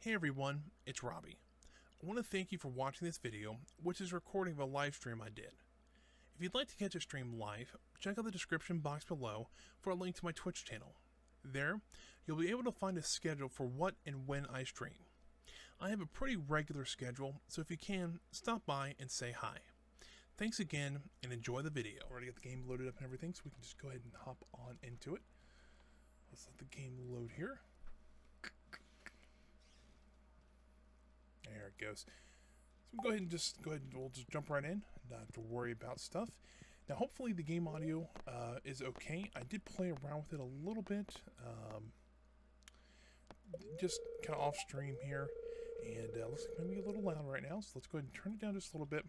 Hey everyone, it's Robbie. I want to thank you for watching this video, which is a recording of a live stream I did. If you'd like to catch a stream live, check out the description box below for a link to my Twitch channel. There, you'll be able to find a schedule for what and when I stream. I have a pretty regular schedule, so if you can, stop by and say hi. Thanks again, and enjoy the video. Already got the game loaded up and everything, so we can just go ahead and hop on into it. Let's let the game load here. There it goes. So we'll we'll just jump right in. Not have to worry about stuff. Now, hopefully the game audio is okay. I did play around with it a little bit, just kind of off stream here, and looks like maybe a little loud right now. So let's go ahead and turn it down just a little bit.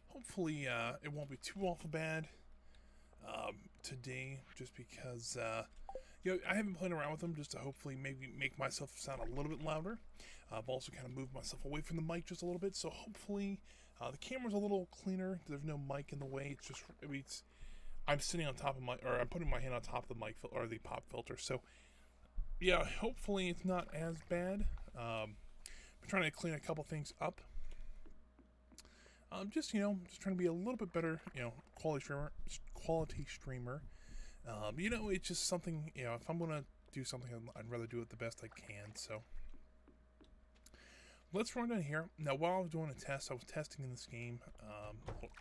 Hopefully, it won't be too awful bad today, just because I haven't played around with them just to hopefully maybe make myself sound a little bit louder. I've also kind of moved myself away from the mic just a little bit, so hopefully the camera's a little cleaner. There's no mic in the way. It's just I'm sitting on top of I'm putting my hand on top of the mic or the pop filter. So yeah, hopefully it's not as bad. I'm trying to clean a couple things up. Just trying to be a little bit better, quality streamer. It's just something, if I'm going to do something, I'd rather do it the best I can, so. Let's run down here. Now, while I was doing a test, I was testing in this game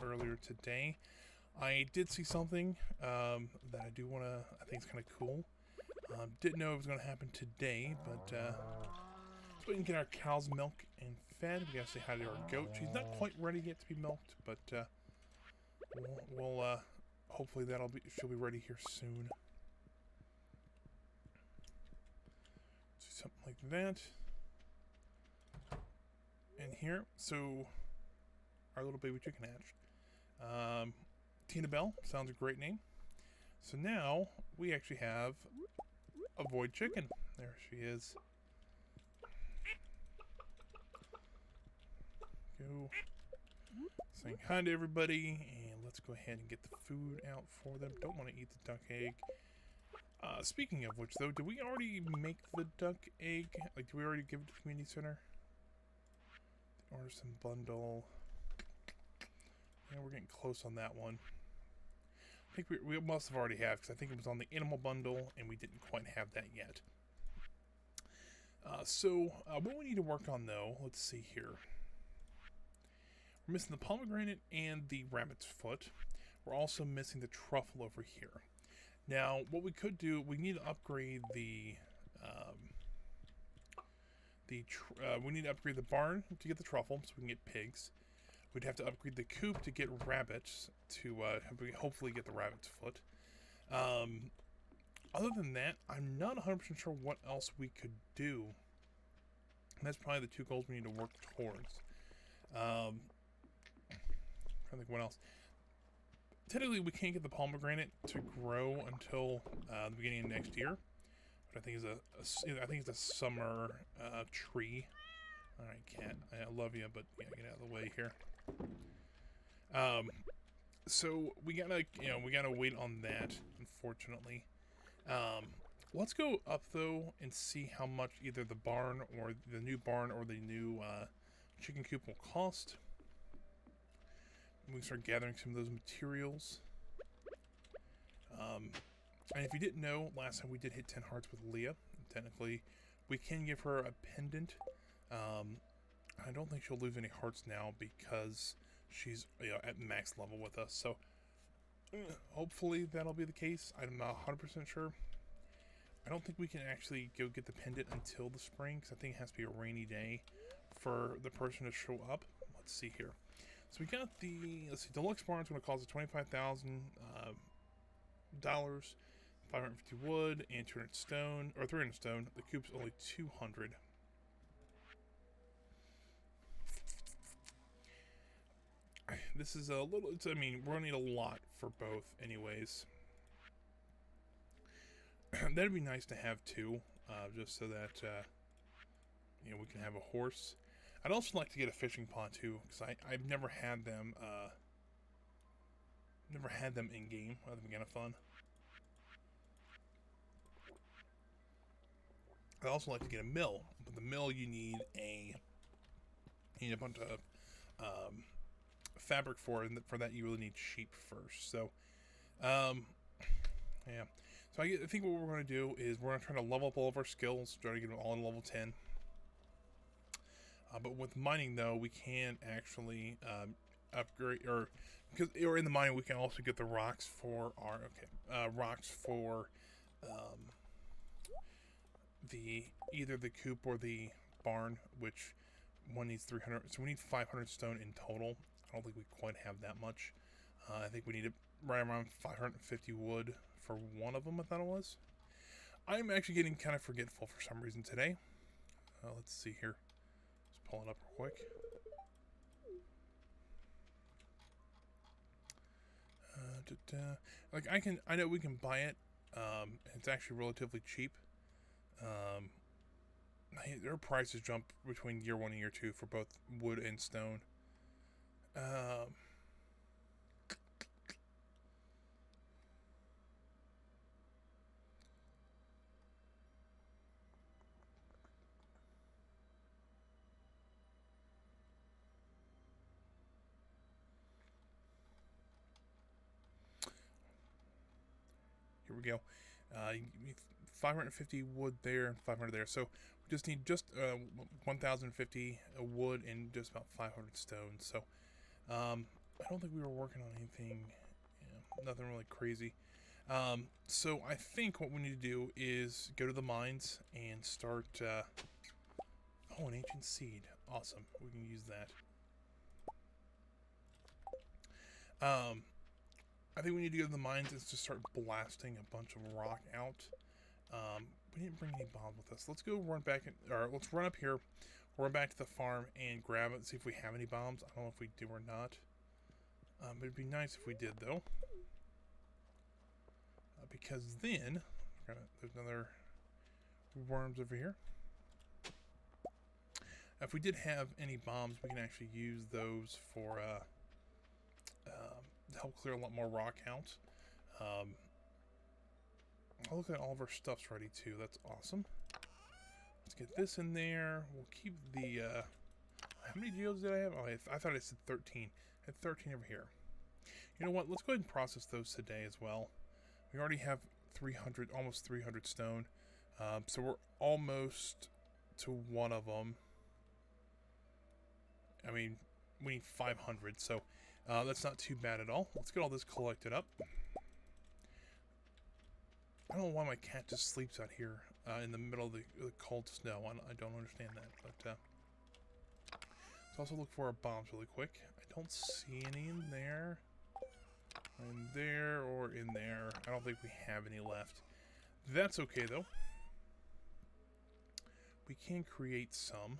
earlier today. I did see something that I think is kind of cool. Didn't know it was going to happen today, but so we can get our cow's milk and fed. We gotta say hi to our goat. She's not quite ready yet to be milked, but we'll hopefully she'll be ready here soon. See something like that. And here, so our little baby chicken hatched. Tina Bell sounds a great name. So now we actually have a void chicken. There she is. Go saying hi to everybody, and let's go ahead and get the food out for them. Don't want to eat the duck egg. Speaking of which, though, did we already make the duck egg? Like, did we already give it to the community center? The artisan bundle. Yeah, we're getting close on that one. I think we must have already have, because I think it was on the animal bundle, and we didn't quite have that yet. What we need to work on, though, let's see here. We're missing the pomegranate and the rabbit's foot. We're also missing the truffle over here. Now, what we could do, we need to upgrade we need to upgrade the barn to get the truffle, so we can get pigs. We'd have to upgrade the coop to get rabbits to hopefully get the rabbit's foot. Other than that, I'm not 100% sure what else we could do. And that's probably the two goals we need to work towards. I think what else. Technically, we can't get the pomegranate to grow until the beginning of next year, which I think is a summer tree. All right, cat, I love you, but yeah, get out of the way here. So we gotta wait on that, unfortunately. Let's go up though and see how much either the barn or the new chicken coop will cost. We can start gathering some of those materials. And if you didn't know, last time we did hit 10 hearts with Leah. Technically, we can give her a pendant. I don't think she'll lose any hearts now because she's at max level with us. So hopefully that'll be the case. I'm not 100% sure. I don't think we can actually go get the pendant until the spring because I think it has to be a rainy day for the person to show up. Let's see here. So we got deluxe barn's going to cost us $25,000, 550 wood, and 200 stone, or 300 stone. The coop's only 200. This is a little, we're going to need a lot for both anyways. That'd be nice to have too, just so that, we can have a horse. I'd also like to get a fishing pond too, because I've never had them in game. That'd be kind of fun. I also like to get a mill, but the mill you need a bunch of fabric for, and for that you really need sheep first. So, yeah. So I think what we're going to do is we're going to try to level up all of our skills, try to get them all in level 10. But with mining, though, we can actually upgrade, or in the mining we can also get the rocks for our the either the coop or the barn, which one needs 300. So we need 500 stone in total. I don't think we quite have that much. I think we need right around 550 wood for one of them. I thought it was. I'm actually getting kind of forgetful for some reason today. Let's see here. Let's pull it up real quick. Like I know we can buy it. It's actually relatively cheap. Their prices jump between year 1 and year 2 for both wood and stone. Here we go. 550 wood there and 500 there. So we just need 1,050 wood and just about 500 stone. So I don't think we were working on anything, nothing really crazy. So I think what we need to do is go to the mines and start. Oh, an ancient seed. Awesome. We can use that. I think we need to go to the mines and just start blasting a bunch of rock out. We didn't bring any bombs with us. Let's go run back, let's run up here, run back to the farm and grab it and see if we have any bombs. I don't know if we do or not. But it'd be nice if we did, though. Because then, there's another worms over here. If we did have any bombs, we can actually use those for to help clear a lot more rock out. I'll look at all of our stuff's ready too. That's awesome. Let's get this in there. We'll keep the. How many geodes did I have? Oh, I thought I said 13. I had 13 over here. You know what? Let's go ahead and process those today as well. We already have 300, almost 300 stone. So we're almost to one of them. I mean, we need 500, so that's not too bad at all. Let's get all this collected up. I don't know why my cat just sleeps out here in the middle of the cold snow. I don't understand that, but let's also look for our bombs really quick. I don't see any in there. In there or in there. I don't think we have any left. That's okay, though. We can create some.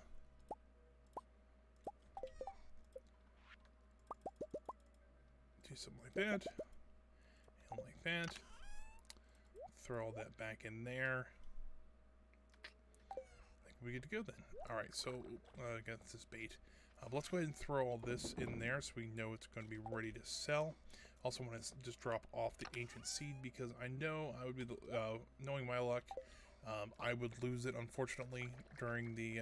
Do something like that. And like that. Throw all that back in there. I think we're good to go then. Alright, so I got this bait. Let's go ahead and throw all this in there so we know it's going to be ready to sell. Also want to just drop off the ancient seed because I know I would be, knowing my luck, I would lose it unfortunately during the,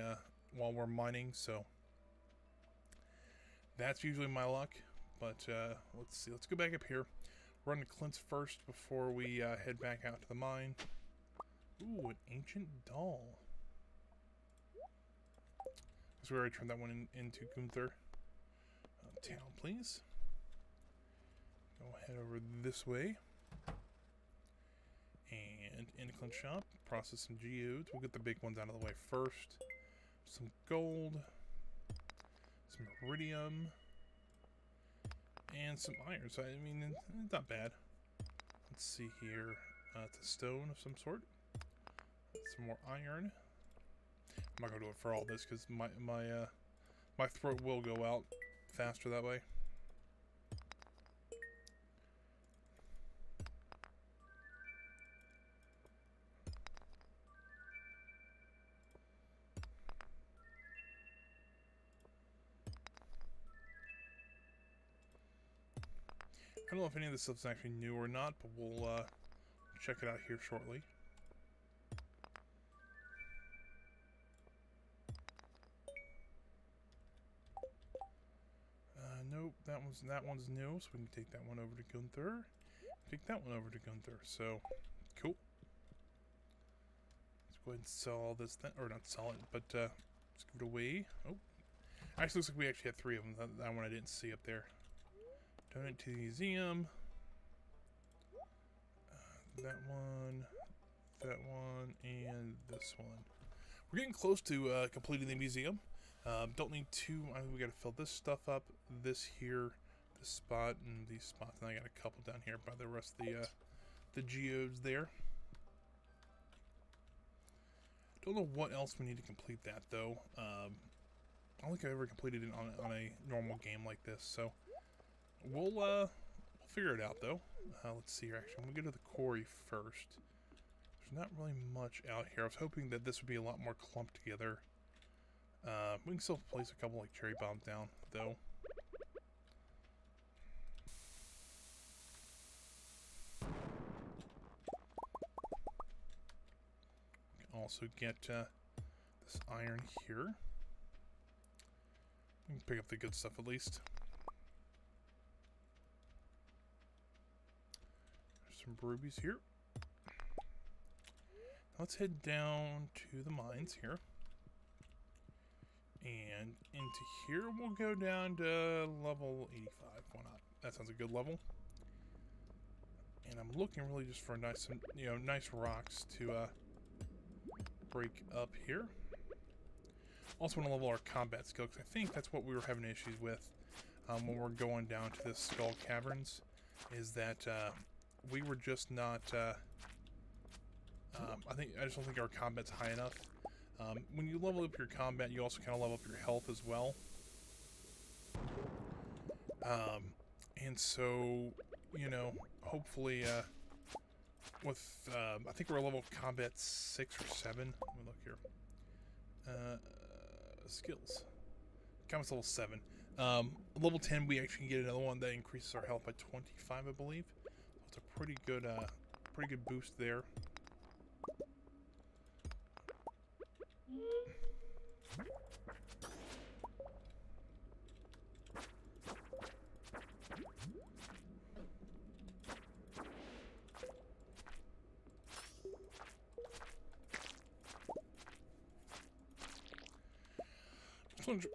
while we're mining, so that's usually my luck. But let's see, let's go back up here. Run to Clint's first before we head back out to the mine. Ooh, an ancient doll. So we already turned that one into Gunther. Town, please. Go head over this way. And in Clint's shop, process some geodes. We'll get the big ones out of the way first. Some gold. Some iridium. And some iron. So, I mean, it's not bad. Let's see here. It's a stone of some sort. Some more iron. I'm not going to do it for all this because my throat will go out faster that way. I don't know if any of this stuff's actually new or not, but we'll check it out here shortly. that one's new, so we can take that one over to Gunther. Take that one over to Gunther. So, cool. Let's go ahead and sell all this thing, or not sell it, but let's give it away. Oh, actually, looks like we actually had 3 of them. That one I didn't see up there. Donate to the museum. That one, and this one. We're getting close to completing the museum. Don't need 2. I think we got to fill this stuff up. This here, this spot, and these spots. And I got a couple down here by the rest of the geodes there. Don't know what else we need to complete that though. I don't think I've ever completed it on a normal game like this. So we'll figure it out though. Let's see here. Actually, I'm gonna go to the quarry first. There's not really much out here. I was hoping that this would be a lot more clumped together. We can still place a couple like cherry bombs down though. We can also get this iron here. We can pick up the good stuff at least. Some rubies here. Let's head down to the mines here. And into here we'll go down to level 85. Why not? That sounds a good level. And I'm looking really just for nice, nice rocks to break up here. Also want to level our combat skill, because I think that's what we were having issues with when we're going down to the Skull Caverns, is that we were just not, I just don't think our combat's high enough. When you level up your combat, you also kind of level up your health as well. And so, hopefully, with, I think we're level combat 6 or 7. Let me look here. Skills. Combat's level 7. Level 10, we actually get another one that increases our health by 25, I believe. So it's a pretty good boost there.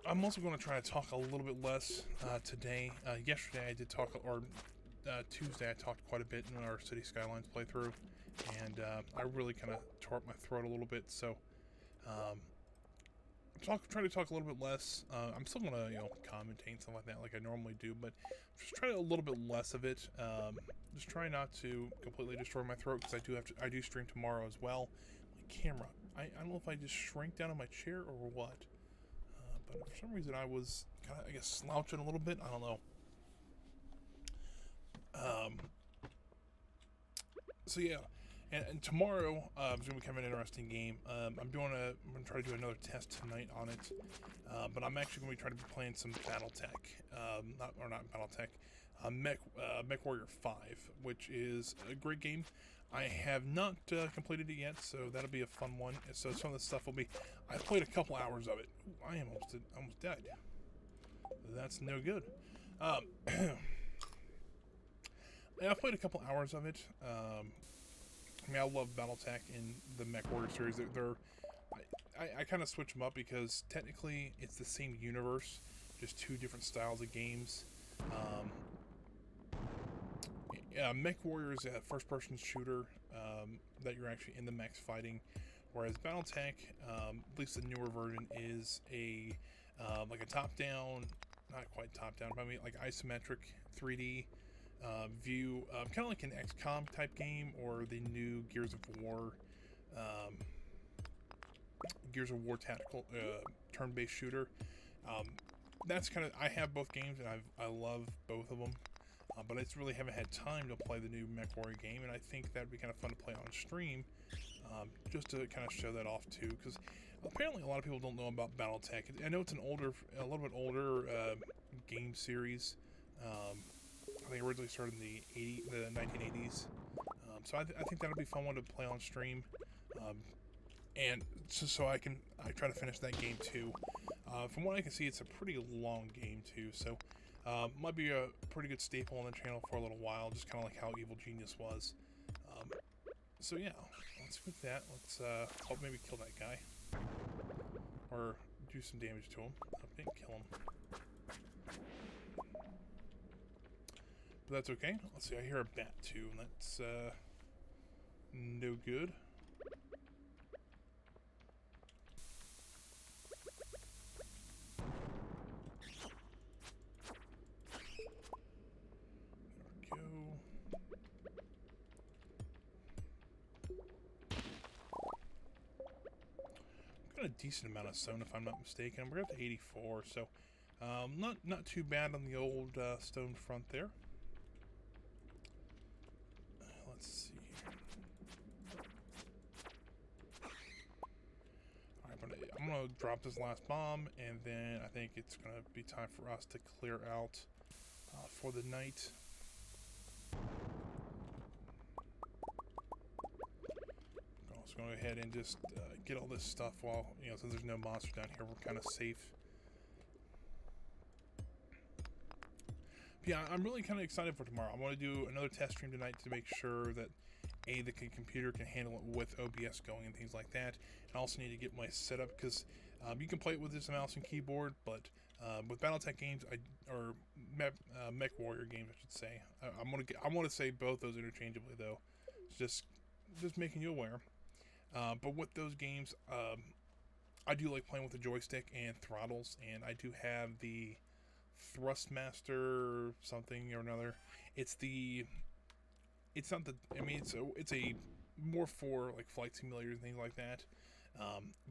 I'm also going to try to talk a little bit less today. Yesterday I did talk, or Tuesday I talked quite a bit in our City Skylines playthrough, and I really kind of tore up my throat a little bit. So try to talk a little bit less. I'm still going to commentate and stuff like that, like I normally do, but just try a little bit less of it. Just try not to completely destroy my throat, because I do stream tomorrow as well. My camera, I don't know if I just shrank down in my chair or what. But for some reason I was kind of, I guess, slouching a little bit. I don't know. So yeah, and tomorrow is gonna be kind of an interesting game. I'm gonna try to do another test tonight on it. But I'm actually gonna be trying to be playing some BattleTech, not BattleTech, Mech Warrior 5, which is a great game. I have not completed it yet, so that'll be a fun one. So some of the stuff will be... I played a couple hours of it. Ooh, I am almost dead. That's no good. Yeah, I played a couple hours of it. I mean, I love BattleTech in the Mech Warrior series. I kind of switch them up because technically it's the same universe, just 2 different styles of games. Mech Warrior is a first-person shooter that you're actually in the mechs fighting, whereas BattleTech, at least the newer version, is a like a top-down, not quite top-down, but I mean like isometric 3D view, kind of like an XCOM type game, or the new Gears of War tactical turn-based shooter. That's kind of, I have both games and I love both of them. But I just really haven't had time to play the new Mech Warrior game, and I think that would be kind of fun to play on stream, just to kind of show that off too, because apparently a lot of people don't know about BattleTech. I know it's a little bit older game series. I think it originally started in the 1980s. So I think that'll be a fun one to play on stream, and so I try to finish that game too. From what I can see, it's a pretty long game too, so. Might be a pretty good staple on the channel for a little while, just kind of like how Evil Genius was. So yeah, let's put that. Let's help maybe kill that guy. Or do some damage to him. I didn't kill him. But that's okay. Let's see, I hear a bat too, and that's no good. There we go. Got a decent amount of stone if I'm not mistaken. We're up to 84, so not too bad on the old stone front there. Let's see here. Alright, I'm gonna drop this last bomb, and then I think it's gonna be time for us to clear out for the night. Let's go ahead and just get all this stuff while, since there's no monster down here, we're kind of safe. But yeah, I'm really kind of excited for tomorrow. I want to do another test stream tonight to make sure that the computer can handle it with OBS going and things like that. And I also need to get my setup, because you can play it with this mouse and keyboard, but with BattleTech games, or Mech Warrior games, I should say. I want to say both those interchangeably though. It's just making you aware. But with those games, I do like playing with the joystick and throttles, and I do have the Thrustmaster something or another. It's not the, I mean, it's a more for like flight simulators and things like that.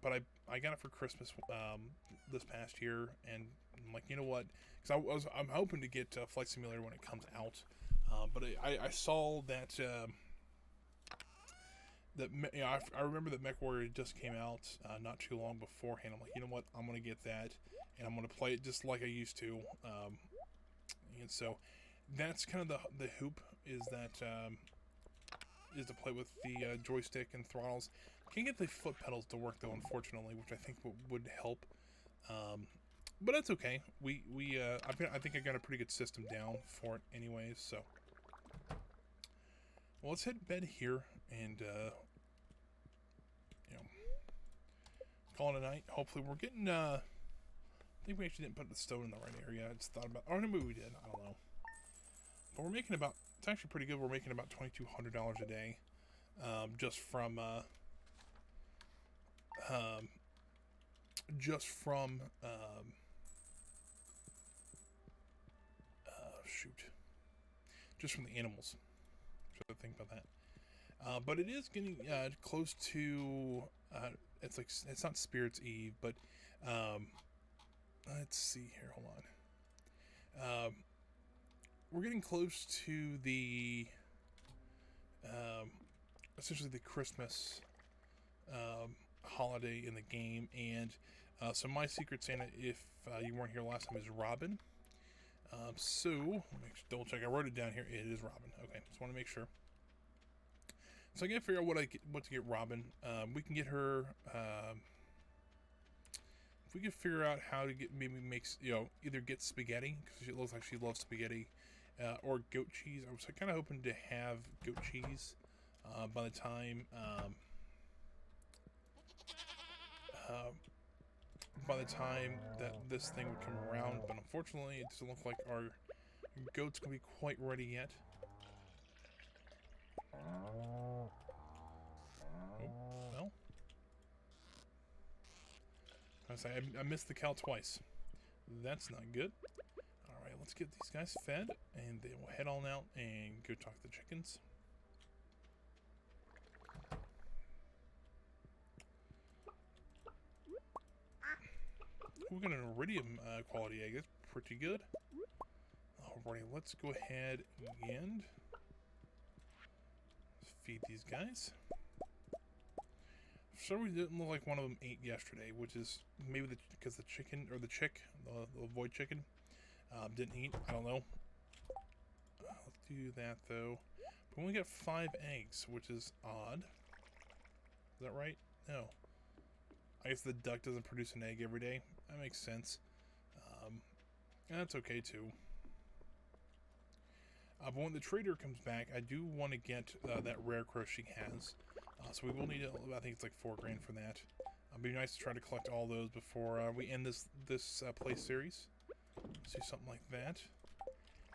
But I got it for Christmas this past year, and I'm like, you know what? Because I'm hoping to get Flight Simulator when it comes out. But I saw that. I remember that Mech Warrior just came out not too long beforehand. I'm like, you know what? I'm gonna get that, and I'm gonna play it just like I used to. And so that's kind of the hoop, is to play with the joystick and throttles. Can't get the foot pedals to work though, unfortunately, which I think would help. But that's okay. I think I got a pretty good system down for it, anyways. So, well, let's hit bed here and call it a night. Hopefully, we're getting. I think we actually didn't put the stone in the right area. I just thought about. Or maybe we did. I don't know. But we're making about. It's actually pretty good. We're making about $2,200 a day, just from just from the animals. So think about that. But it is getting close to. It's not Spirit's Eve, but let's see here. Hold on. We're getting close to the essentially the Christmas holiday in the game, and so my Secret Santa, if you weren't here last time, is Robin. So let me double check. I wrote it down here. It is Robin. Okay, just want to make sure. So I gotta figure out what to get Robin. We can get her. If we could figure out how to maybe either get spaghetti, because it looks like she loves spaghetti, or goat cheese. I was kind of hoping to have goat cheese by the time that this thing would come around, but unfortunately it doesn't look like our goat's gonna be quite ready yet. Oh, well. I missed the cow twice. That's not good. Alright, let's get these guys fed, and then we'll head on out and go talk to the chickens. We got an iridium quality egg. That's pretty good. Alrighty, let's go ahead and feed these guys. For some reason, it didn't look like one of them ate yesterday, which is maybe because the chicken, or the void chicken, didn't eat. I don't know. Let's do that though. But we only got 5 eggs, which is odd. Is that right? No. I guess the duck doesn't produce an egg every day. That makes sense. And that's okay too. But when the trader comes back, I do want to get that rare crow she has. So we will need, I think it's like 4 grand for that. It'd be nice to try to collect all those before we end this play series. Let's do something like that.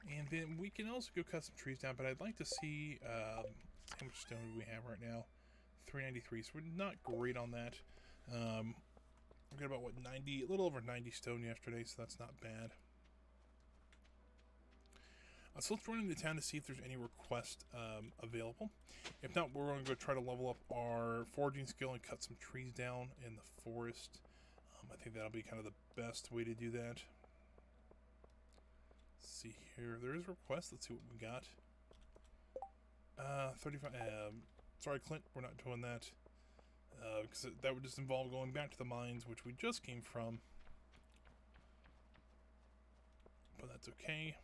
And then we can also go cut some trees down, but I'd like to see how much stone do we have right now. 393, so we're not great on that. We got about, what, 90, a little over 90 stone yesterday, so that's not bad. So let's run into town to see if there's any requests available. If not, we're going to go try to level up our foraging skill and cut some trees down in the forest. I think that'll be kind of the best way to do that. Let's see here. There is a request. Let's see what we got. 35. Sorry, Clint. We're not doing that. Because that would just involve going back to the mines, which we just came from. But that's okay.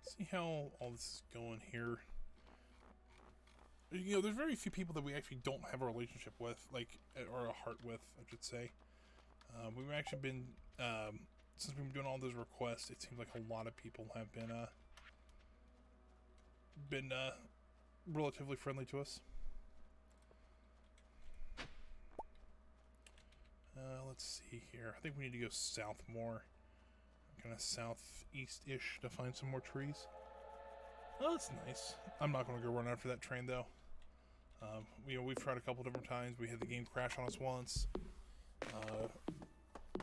See how all this is going here. You know, there's very few people that we actually don't have a relationship with, like, or a heart with, I should say. We've actually been, since we've been doing all those requests, it seems like a lot of people have been relatively friendly to us. Let's see here. I think we need to go south more. Kind of southeast-ish to find some more trees. Oh, that's nice. I'm not going to go run after that train, though. You know, we've tried a couple different times. We had the game crash on us once.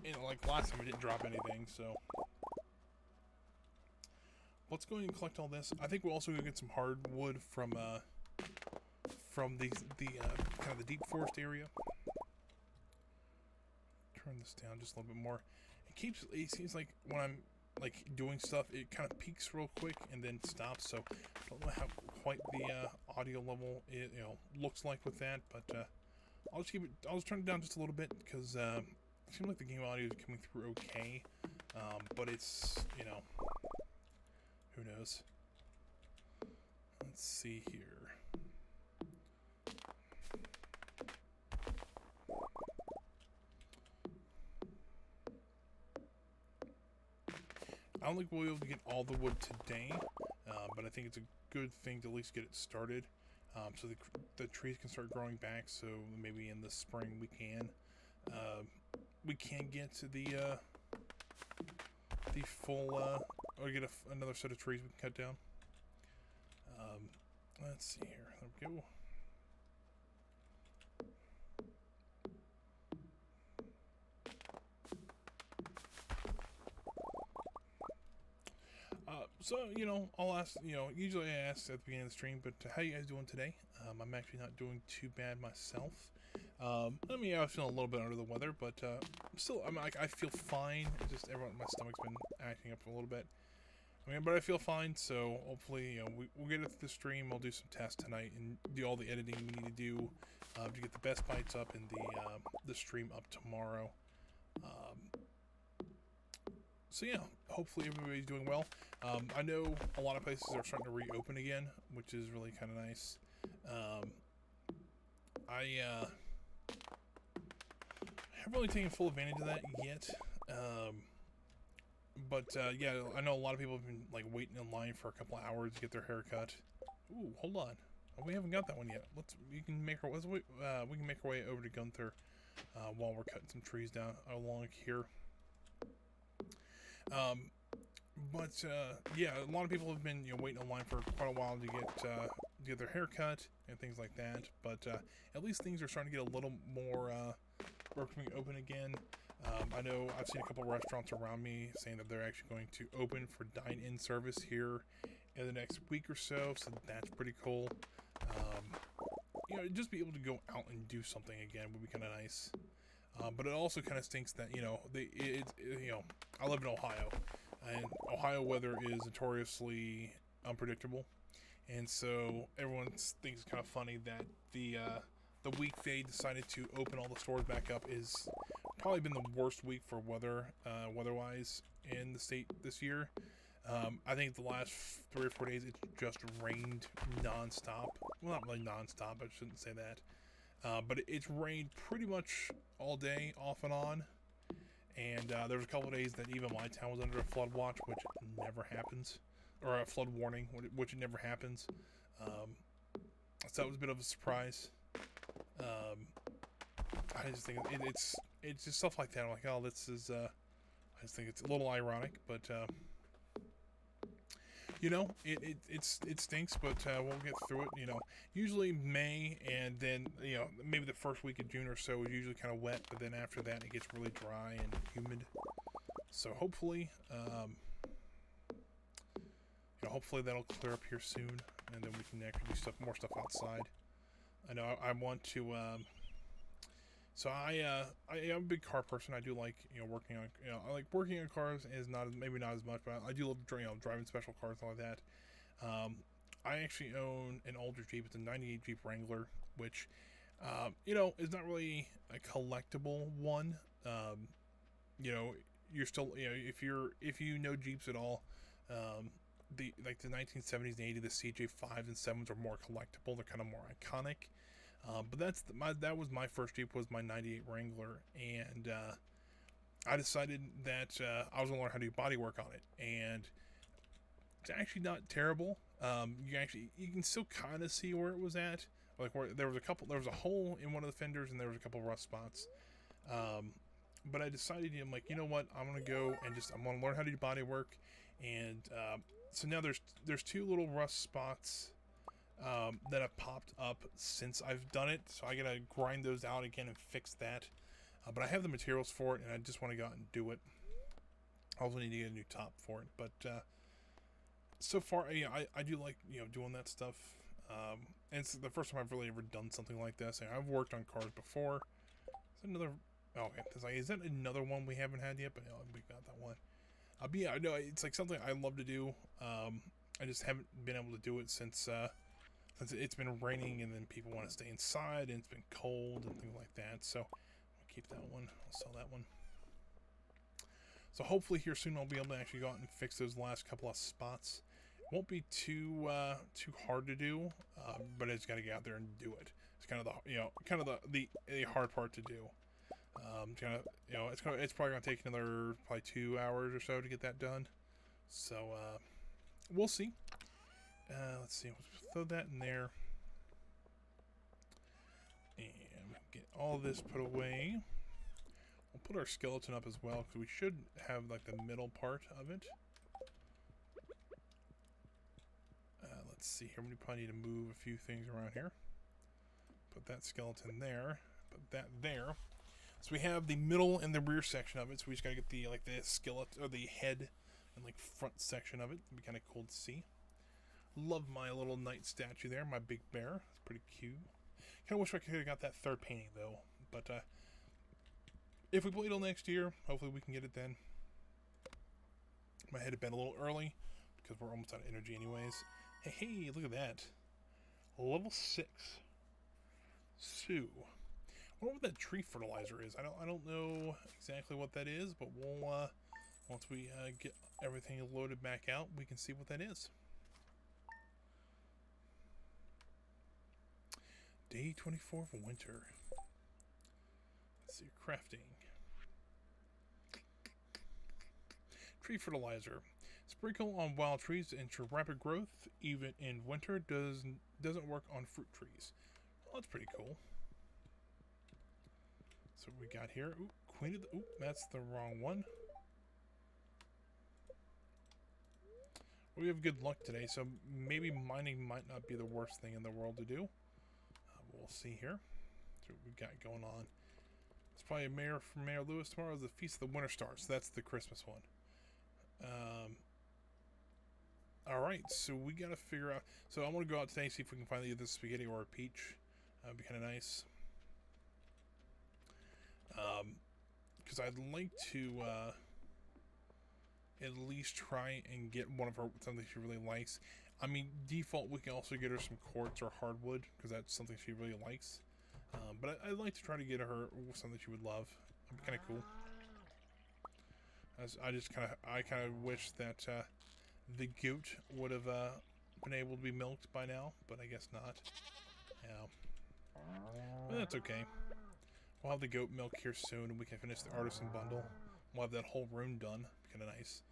You know, like last time we didn't drop anything, so... Let's go ahead and collect all this. I think we'll also go get some hardwood from the kind of the deep forest area. Turn this down just a little bit more. It seems like when I'm like doing stuff, it kind of peaks real quick and then stops. So I don't know how quite the audio level it looks like with that, but I'll just turn it down just a little bit because it seems like the game audio is coming through okay, but it's who knows. Let's see here. I don't think we'll be able to get all the wood today, but I think it's a good thing to at least get it started, so the trees can start growing back. So maybe in the spring we can get to the full or get another set of trees we can cut down. Let's see here. There we go. So, I'll ask, usually I ask at the beginning of the stream, but how you guys doing today? I'm actually not doing too bad myself. I was feeling a little bit under the weather, but still, I feel fine. It's just my stomach's been acting up a little bit. But I feel fine, so hopefully, we'll get it through the stream. I'll do some tests tonight and do all the editing we need to do to get the best bites up and the stream up tomorrow. So yeah, hopefully everybody's doing well. I know a lot of places are starting to reopen again, which is really kind of nice. I haven't really taken full advantage of that yet. But yeah, I know a lot of people have been like waiting in line for a couple of hours to get their hair cut. Ooh, hold on. Oh, we haven't got that one yet. We can make our way over to Gunther while we're cutting some trees down along here. Yeah, a lot of people have been waiting in line for quite a while to get their hair cut and things like that. But at least things are starting to get a little more becoming open again. I know I've seen a couple restaurants around me saying that they're actually going to open for dine-in service here in the next week or so, so that's pretty cool. Just be able to go out and do something again would be kind of nice. But it also kind of stinks that I live in Ohio, and Ohio weather is notoriously unpredictable, and so everyone thinks it's kind of funny that the week they decided to open all the stores back up is probably been the worst week for weather-wise in the state this year. I think the last 3 or 4 days it's just rained nonstop. Well, not really nonstop. I shouldn't say that. But it's rained pretty much all day, off and on. And there was a couple of days that even my town was under a flood watch, which never happens, or a flood warning, which never happens. So that was a bit of a surprise. I just think it's just stuff like that. I'm like, oh, this is. I just think it's a little ironic, but you know, it stinks, but we'll get through it. You know, usually May, and then you know maybe the first week of June or so is usually kind of wet, but then after that it gets really dry and humid. So hopefully, you know, hopefully that'll clear up here soon, and then we can actually do more stuff outside. I know I want to. So I am a big car person. I do like, you know, working on, you know, I like working on cars. Is not maybe not as much, but I do love, you know, driving special cars and all like that. I actually own an older Jeep. It's a '98 Jeep Wrangler, which you know, is not really a collectible one. You know, you're still, you know, if you know Jeeps at all, the 1970s and '80s, the CJ5s and 7s are more collectible. They're kind of more iconic. But that was my first Jeep, was my '98 Wrangler, and I decided that I was gonna learn how to do body work on it, and it's actually not terrible. You can still kind of see where it was at, like where there was a hole in one of the fenders, and there was a couple of rust spots. But I decided, I'm like, you know what, I'm gonna go and I'm gonna learn how to do body work, and so now there's two little rust spots that have popped up since I've done it, so I gotta grind those out again and fix that. But I have the materials for it, and I just want to go out and do it. I also need to get a new top for it, but so far, you know, I do like, you know, doing that stuff. And it's the first time I've really ever done something like this. And I've worked on cars before. Is that another? Oh, okay. Is that another one we haven't had yet? But no, we got that one. But yeah, I know it's like something I love to do. I just haven't been able to do it since it's been raining, and then people want to stay inside, and it's been cold and things like that. So I'll keep that one. I'll sell that one. So hopefully here soon I'll be able to actually go out and fix those last couple of spots. It won't be too hard to do, but I just got to get out there and do it. It's kind of the hard part to do. It's probably gonna take another 2 hours or so to get that done. So we'll see. Let's see. We'll throw that in there, and get all this put away. We'll put our skeleton up as well, because we should have like the middle part of it. Let's see here. We probably need to move a few things around here. Put that skeleton there. Put that there. So we have the middle and the rear section of it. So we just gotta get the skeleton, or the head and like front section of it. It'd be kind of cool to see. Love my little knight statue there, my big bear. It's pretty cute. Kind of wish I could have got that third painting though, but if we play till next year, hopefully we can get it then. My head had been a little early because we're almost out of energy anyways. Hey, look at that. Level 6. So, I wonder what that tree fertilizer is. I don't know exactly what that is, but we'll once we get everything loaded back out, we can see what that is. Day 24 of winter. Let's see, crafting. Tree fertilizer. Sprinkle on wild trees to ensure rapid growth, even in winter. Doesn't work on fruit trees. Well, that's pretty cool. So what we got here. Ooh, Queen of the... Ooh, that's the wrong one. We have good luck today, so maybe mining might not be the worst thing in the world to do. We'll see here. So what we got going on. It's probably a mayor from Mayor Lewis tomorrow is the Feast of the Winter Stars. So that's the Christmas one. Alright, so we gotta figure out. So I'm gonna go out today and see if we can find either spaghetti or a peach. That'd be kind of nice. Because I'd like to at least try and get one of her something she really likes. I mean, default we can also get her some quartz or hardwood because that's something she really likes. But I'd like to try to get her something she would love. That'd be kind of cool. I kind of wish that the goat would have been able to be milked by now, but I guess not. Yeah, but that's okay. We'll have the goat milk here soon, and we can finish the artisan bundle. We'll have that whole room done. Kind of nice.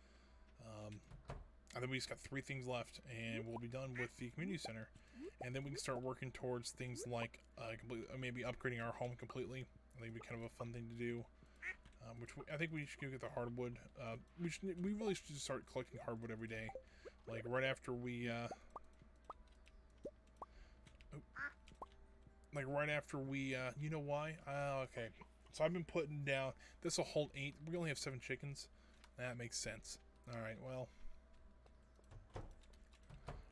I think we just got 3 things left, and we'll be done with the community center. And then we can start working towards things like maybe upgrading our home completely. I think it'd be kind of a fun thing to do. I think we should go get the hardwood. We really should just start collecting hardwood every day. Like right after we you know why? Okay. So I've been putting down, this will hold 8. We only have 7 chickens. That makes sense. Alright, well.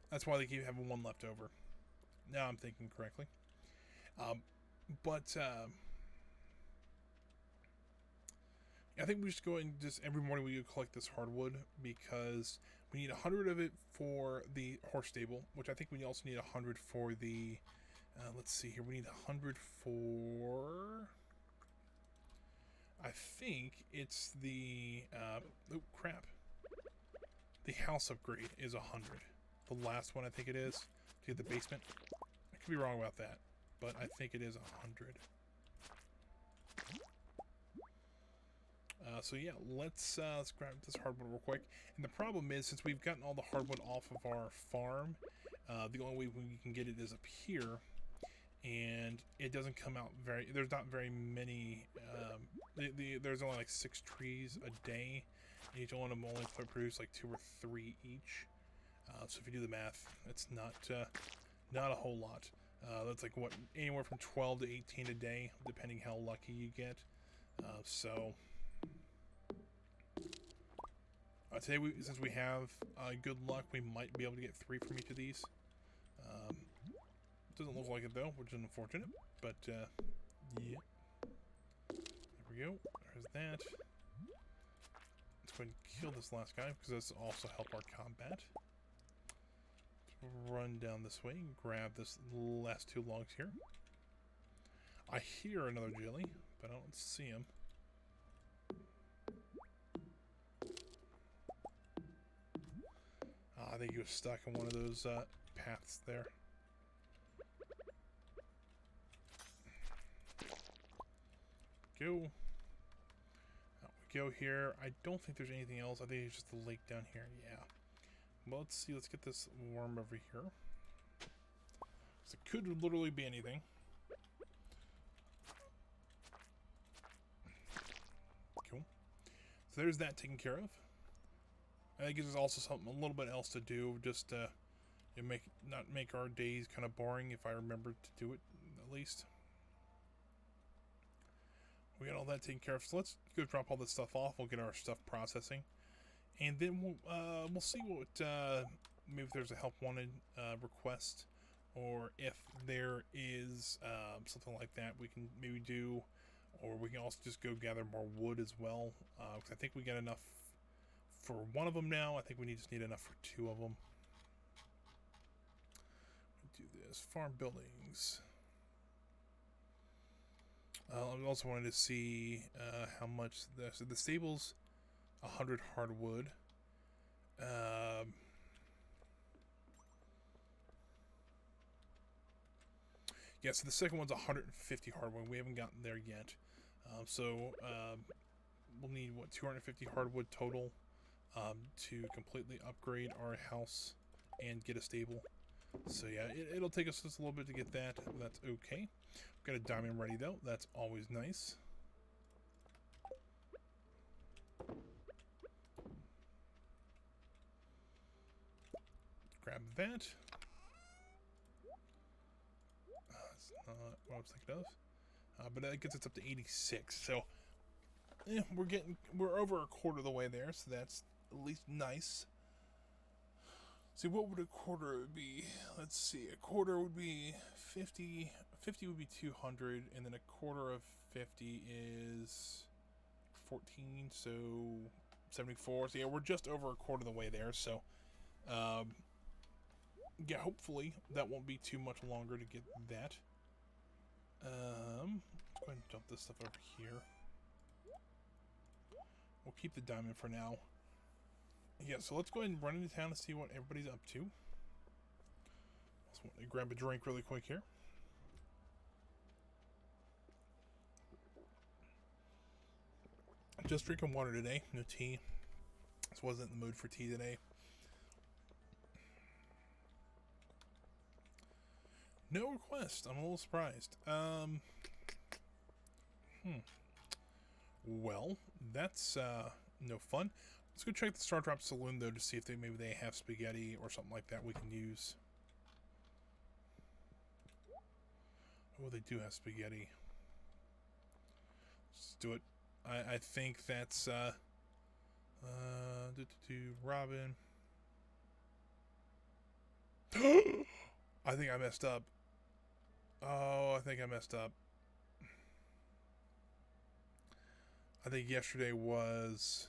That's why they keep having 1 left over. Now I'm thinking correctly. I think we should go and just every morning we collect this hardwood because we need 100 of it for the horse stable, which I think we also need 100 for the, let's see here, we need 100 for, I think it's the, oh crap, the house upgrade is 100. The last one I think it is, to get the basement. I could be wrong about that, but I think it is 100. So yeah, let's grab this hardwood real quick. And the problem is, since we've gotten all the hardwood off of our farm, the only way we can get it is up here, and it doesn't come out there's not very many, there's only like 6 trees a day, and each one of them only produce like 2 or 3 each. So if you do the math, it's not a whole lot. That's like what, anywhere from 12 to 18 a day, depending how lucky you get. So today, since we have good luck, we might be able to get 3 from each of these. Doesn't look like it though, which is unfortunate. But yeah, there we go. There's that. Let's go ahead and kill this last guy because this will also help our combat. Let's run down this way and grab this last 2 logs here. I hear another jelly, but I don't see him. I think he was stuck in one of those paths there. Go. Out we go here. I don't think there's anything else. I think it's just the lake down here. Yeah. Well, let's see. Let's get this worm over here. So it could literally be anything. Cool. So there's that taken care of. I think it's also something a little bit else to do, just to not make our days kind of boring if I remember to do it at least. We got all that taken care of, so let's go drop all this stuff off. We'll get our stuff processing, and then we'll see what maybe if there's a help wanted request, or if there is something like that we can maybe do, or we can also just go gather more wood as well. Because I think we got enough for 1 of them now. I think we just need enough for 2 of them. Do this. Farm buildings. I also wanted to see how much so the stable's 100 hardwood. Yeah, so the second one's 150 hardwood. We haven't gotten there yet. We'll need, what, 250 hardwood total to completely upgrade our house and get a stable. So yeah, it'll take us just a little bit to get that. That's okay. We've got a diamond ready though. That's always nice. Grab that. That's not what I was thinking of. But that gets us up to 86. So we're over a quarter of the way there. So that's at least nice. See, what would a quarter be? Let's see. A quarter would be 50. 50 would be 200, and then a quarter of 50 is 14, so 74. So yeah, we're just over a quarter of the way there. So, yeah, hopefully that won't be too much longer to get that. Let's go ahead and dump this stuff over here. We'll keep the diamond for now. Yeah, so let's go ahead and run into town and see what everybody's up to. Just want to grab a drink really quick here. Just drinking water today, no tea. Just wasn't in the mood for tea today. No request. I'm a little surprised. Well, that's no fun. Let's go check the Star Drop Saloon though to see if maybe they have spaghetti or something like that we can use. Oh, they do have spaghetti. Let's do it. I think that's Robin. I think I messed up. Oh, I think I messed up. I think yesterday was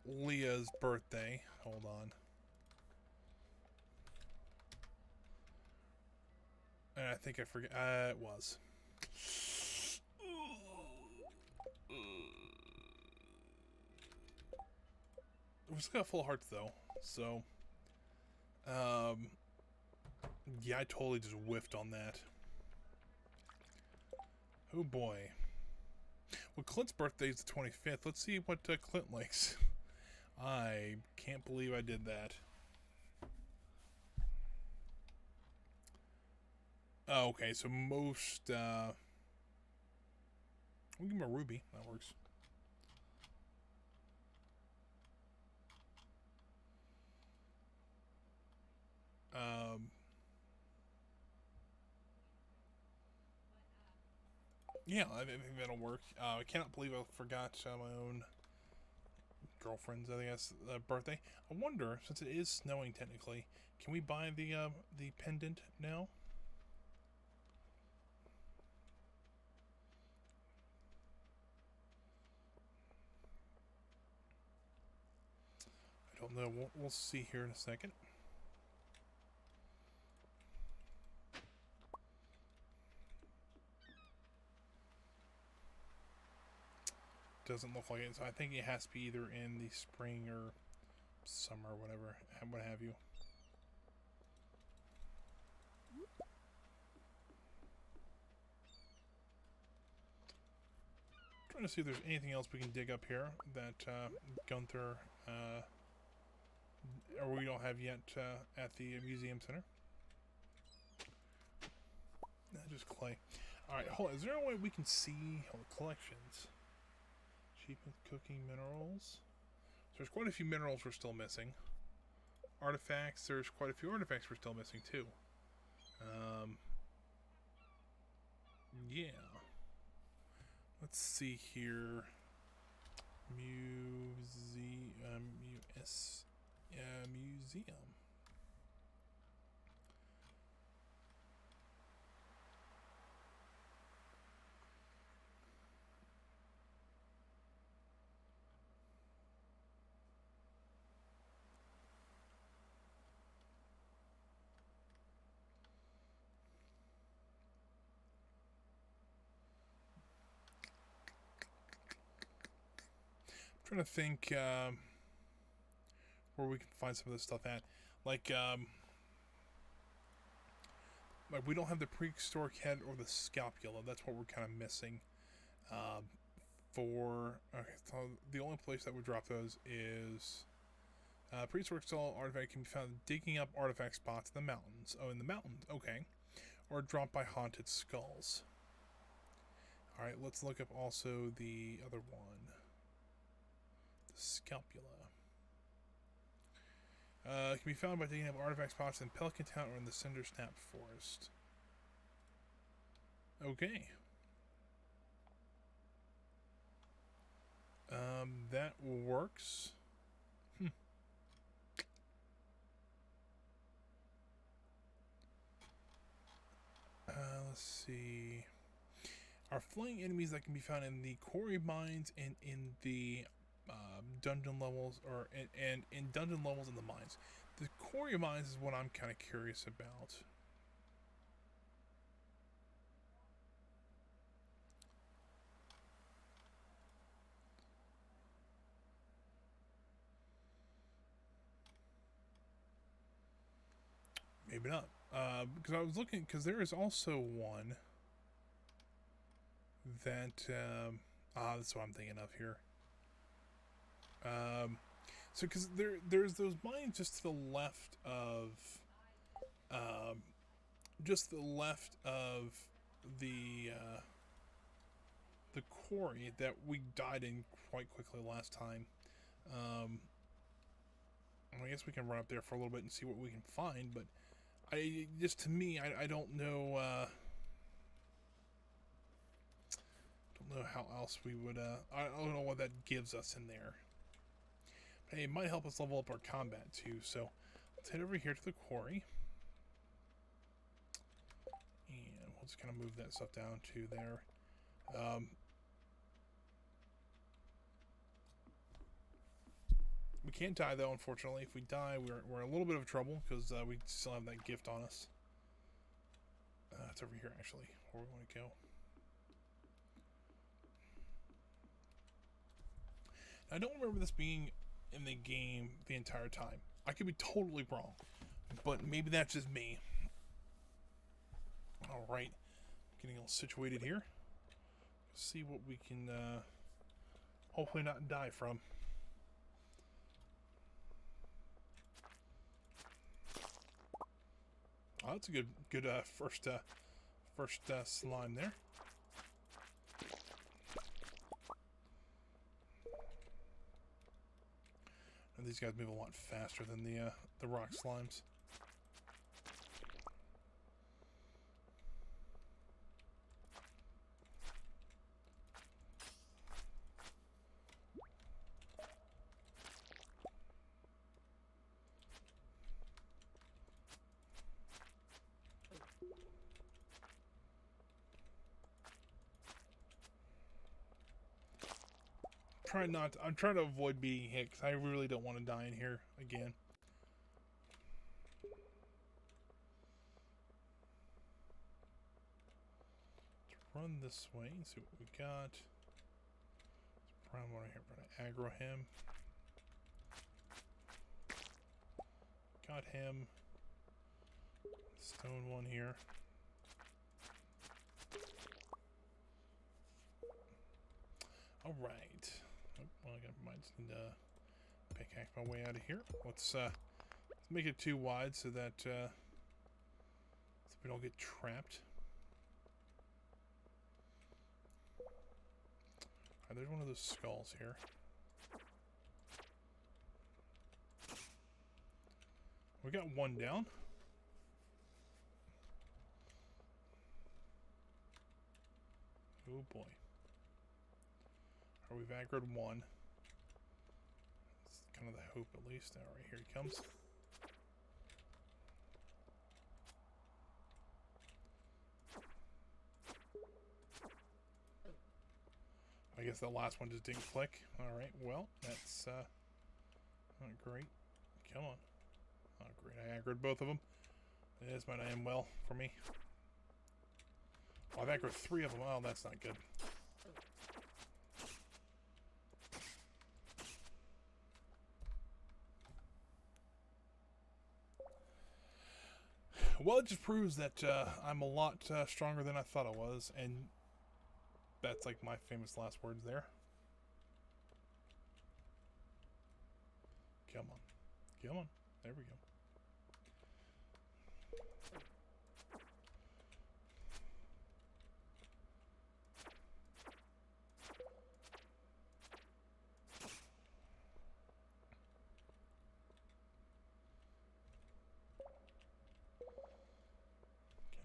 Leah's birthday. Hold on. And I think I forget. It was. We still got full hearts though, so yeah, I totally just whiffed on that. Oh boy. Well, Clint's birthday is the 25th. Let's see what Clint likes. I can't believe I did that. Oh, okay, so most we'll give him a ruby. That works. Yeah, I think that'll work. I cannot believe I forgot my own girlfriend's, I guess, birthday. I wonder, since it is snowing technically, can we buy the pendant now? I don't know. We'll see here in a second. Doesn't look like it, so I think it has to be either in the spring or summer or whatever, what have you. Trying to see if there's anything else we can dig up here that Gunther or we don't have yet at the museum center. Just clay. Alright, hold on. Is there a way we can see all the collections? Achievement, cooking, minerals. So there's quite a few minerals we're still missing. Artifacts, there's quite a few artifacts we're still missing too. Yeah. Let's see here. Museum. Trying to think where we can find some of this stuff at. Like we don't have the prehistoric head or the scapula. That's what we're kind of missing. Okay, so the only place that would drop those is prehistoric skull artifact can be found digging up artifact spots in the mountains. Oh, in the mountains, okay. Or dropped by haunted skulls. Alright, let's look up also the other one. The scapula. Can be found by digging up artifact spots in Pelican Town or in the Cinder Snap Forest. Okay. That works. Let's see. Are flying enemies that can be found in the quarry mines and in the dungeon levels, or and in dungeon levels in the mines. The quarry mines is what I'm kind of curious about. Maybe not. Because I was looking, because there is also one that That's what I'm thinking of here. So because there's those mines just to the left of, just the left of the the quarry that we died in quite quickly last time. I guess we can run up there for a little bit and see what we can find, but to me, I don't know, don't know how else we would, I don't know what that gives us in there. But hey, it might help us level up our combat too, so let's head over here to the quarry. And we'll just kind of move that stuff down to there. We can't die though, unfortunately. If we die, we're in a little bit of trouble because we still have that gift on us. It's over here actually, where we want to go. I don't remember this being in the game the entire time. I could be totally wrong, but maybe that's just me. All right, getting all situated here. See what we can hopefully not die from. Oh, that's a good first slime there. And these guys move a lot faster than the rock slimes. I'm trying to avoid being hit because I really don't want to die in here again. Let's run this way and see what we got. Let's run one here, try to aggro him. Got him. Stone one here. All right. Oh, well, I might just need to pickaxe my way out of here. Let's make it too wide so that so we don't get trapped. Alright, there's one of those skulls here. We got one down. Oh boy. We've aggroed one. That's kind of the hope, at least. Alright, here he comes. I guess the last one just didn't click. Alright, well, that's not great. Come on. Oh, great. I aggroed both of them. It is might end well for me. Oh, I've aggroed 3 of them. Oh, that's not good. Well, it just proves that I'm a lot stronger than I thought I was, and that's like my famous last words there. Come on. Come on. There we go.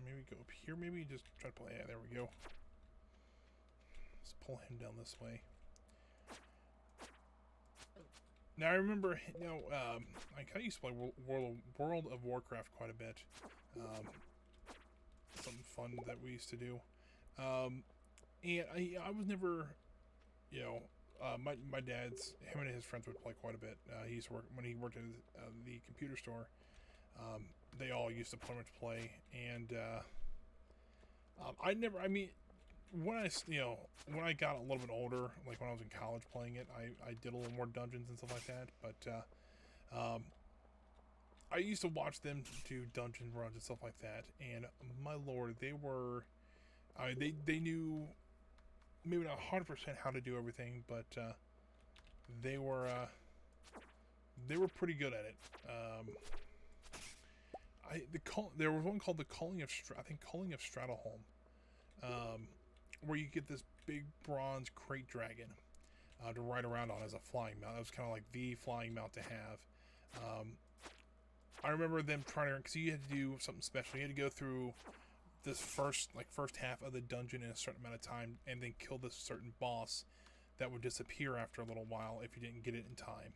Maybe go up here, maybe just try to play. Yeah, there we go. Let's pull him down this way. Now I remember, you know, I kind of used to play World of Warcraft quite a bit. Something fun that we used to do. And I was never, you know, my dad's, him and his friends would play quite a bit. He used to work, when he worked at the computer store, they all used to pretty much play, and I mean, when I got a little bit older, like when I was in college playing it, I did a little more dungeons and stuff like that, but I used to watch them do dungeon runs and stuff like that, and my lord, they were, they knew maybe not 100% how to do everything, but they were pretty good at it. There was one called the Calling of Strataholm, where you get this big bronze crate dragon to ride around on as a flying mount. That was kind of like the flying mount to have. I remember them trying to, because you had to do something special. You had to go through this first half of the dungeon in a certain amount of time, and then kill this certain boss that would disappear after a little while if you didn't get it in time.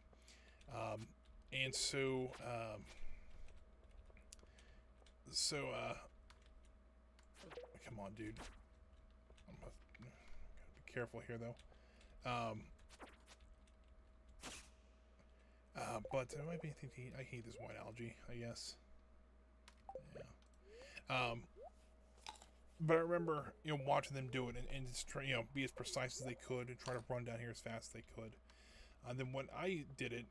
And so come on, dude. I'm gotta be careful here, though. But there might be anything to eat. I hate this white algae, I guess. Yeah. But I remember, watching them do it and just try, be as precise as they could and try to run down here as fast as they could. And then when I did it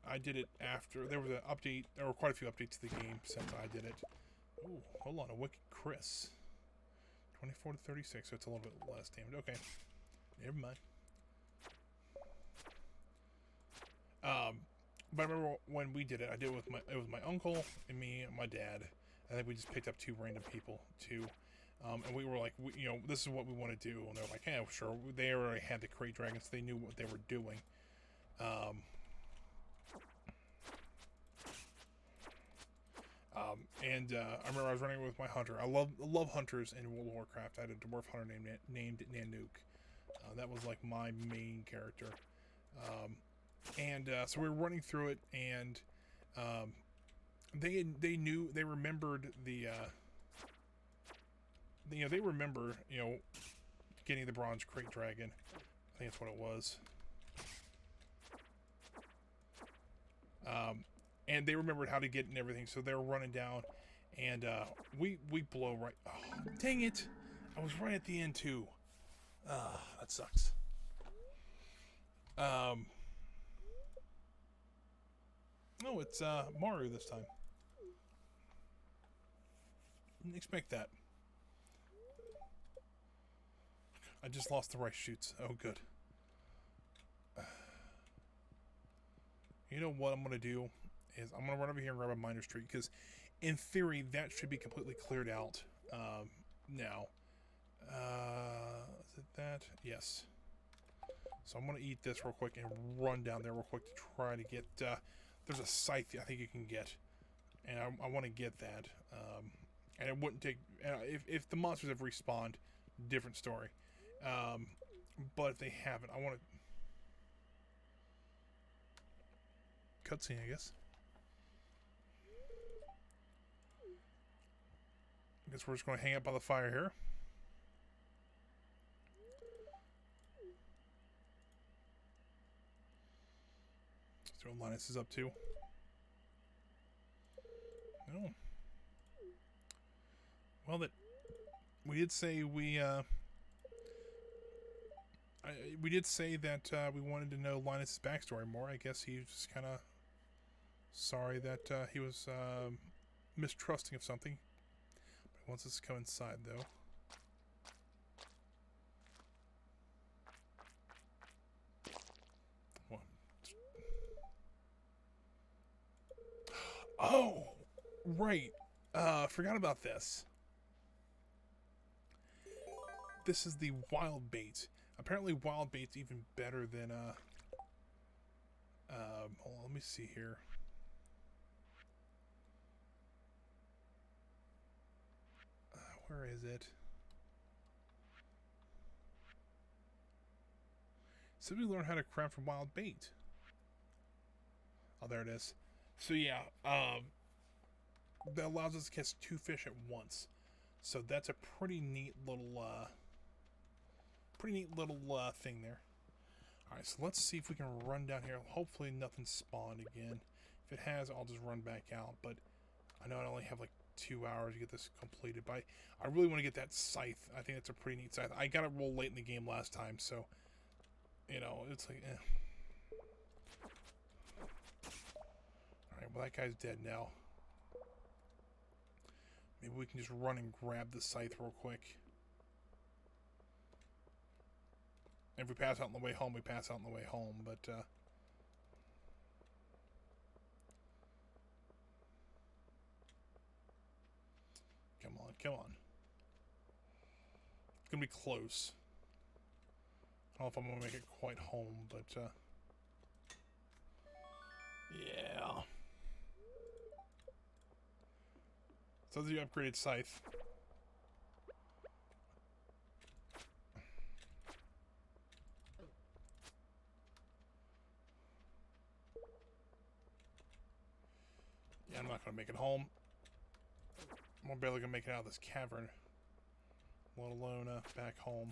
after there was an update. There were quite a few updates to the game since I did it. Ooh, hold on, a Wicked Chris. 24 to 36, so it's a little bit less damage. Okay, never mind. But I remember when we did it, I did it with it was my uncle and me and my dad. I think we just picked up 2 random people too. And we were like, this is what we want to do. And they're like, yeah, sure. They already had the crate dragons. So they knew what they were doing. I remember I was running with my hunter. I love hunters in World of Warcraft. I had a dwarf hunter named Nanook. That was like my main character. So we were running through it, and they remembered they remember getting the bronze crate dragon. I think that's what it was. And they remembered how to get it and everything, so they were running down, and we blow right. Oh, dang it! I was right at the end too. That sucks. No, it's Maru this time. Didn't expect that. I just lost the rice shoots. Oh, good. You know what I'm going to do is I'm going to run over here and grab a miner's tree, because in theory that should be completely cleared out now. Is it that? Yes. So I'm going to eat this real quick and run down there real quick to try to get... there's a scythe I think you can get, and I want to get that. And it wouldn't take... if the monsters have respawned, different story. But if they haven't, I want to... Cutscene, I guess. I guess we're just going to hang out by the fire here. See what Linus is up to. No. Well, we did say we did say that we wanted to know Linus's backstory more. I guess he's just kind of sorry that he was mistrusting of something. But he wants us to come inside, though. What? Oh, right. Forgot about this. This is the wild bait. Apparently wild bait's even better than hold on, let me see here. Where is it? Simply learn how to craft from wild bait. Oh, there it is. So yeah, that allows us to catch 2 fish at once. So that's a pretty neat little thing there. Alright, so let's see if we can run down here. Hopefully nothing spawned again. If it has, I'll just run back out. But I know I only have like 2 hours to get this completed. But I really want to get that scythe. I think that's a pretty neat scythe. I got it roll late in the game last time, so it's like Alright, well that guy's dead now. Maybe we can just run and grab the scythe real quick. If we pass out on the way home, we pass out on the way home, but, come on, come on. It's gonna be close. I don't know if I'm gonna make it quite home, but, yeah. So the upgraded scythe. Yeah, I'm not gonna make it home. I'm barely gonna make it out of this cavern, let alone back home.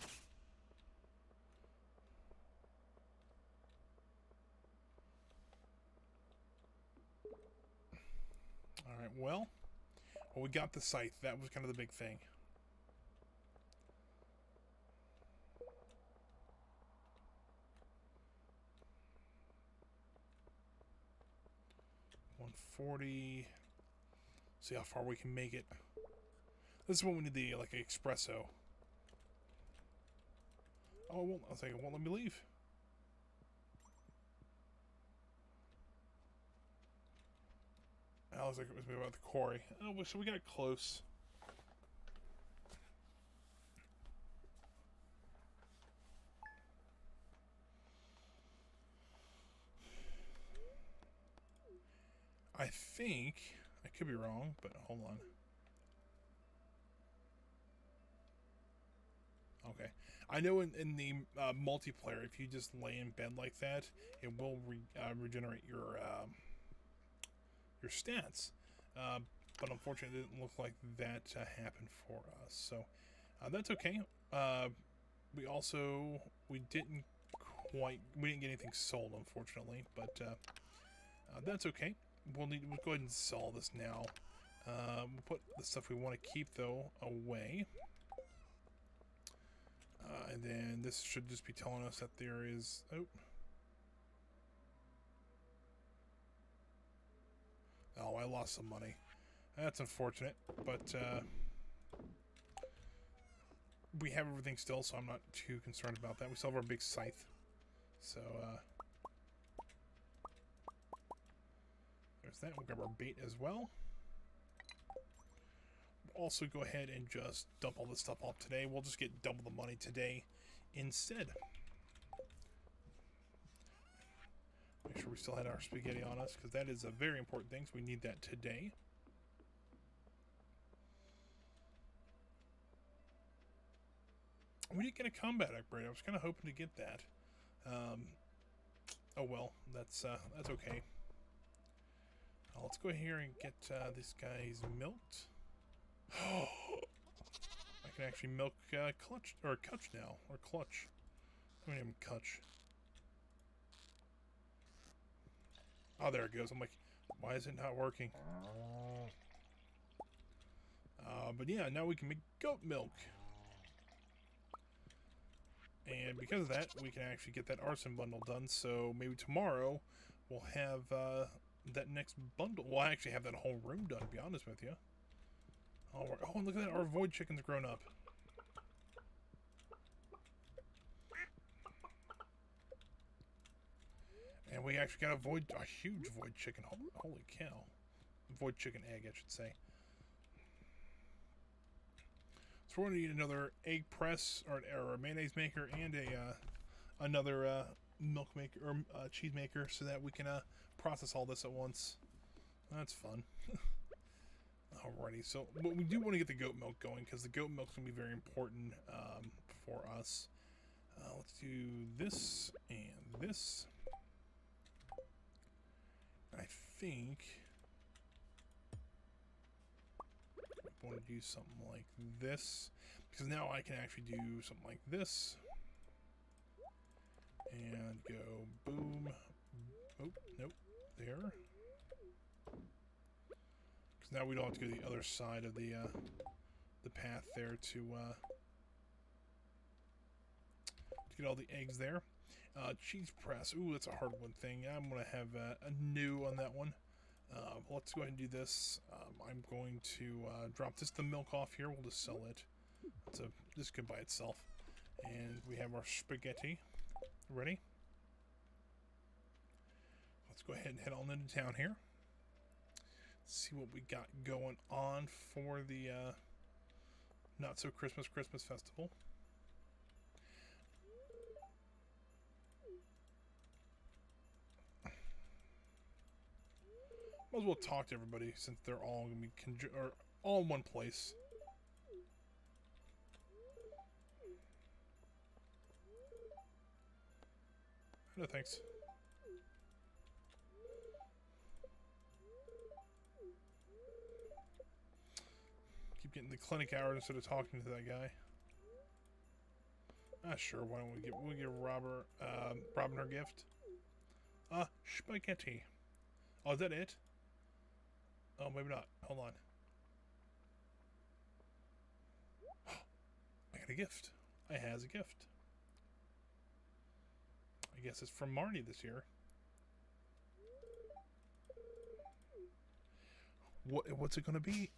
Alright, well, we got the scythe. That was kind of the big thing. $140. See how far we can make it. This is when we need the, like, espresso. Oh, well, I'll say it won't let me leave. That looks like it was maybe about the quarry. Oh, so we got close. I think, I could be wrong, but hold on. Okay. I know in the multiplayer, if you just lay in bed like that, it will regenerate your stats. But unfortunately, it didn't look like that happened for us. So that's okay. We didn't get anything sold, unfortunately, but that's okay. We'll go ahead and sell this now. We'll put the stuff we want to keep though away. And then this should just be telling us that there is... Oh, I lost some money. That's unfortunate, but we have everything still, so I'm not too concerned about that. We still have our big scythe. So, there's that. We'll grab our bait as well. Also go ahead and just dump all this stuff off today. We'll just get double the money today instead. Make sure we still had our spaghetti on us, because that is a very important thing, so we need that today. We didn't get a combat upgrade. I was kind of hoping to get that. Oh well, that's okay. Let's go here and get this guy's milked. I can actually milk Clutch now, or Clutch. I mean, Clutch. Oh, there it goes. I'm like, why is it not working? But yeah, now we can make goat milk. And because of that, we can actually get that arson bundle done. So maybe tomorrow we'll have that next bundle. We'll actually have that whole room done, to be honest with you. Oh, look at that. Our void chicken's grown up. And we actually got a huge void chicken. Holy cow. Void chicken egg, I should say. So we're going to need another egg press, or a mayonnaise maker, and another milk maker, or cheese maker, so that we can process all this at once. That's fun. Alrighty, so but we do want to get the goat milk going, because the goat milk is going to be very important for us. Let's do this and this. I think I want to do something like this, because now I can actually do something like this and go boom. Oh, nope, there. Because now we don't have to go to the other side of the path there to get all the eggs there. Cheese press. Ooh, that's a hard one thing. I'm going to have a new on that one. Let's go ahead and do this. I'm going to drop the milk off here. We'll just sell it. This could by itself. And we have our spaghetti. ready? Let's go ahead and head on into town here. See what we got going on for the not so Christmas festival. Might as well talk to everybody since they're all gonna be all in one place. No thanks. Keep getting the clinic hours instead of talking to that guy. Ah, sure. Why don't we give Robin her gift? Spaghetti. Oh, is that it? Oh, maybe not. Hold on. I got a gift. I has a gift. I guess it's from Marnie this year. What's it gonna be?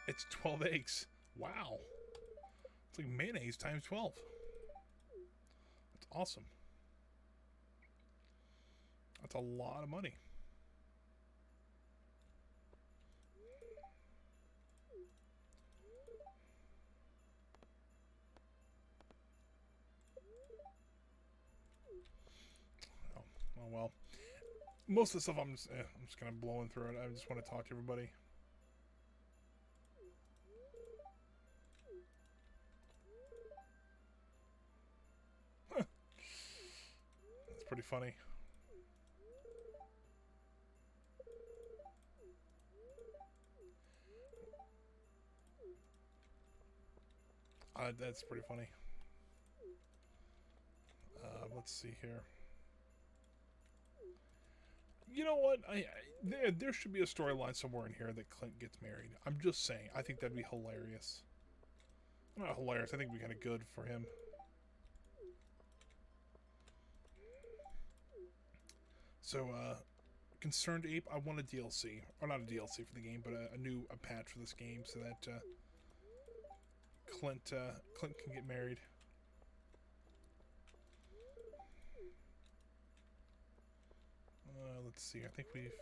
It's 12 eggs. Wow. It's like mayonnaise times 12. That's awesome. That's a lot of money. Oh well. Most of the stuff I'm just kind of blowing through it. I just want to talk to everybody. That's pretty funny. That's pretty funny. Let's see here. You know what? There should be a storyline somewhere in here that Clint gets married. I'm just saying. I think that'd be hilarious. Not hilarious. I think it'd be kind of good for him. So, Concerned Ape, I want a DLC. Or not a DLC for the game, but a patch for this game so that Clint can get married. Let's see. I think we've...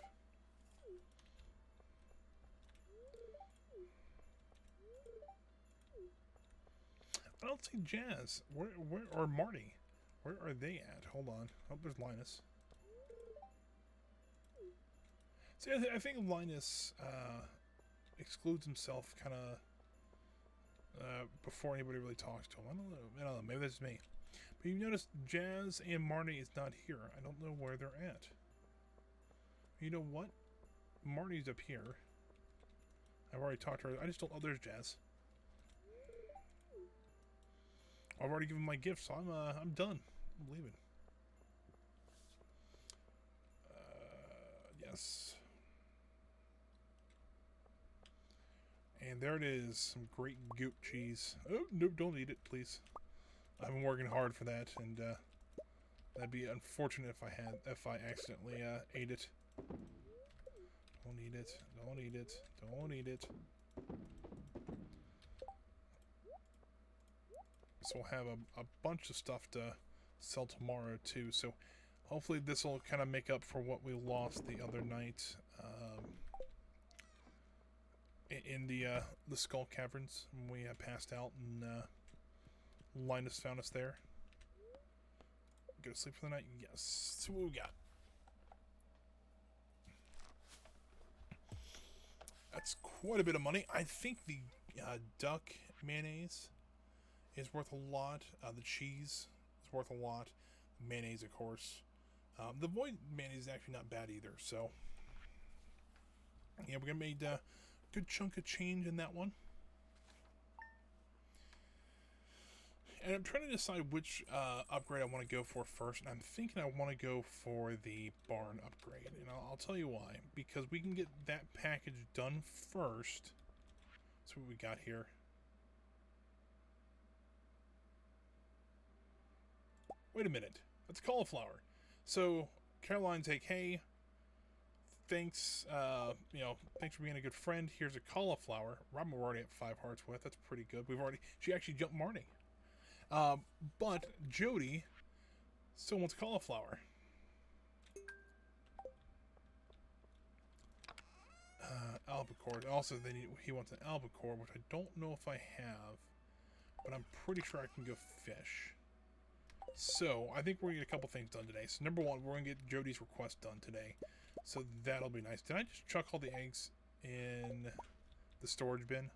I don't see Jazz. Where or Marty? Where are they at? Hold on. Oh, there's Linus. See, I think Linus excludes himself kind of before anybody really talks to him. I don't know. Maybe that's me. But you notice Jazz and Marty is not here. I don't know where they're at. You know what? Marty's up here. I've already talked to her. I just don't... Oh, there's Jazz. I've already given my gift, so I'm done. I'm leaving. Yes. And there it is. Some great goat cheese. Oh, no, don't eat it, please. I've been working hard for that, and that'd be unfortunate if I accidentally ate it. Don't eat it. Don't eat it. Don't eat it. So we'll have a bunch of stuff to sell tomorrow too. So hopefully this will kind of make up for what we lost the other night in the Skull Caverns when we passed out and Linus found us there. Go to sleep for the night? Yes. So what we got? That's quite a bit of money. I think the duck mayonnaise is worth a lot. The cheese is worth a lot. Mayonnaise, of course. The void mayonnaise is actually not bad either. So, yeah, we're gonna make a good chunk of change in that one. And I'm trying to decide which upgrade I want to go for first. And I'm thinking I want to go for the barn upgrade. And I'll tell you why. Because we can get that package done first. That's what we got here. Wait a minute. That's cauliflower. So, Caroline's like, hey, thanks, thanks for being a good friend. Here's a cauliflower. Robin, we're already at 5 hearts with. That's pretty good. She actually jumped Marnie. But Jody still wants cauliflower. Albacore. Also, he wants an albacore, which I don't know if I have, but I'm pretty sure I can go fish. So, I think we're going to get a couple things done today. So, number one, we're going to get Jody's request done today. So, that'll be nice. Did I just chuck all the eggs in the storage bin?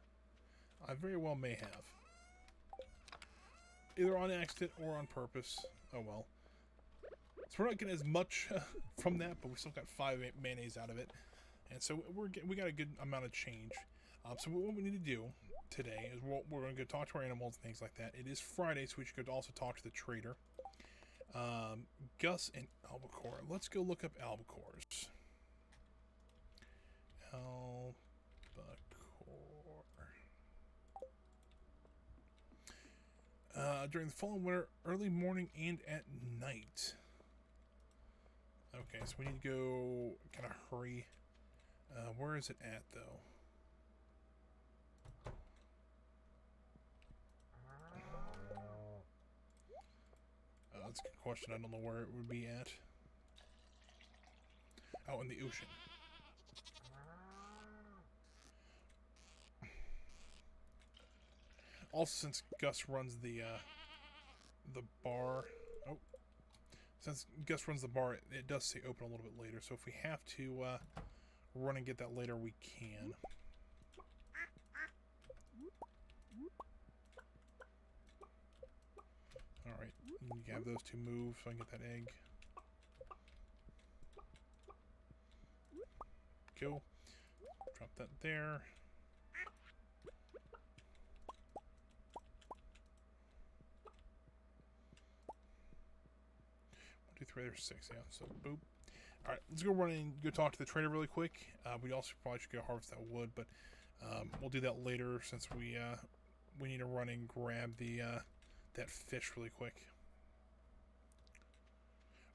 I very well may have. Either on accident or on purpose. Oh well. So, we're not getting as much from that, but we still got 5 mayonnaise out of it. And so, we got a good amount of change. So, what we need to do today is we're going to go talk to our animals and things like that. It is Friday, so we should go also talk to the trader. Gus and albacore. Let's go look up albacores. Albacore. During the fall and winter, early morning and at night. Okay, so we need to go kind of hurry. Where is it at, though? That's a good question. I don't know where it would be at. Out in the ocean. Also, since Gus runs the bar... Oh. Since Gus runs the bar, it does say open a little bit later. So if we have to run and get that later, we can. Alright, you have those two move so I can get that egg. Go. Drop that there. 1, 2, 3, there's 6, yeah, so boop. Alright, let's go run and go talk to the trader really quick. We also probably should go harvest that wood, but we'll do that later since we need to run and grab the that fish really quick.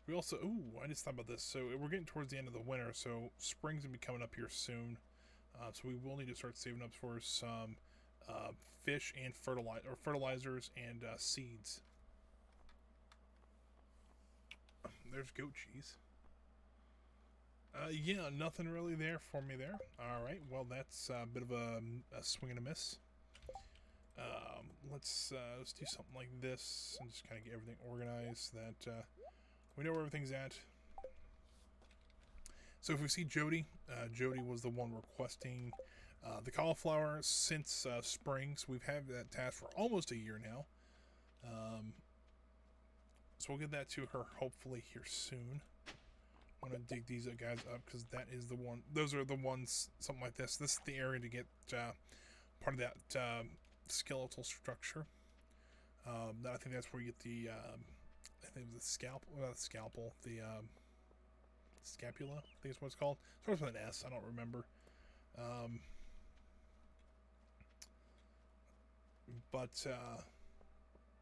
We also, ooh, I just thought about this. So we're getting towards the end of the winter, so spring's gonna be coming up here soon. So we will need to start saving up for some fish and fertilizers and seeds. There's goat cheese. Yeah, nothing really there for me there. Alright, well that's a bit of a swing and a miss. Let's do something like this and just kind of get everything organized so that we know where everything's at. So if we see Jody, Jody was the one requesting the cauliflower since spring. So we've had that task for almost a year now. So we'll get that to her hopefully here soon. I'm going to dig these guys up because that is the one. Those are the ones, something like this. This is the area to get part of that skeletal structure. I think that's where you get the, I think it was the scalpel, not the scalpel, the scapula, I think is what it's called. It starts with an S, I don't remember.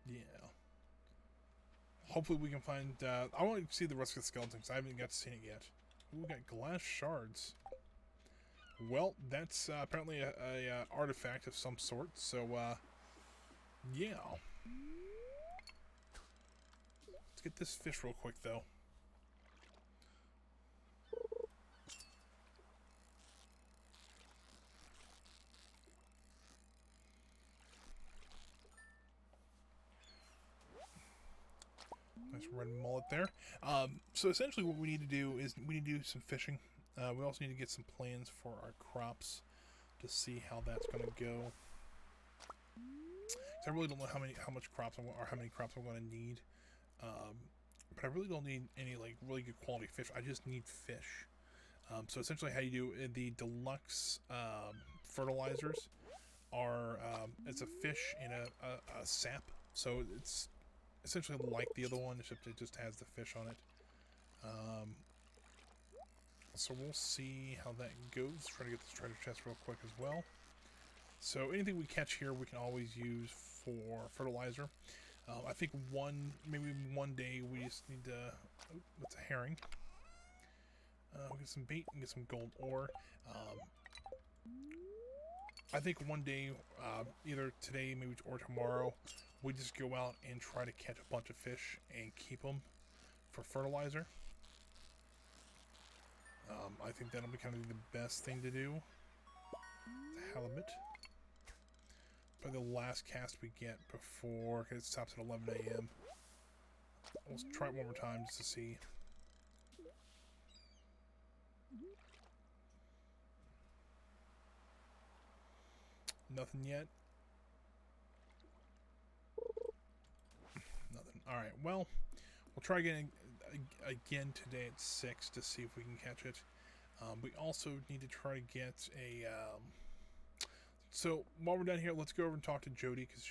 Yeah. Hopefully we can find, I want to see the rest of the skeletons. I haven't got to see it yet. Ooh, we got glass shards. Well, that's apparently a artifact of some sort, so, yeah. Let's get this fish real quick, though. Nice red mullet there. So essentially what we need to do is we need to do some fishing. We also need to get some plans for our crops to see how that's going to go. I really don't know how many crops I'm going to need. But I really don't need any like really good quality fish. I just need fish. So essentially how you do the deluxe fertilizers are it's a fish in a sap. So it's essentially like the other one, except it just has the fish on it. So we'll see how that goes. Try to get this treasure chest real quick as well. So anything we catch here we can always use for fertilizer. I think maybe one day we just need to... Oh, that's a herring. We'll get some bait and get some gold ore. I think one day, either today maybe or tomorrow, we just go out and try to catch a bunch of fish and keep them for fertilizer. I think that'll be kind of the best thing to do. The halibut. Probably the last cast we get before, because it stops at 11 a.m. We'll try it one more time just to see. Nothing yet. Nothing. Alright, well, we'll try again today at 6 to see if we can catch it. We also need to try to get a... so, while we're down here, let's go over and talk to Jody, because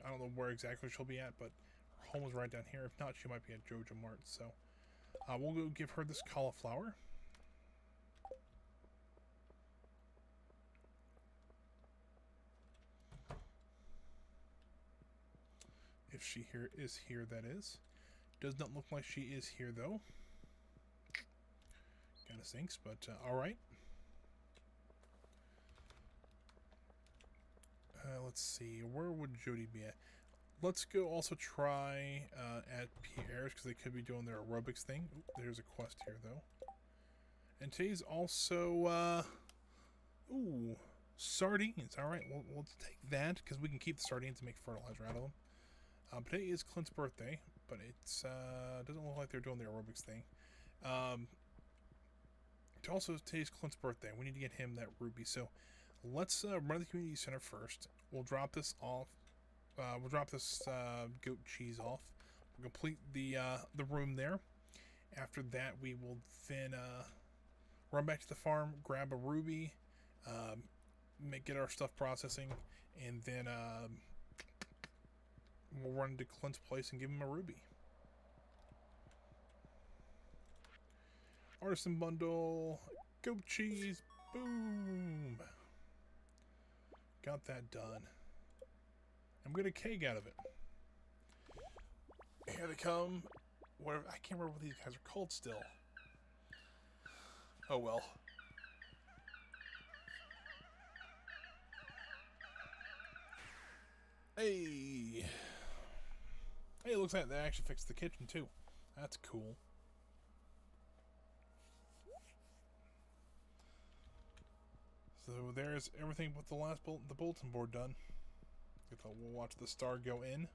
I don't know where exactly she'll be at, but her home is right down here. If not, she might be at Joja Mart, so... we'll go give her this cauliflower. If she is here, that is. Does not look like she is here, though. Kind of stinks, but alright. Let's see. Where would Jody be at? Let's go also try at Pierre's, because they could be doing their aerobics thing. Ooh, there's a quest here, though. And today's also... ooh, sardines. Alright, well, let's take that, because we can keep the sardines and make fertilizer out of them. Today is Clint's birthday, but it's doesn't look like they're doing the aerobics thing. Also, today's Clint's birthday. We need to get him that ruby. So let's run to the community center first. We'll drop this off. We'll drop this goat cheese off. We'll complete the room there. After that, we will then run back to the farm, grab a ruby, get our stuff processing, and then we'll run to Clint's place and give him a ruby. Artisan bundle, goat cheese, boom. Got that done. I'm getting a keg out of it. Here they come. Whatever, I can't remember what these guys are called still. Oh well. Hey! Hey, it looks like they actually fixed the kitchen too. That's cool. So there's everything but the last the bulletin board done. We'll watch the star go in.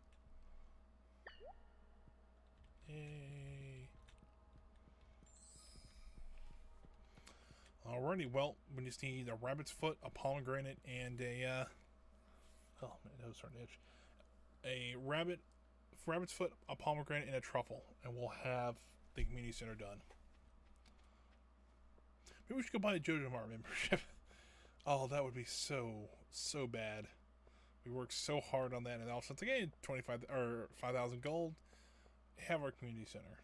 Yay. Alrighty, well, we just need a rabbit's foot, a pomegranate, and a oh man, that was starting to itch. A rabbit's foot, a pomegranate, and a truffle, and we'll have the community center done. Maybe we should go buy a Joja Mart membership. Oh, that would be so bad. We worked so hard on that, and all of a sudden, hey, 25 or 5,000 gold. Have our community center.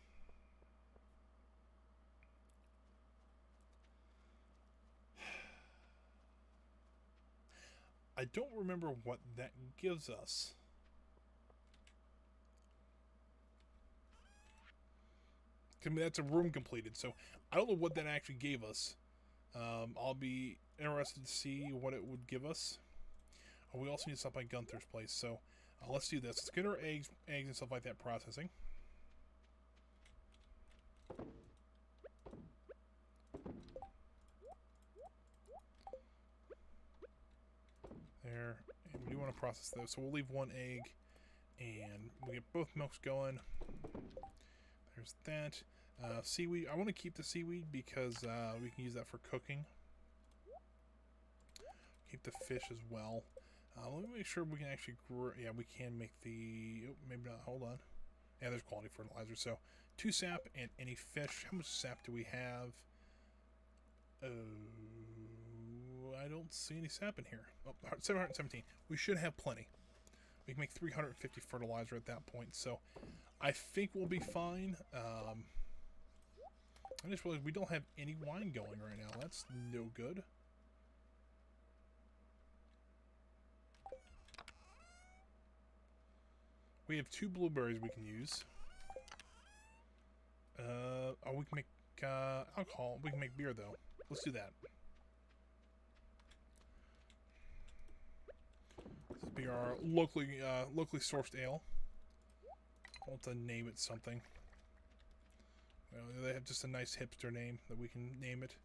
I don't remember what that gives us. I mean, that's a room completed, so I don't know what that actually gave us. I'll be interested to see what it would give us. Oh, we also need to stop by Gunther's place, so let's do this. Let's get our eggs and stuff like that processing. There, and we do want to process those, so we'll leave one egg, and we get both milks going. There's that. Seaweed, I want to keep the seaweed because we can use that for cooking. Keep the fish as well. Let me make sure we can actually grow. Yeah, we can make the... Oh, maybe not. Hold on. Yeah, there's quality fertilizer. So, 2 sap and any fish. How much sap do we have? I don't see any sap in here. Oh, 717. We should have plenty. We can make 350 fertilizer at that point. So, I think we'll be fine. I just realized we don't have any wine going right now. That's no good. We have 2 blueberries we can use. Oh, we can make alcohol. We can make beer, though. Let's do that. This is Be our locally sourced ale. I'll have to name it something. Well, they have just a nice hipster name that we can name it.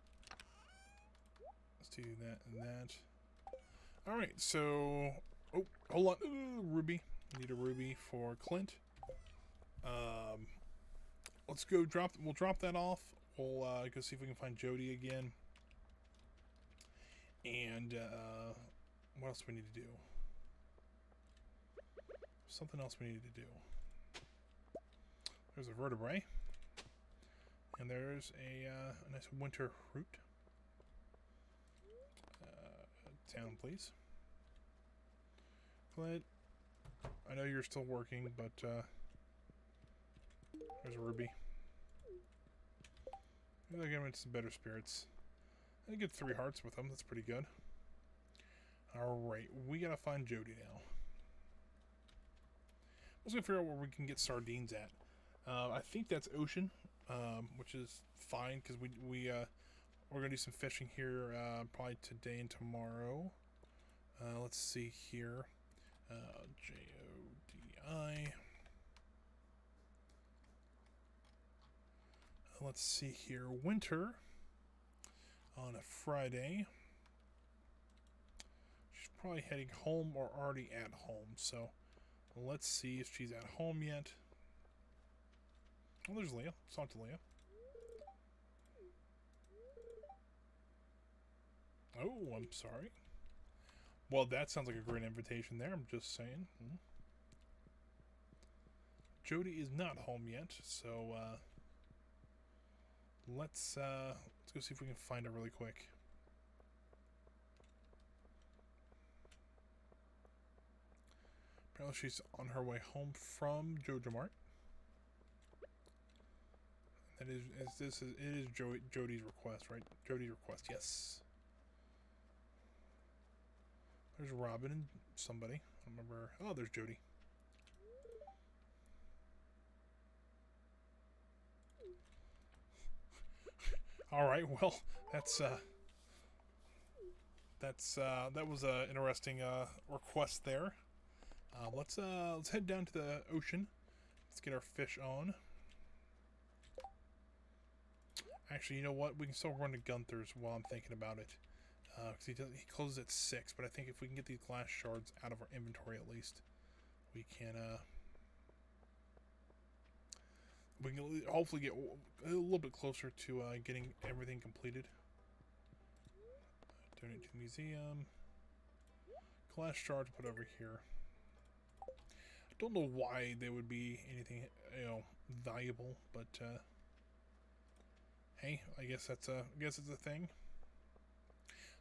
Let's do that and that. Alright, so... Oh, hold on. Ruby. Need a ruby for Clint. Let's go drop... We'll drop that off. We'll go see if we can find Jody again. And, what else do we need to do? Something else we need to do. There's a vertebrae. And there's a nice winter fruit. Town, please. Clint, I know you're still working, but there's a ruby. Maybe I'll get him into some better spirits. I get 3 hearts with them. That's pretty good. Alright, we gotta find Jody now. Let's go figure out where we can get sardines at. I think that's ocean, which is fine because we're gonna do some fishing here probably today and tomorrow. Let's see here. Jodi. Let's see here. Winter on a Friday. She's probably heading home or already at home. So let's see if she's at home yet. Oh, there's Leah. Let's talk to Leah. Oh, I'm sorry. Well, that sounds like a great invitation there. I'm just saying. Jody is not home yet, so let's go see if we can find her really quick. Apparently, she's on her way home from Jojo Mart. That is, it is Jody's request, right? Jody's request, yes. There's Robin and somebody. I don't remember. Oh, there's Jody. All right. Well, that was an interesting request there. Let's head down to the ocean. Let's get our fish on. Actually, you know what? We can still run to Gunther's while I'm thinking about it. Because he closes at 6, but I think if we can get these glass shards out of our inventory at least, we can hopefully get a little bit closer to getting everything completed. Donate to the museum. Glass shard to put over here. I don't know why they would be anything, valuable, but hey, I guess it's a thing.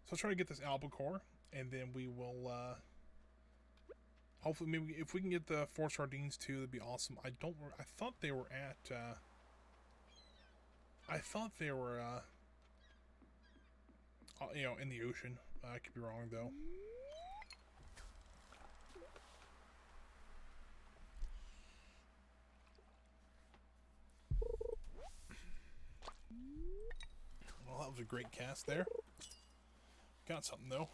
So let's try to get this albacore, and then we will, hopefully, maybe if we can get the 4 sardines too, that'd be awesome. I thought they were at, in the ocean. I could be wrong, though. Well, that was a great cast there. Got something, though.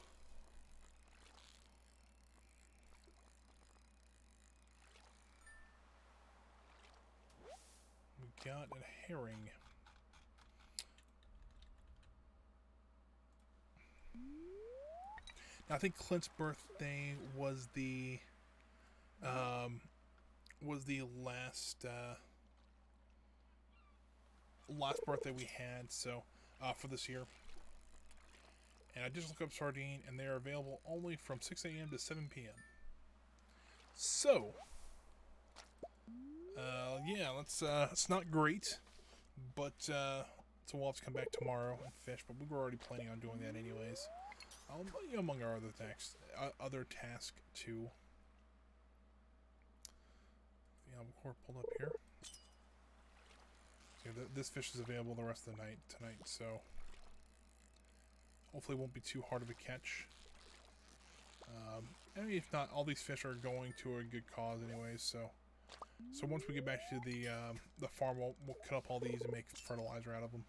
We got a herring. Now, I think Clint's birthday was the last birthday we had, so for this year. And I just looked up sardine, and they are available only from 6 a.m. to 7 p.m. So, yeah, it's not great, but so we'll have to come back tomorrow and fish. But we were already planning on doing that anyways. Among our other tasks too. The albacore pulled up here. So this fish is available the rest of the night tonight, so hopefully it won't be too hard of a catch. I mean, if not, all these fish are going to a good cause anyways, so once we get back to the farm, we'll cut up all these and make fertilizer out of them.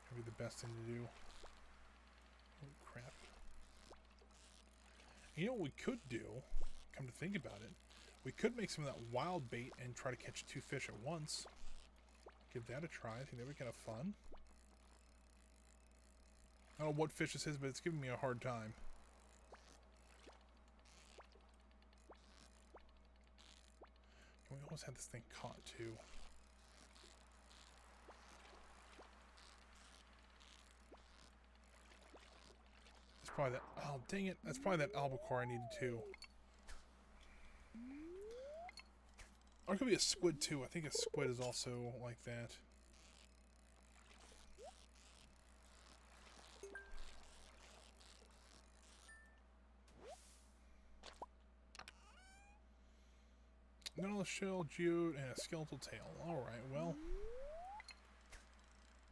That'll be the best thing to do. Oh, crap. You know what we could do, come to think about it? We could make some of that wild bait and try to catch 2 fish at once. Give that a try. I think that would be kind of fun. I don't know what fish this is, but it's giving me a hard time. We always had this thing caught, too. It's probably that... Oh, dang it. That's probably that albacore I needed, too. Or it could be a squid, too. I think a squid is also like that. Nautilus shell, geode, and a skeletal tail. Alright, well.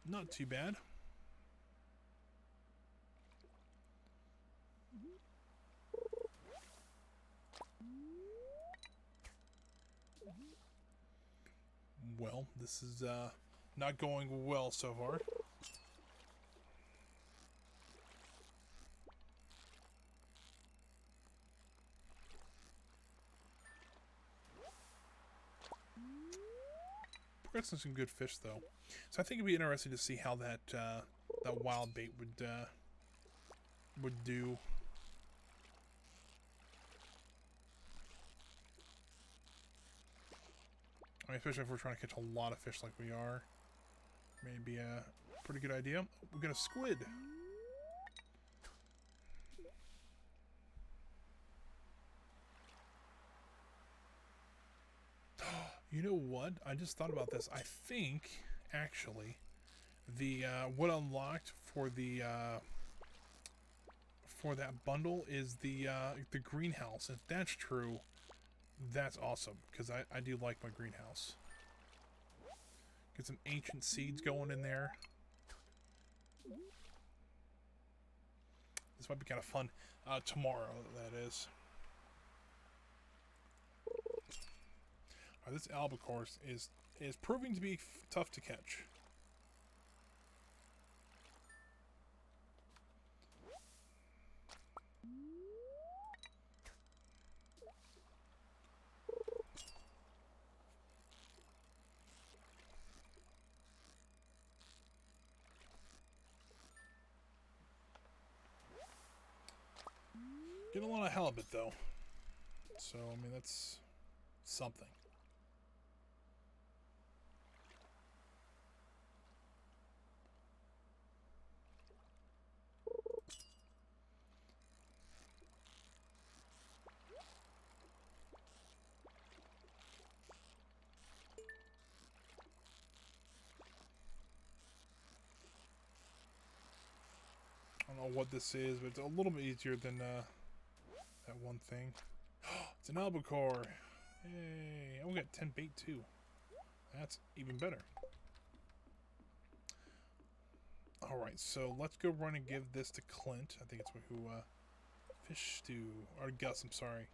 Not too bad. Well, this is not going well so far. We're getting some good fish, though. So I think it'd be interesting to see how that that wild bait would do. I mean, especially if we're trying to catch a lot of fish like we are. Maybe a pretty good idea. We got a squid. You know what? I just thought about this. I think, actually, the what unlocked for the for that bundle is the greenhouse. If that's true, that's awesome, because I do like my greenhouse. Get some ancient seeds going in there. This might be kind of fun tomorrow, that is. This albacore is proving to be tough to catch. Getting a lot of halibut, though. So, I mean, that's something. I don't know what this is, but it's a little bit easier than that one thing. It's an albacore. Hey, we got 10 bait too. That's even better. Alright, so let's go run and give this to Clint. I think it's who, Fish Stew, or Gus, I'm sorry.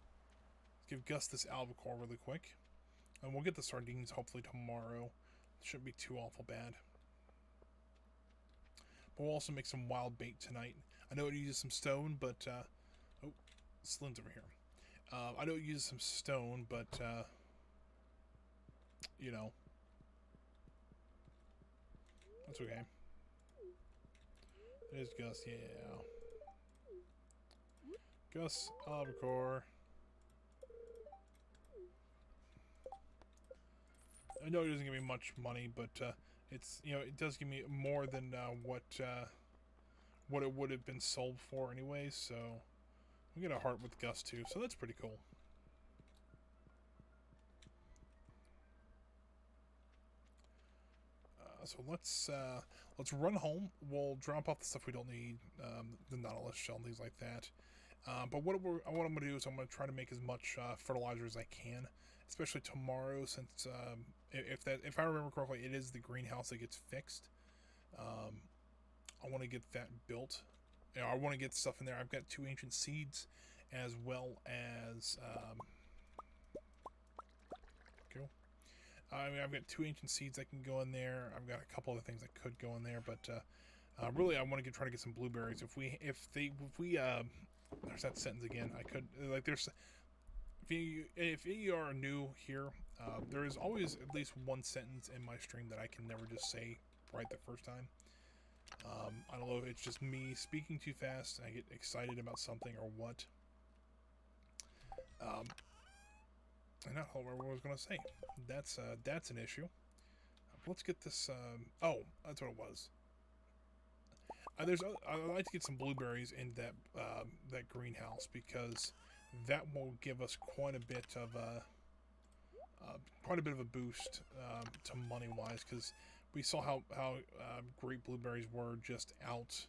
Let's give Gus this albacore really quick. And we'll get the sardines hopefully tomorrow. It shouldn't be too awful bad. But we'll also make some wild bait tonight. I know it uses some stone, but, oh, Slim's over here. I know it uses some stone, but, you know, that's okay. There's Gus, yeah. Gus, albacore. I know it doesn't give me much money, but it's, you know, it does give me more than what it would have been sold for anyway. So we get a heart with Gus too, so that's pretty cool. So let's run home. We'll drop off the stuff we don't need, the Nautilus shell and things like that. But what I'm going to do is I'm going to try to make as much fertilizer as I can, especially tomorrow, since if I remember correctly, it is the greenhouse that gets fixed. I want to get that built. You know, I want to get stuff in there. I've got 2 ancient seeds, as well as cool. I mean, I've got 2 ancient seeds that can go in there. I've got a couple other things that could go in there, but really, I want to try to get some blueberries. If we there's that sentence again. I could like there's if you are new here, there is always at least one sentence in my stream that I can never just say right the first time. I don't know if it's just me speaking too fast and I get excited about something or what. I don't remember what I was going to say. That's an issue. Let's get this. Oh, that's what it was. I'd like to get some blueberries in that greenhouse because that will give us quite a bit of a boost to money wise, because we saw how great blueberries were just out,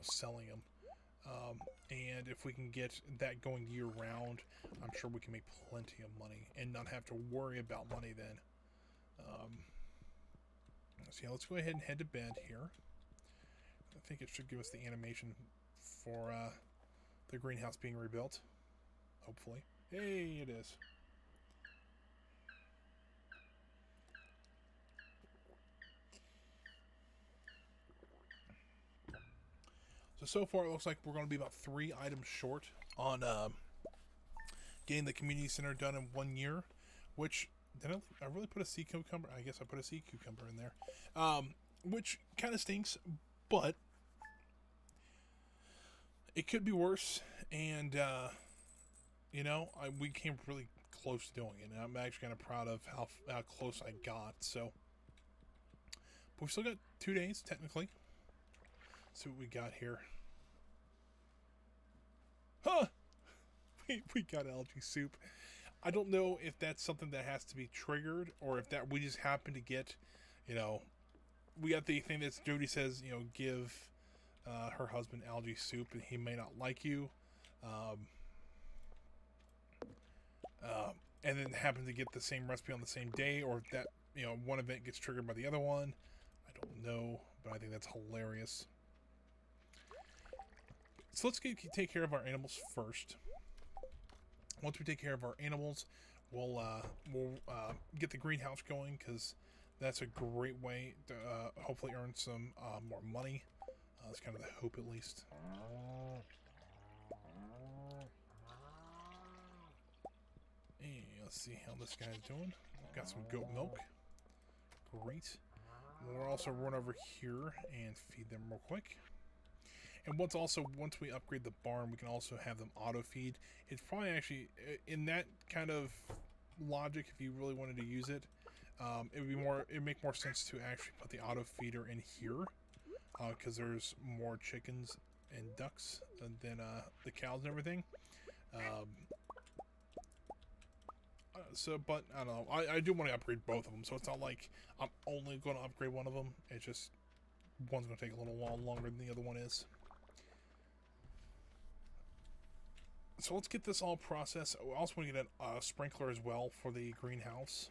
selling them. And if we can get that going year round, I'm sure we can make plenty of money and not have to worry about money then. So yeah, let's go ahead and head to bed here. I think it should give us the animation for the greenhouse being rebuilt. Hopefully. Hey, it is. So far it looks like we're going to be about 3 items short on getting the community center done in 1 year, which, did I really put a sea cucumber? I guess I put a sea cucumber in there, which kind of stinks, but it could be worse, and, we came really close to doing it, and I'm actually kind of proud of how close I got, so, but we've still got 2 days, technically. Let's see what we got here. Huh! We got algae soup. I don't know if that's something that has to be triggered, or if that we just happen to get, we got the thing that Jody says, give her husband algae soup, and he may not like you. And then happen to get the same recipe on the same day, or if that, one event gets triggered by the other one. I don't know, but I think that's hilarious. So let's take care of our animals first. Once we take care of our animals, we'll get the greenhouse going, because that's a great way to hopefully earn some more money. That's kind of the hope, at least. And let's see how this guy's doing. We've got some goat milk. Great. We'll also run over here and feed them real quick. And once we upgrade the barn, we can also have them auto feed. It's probably actually, in that kind of logic, if you really wanted to use it, it'd make more sense to actually put the auto feeder in here, because there's more chickens and ducks than the cows and everything. But I don't know. I do want to upgrade both of them, so it's not like I'm only going to upgrade one of them. It's just one's going to take a little while longer than the other one is. So let's get this all processed. I also want to get a sprinkler as well for the greenhouse.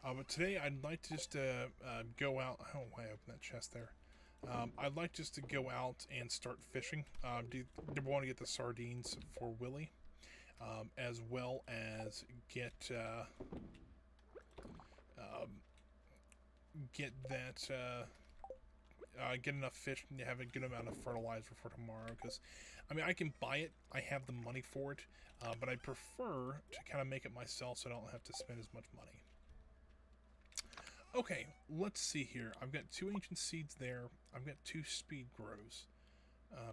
But today I'd like to just go out. Oh, I opened that chest there. I'd like just to go out and start fishing. Do want to get the sardines for Willie, as well as get get enough fish and have a good amount of fertilizer for tomorrow. Because, I can buy it. I have the money for it, but I prefer to kind of make it myself so I don't have to spend as much money. Okay, let's see here. I've got 2 ancient seeds there. I've got 2 speed grows.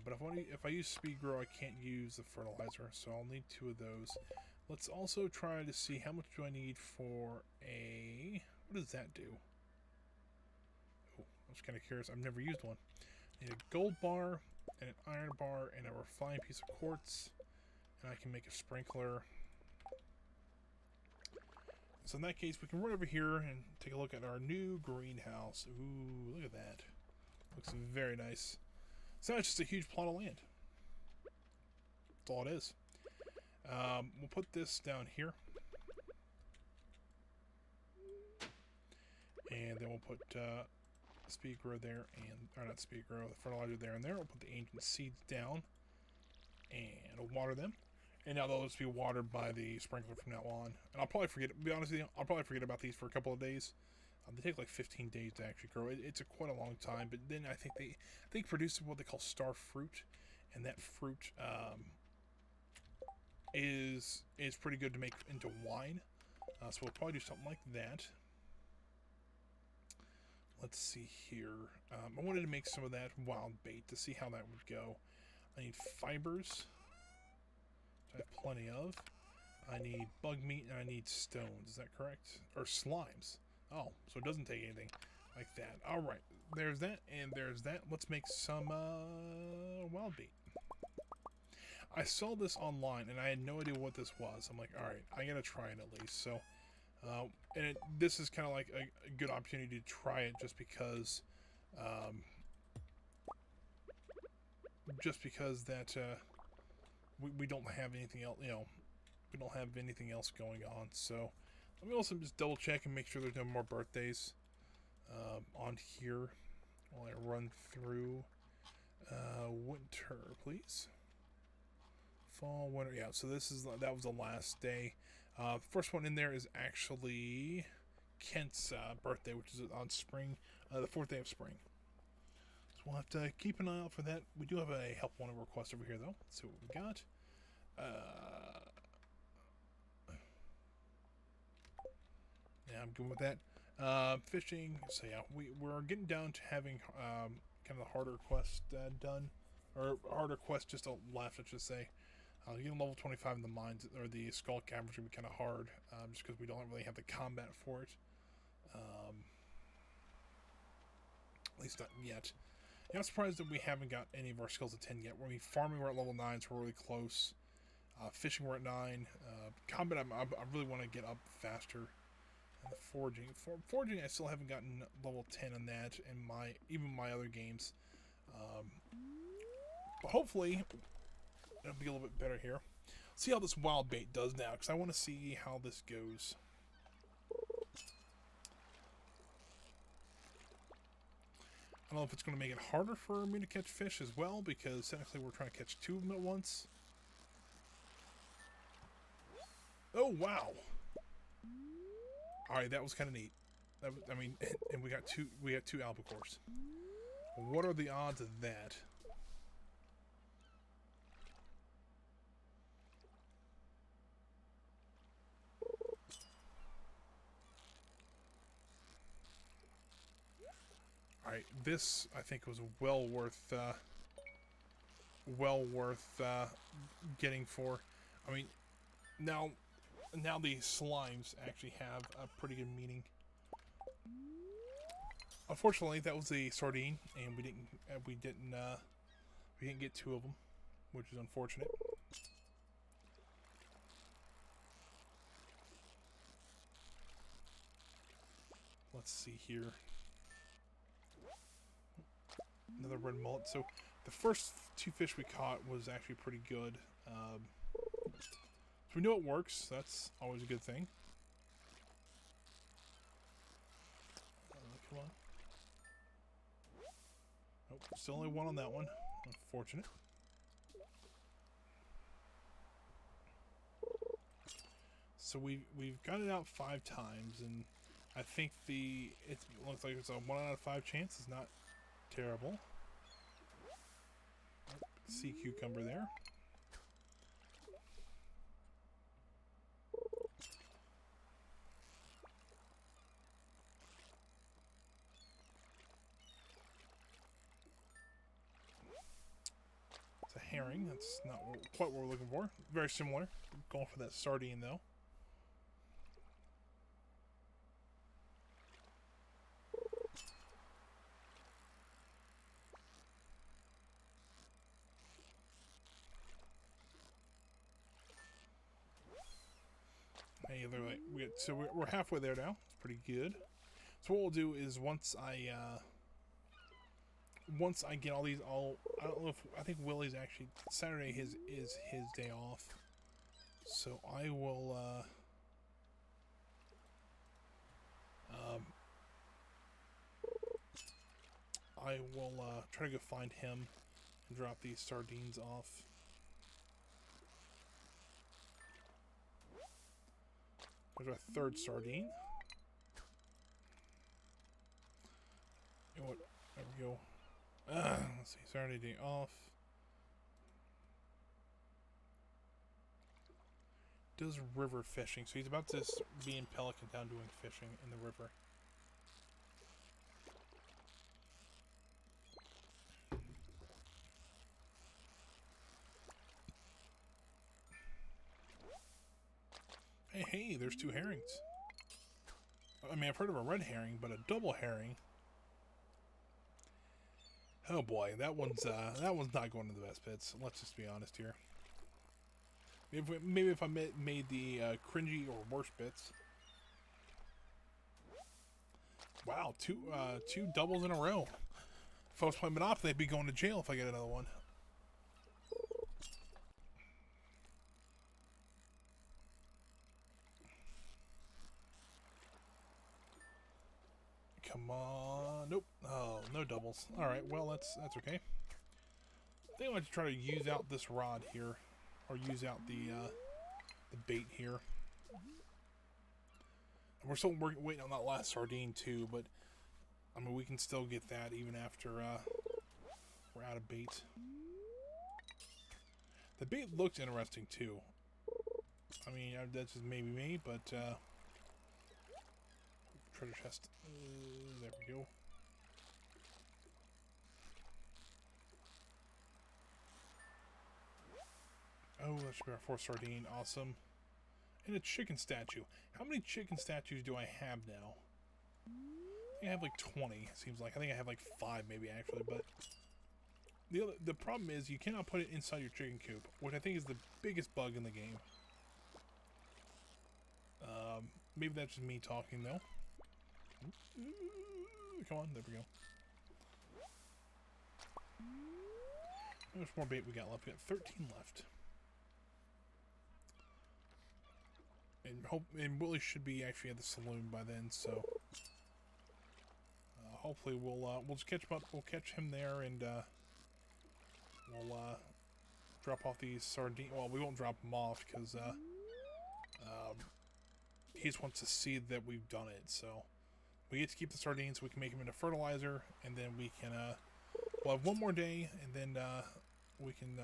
But if I use speed grow, I can't use the fertilizer, so I'll need 2 of those. Let's also try to see how much do I need for a... What does that do? Oh, I was kind of curious. I've never used one. I need a gold bar, and an iron bar, and a refined piece of quartz. And I can make a sprinkler. So in that case, we can run over here and take a look at our new greenhouse. Ooh, look at that. Looks very nice. So now it's just a huge plot of land. That's all it is. We'll put this down here. And then we'll put speed grow there, or not speed grow, the fertilizer there and there. We'll put the ancient seeds down and water them. And now they'll just be watered by the sprinkler from now on. And I'll probably forget, to be honest with you, I'll probably forget about these for a couple of days. They take like 15 days to actually grow. It's quite a long time, but then I think they produce what they call star fruit, and that fruit is pretty good to make into wine. So we'll probably do something like that. Let's see here. I wanted to make some of that wild bait to see how that would go. I need fibers, which I have plenty of. I need bug meat, and I need stones. Is that correct? Or slimes. Oh, so it doesn't take anything like that. Alright, there's that, and there's that. Let's make some wild bait. I saw this online, and I had no idea what this was. I'm like, alright, I gotta try it at least. So, and this is kind of like a good opportunity to try it just because that we don't have anything else, you know, we don't have anything else going on. So let me also just double check and make sure there's no more birthdays on here while I run through. Winter, please. Fall, winter. Yeah, so that was the last day. First one in there is actually Kent's birthday, which is on spring, the 4th day of spring. So we'll have to keep an eye out for that. We do have a help wanted request over here, though. Let's see what we got. Yeah, I'm good with that. Fishing. So yeah, we're getting down to having kind of the harder quest done, or harder quest just left, I should say. Getting level 25 in the mines or the skull caverns would be kind of hard, just because we don't really have the combat for it. At least not yet. Yeah, I'm surprised that we haven't got any of our skills at 10 yet. Farming, we're at level 9, so we're really close. Fishing, we're at 9. Combat, I really want to get up faster. And the forging. Forging, I still haven't gotten level 10 on that in even my other games. But hopefully it'll be a little bit better here. See how this wild bait does now, because I want to see how this goes. I don't know if it's going to make it harder for me to catch fish as well, because technically we're trying to catch 2 of them at once. Oh, wow. Alright, that was kind of neat. I mean, and we got two albacores. What are the odds of that? Alright, this I think was well worth getting for. I mean, now the slimes actually have a pretty good meaning. Unfortunately, that was a sardine, and we didn't get 2 of them, which is unfortunate. Let's see here. Another red mullet. So the first 2 fish we caught was actually pretty good. So we know it works. That's always a good thing. Come on. Nope, still only 1 on that one. Unfortunate. So we've got it out 5 times, and I think it looks like it's a 1 out of 5 chance. It's not terrible. Sea cucumber there. It's a herring. That's not quite what we're looking for. Very similar. Going for that sardine though. Hey, they're like we're halfway there now. It's pretty good. So what we'll do is once I get all these I don't know if I think Willie's actually Saturday is his day off. So I will try to go find him and drop these sardines off. There's our 3rd sardine. You know what? There we go. Let's see. Saturday day off. Does river fishing. So he's about to be in Pelican Town doing fishing in the river. Hey, there's 2 herrings. I mean, I've heard of a red herring, but a double herring. Oh boy, that one's not going to the best bits. Let's just be honest here. Maybe if I made the cringy or worse bits. Wow, two doubles in a row. If I was playing Monopoly, I'd be going to jail if I get another one. Come on. Nope. Oh, no doubles. Alright, well, that's okay. I think I want to try to use out this rod here. Or use out the bait here. And we're still waiting on that last sardine, too, but I mean, we can still get that even after we're out of bait. The bait looks interesting, too. I mean, that's just maybe me, but treasure chest. There we go. Oh, that should be our 4th sardine. Awesome. And a chicken statue. How many chicken statues do I have now? I think I have like 20, it seems like. I think I have like 5 maybe, actually, but the problem is you cannot put it inside your chicken coop, which I think is the biggest bug in the game. Maybe that's just me talking, though. Come on, there we go. How much more bait we got left? We got 13 left. And Willie should be actually at the saloon by then, so hopefully we'll just catch him up. We'll catch him there, and we'll drop off these sardines. Well, we won't drop them off because he just wants to see that we've done it. So we get to keep the sardines. So we can make them into fertilizer, and then we can we'll have one more day, and then we can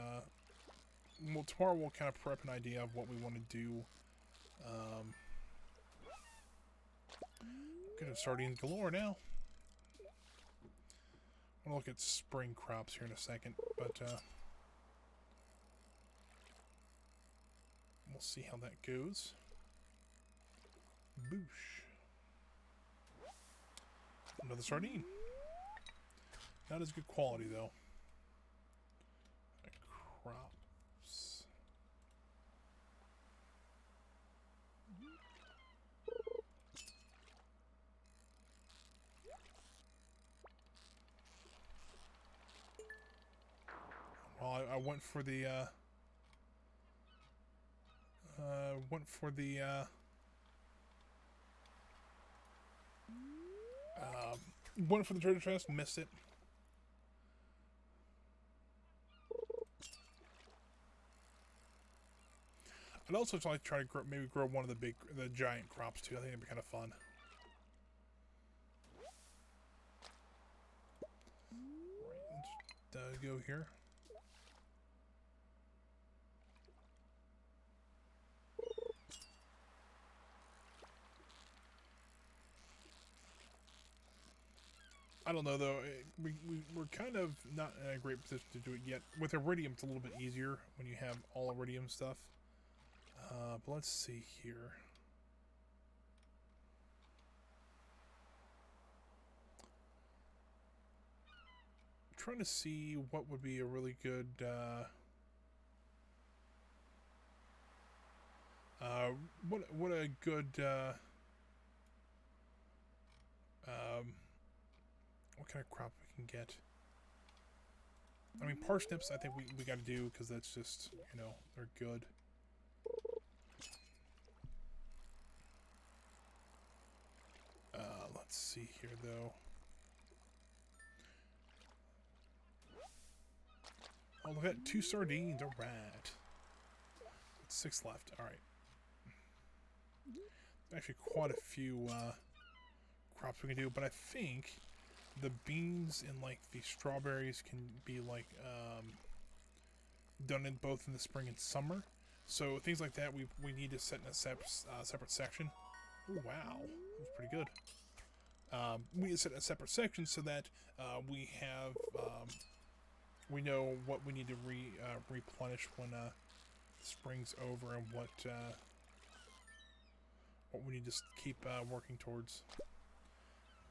well, tomorrow we'll kind of prep an idea of what we want to do. Gonna sardines galore now. I'm gonna look at spring crops here in a second, but we'll see how that goes. Boosh. Another sardine. Not as good quality though. Crops. Well, I went for the went for the treasure chest, missed it. I'd also like try to maybe grow one of the giant crops too. I think it'd be kind of fun. Right, let's go here. I don't know though. We're kind of not in a great position to do it yet. With iridium, it's a little bit easier when you have all iridium stuff. But let's see here. I'm trying to see what would be a really good what a good what kind of crop we can get. I mean, parsnips I think we got to do because that's just, you know, they're good. Let's see here though. Oh, look at 2 sardines. All right. 6 left. All right. Actually, quite a few crops we can do, but I think the beans and like the strawberries can be like done in both in the spring and summer. So things like that we need to set in a separate section. Oh wow, that was pretty good. We need to set a separate section so that we have we know what we need to replenish when spring's over and what we need to keep working towards.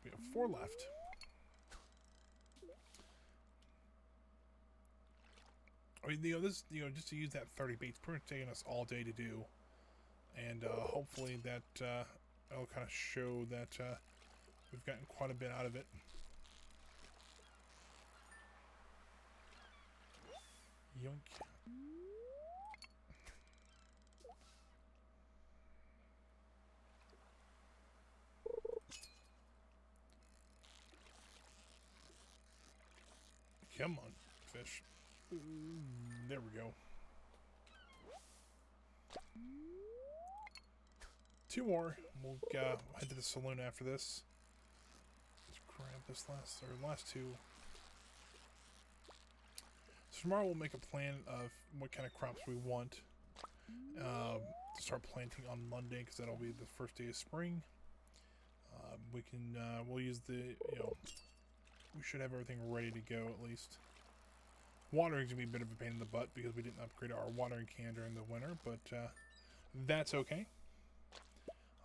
We have 4 left. I mean, this, just to use that 30 bait, it's pretty much taking us all day to do, and hopefully that will kind of show that we've gotten quite a bit out of it. Yoink. Come on, fish. There we go. 2 more. We'll head to the saloon after this. Let's grab this last 2. So tomorrow we'll make a plan of what kind of crops we want to start planting on Monday, because that'll be the first day of spring. We'll use the, we should have everything ready to go at least. Watering's gonna be a bit of a pain in the butt because we didn't upgrade our watering can during the winter, but that's okay.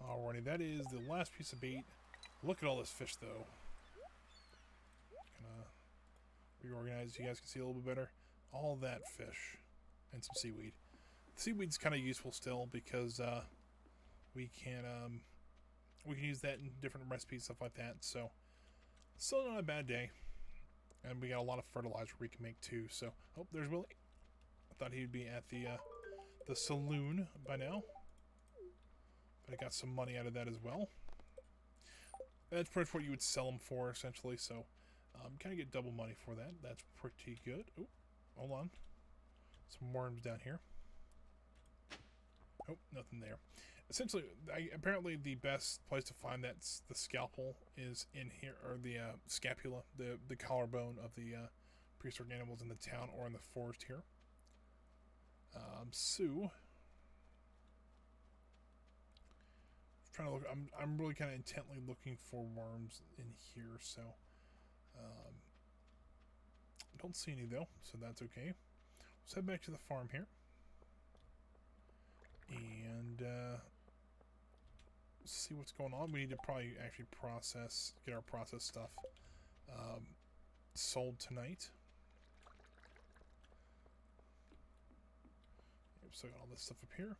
Alrighty, that is the last piece of bait. Look at all this fish, though. Gonna reorganize so you guys can see a little bit better. All that fish and some seaweed. The seaweed's kind of useful still because we can use that in different recipes, stuff like that. So, still not a bad day. And we got a lot of fertilizer we can make too. So, oh, there's Willie. I thought he'd be at the saloon by now. But I got some money out of that as well. That's pretty much what you would sell them for, essentially. So, kind of get double money for that. That's pretty good. Oh, hold on. Some worms down here. Oh, nothing there. Essentially, apparently the best place to find that's the scalpel is in here, or the scapula, the collarbone of the prehistoric animals in the town or in the forest here. So, trying to look. I'm really kind of intently looking for worms in here. So, don't see any though, so that's okay. Let's head back to the farm here, and see what's going on. We need to probably actually get our process stuff sold tonight. Yep, so I got all this stuff up here.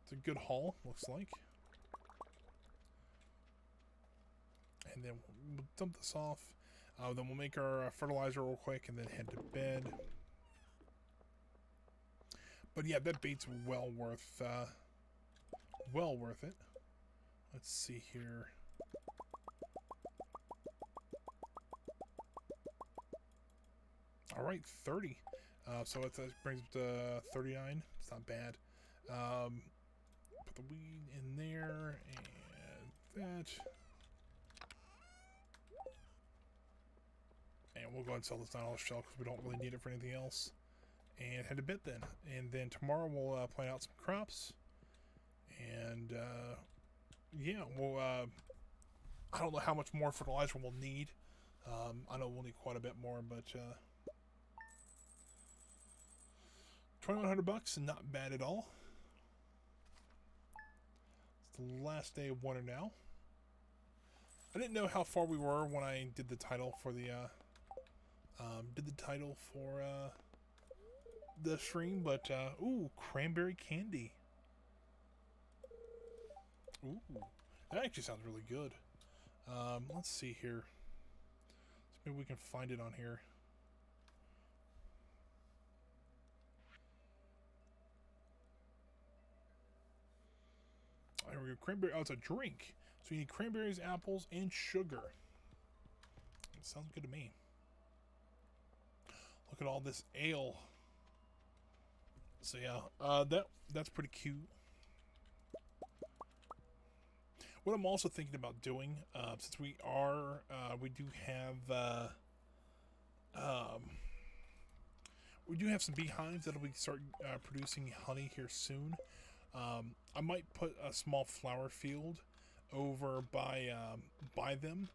It's a good haul, looks like. And then we'll dump this off. Then we'll make our fertilizer real quick and then head to bed. But yeah, that bait's well worth it. Let's see here. All right, 30. So that brings it to 39. It's not bad. Put the weed in there and that. And we'll go ahead and sell this down on the shelf because we don't really need it for anything else. And head to bed then. And then tomorrow we'll plant out some crops. And yeah, we'll I don't know how much more fertilizer we'll need. I know we'll need quite a bit more, but $2,100 and not bad at all. It's the last day of winter now. I didn't know how far we were when I did the title for the the stream, but ooh, cranberry candy. Ooh, that actually sounds really good. Let's see here. So maybe we can find it on here. Here we go. Cranberry. Oh, it's a drink. So you need cranberries, apples, and sugar. That sounds good to me. Look at all this ale. So yeah, that's pretty cute. What I'm also thinking about doing, since we do have some beehives that'll be start producing honey here soon. I might put a small flower field over by them.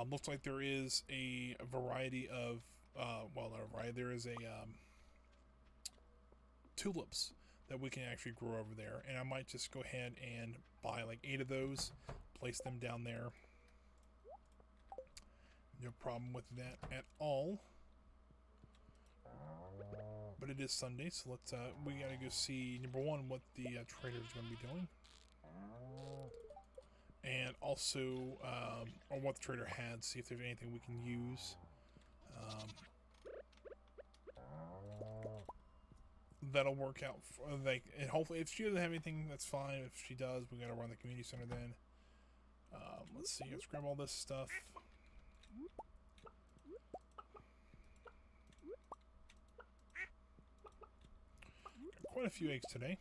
Looks like there is a variety of well, not a variety. There is a tulips that we can actually grow over there, and I might just go ahead and buy like 8 of those, place them down there. No problem with that at all. But it is Sunday, so let's we gotta go see, number one, what the trader's gonna be doing, and also or what the trader had, see if there's anything we can use. That'll work out for, like, and hopefully if she doesn't have anything, that's fine. If she does, we gotta run the community center then. Let's see, let's grab all this stuff. Got quite a few eggs today.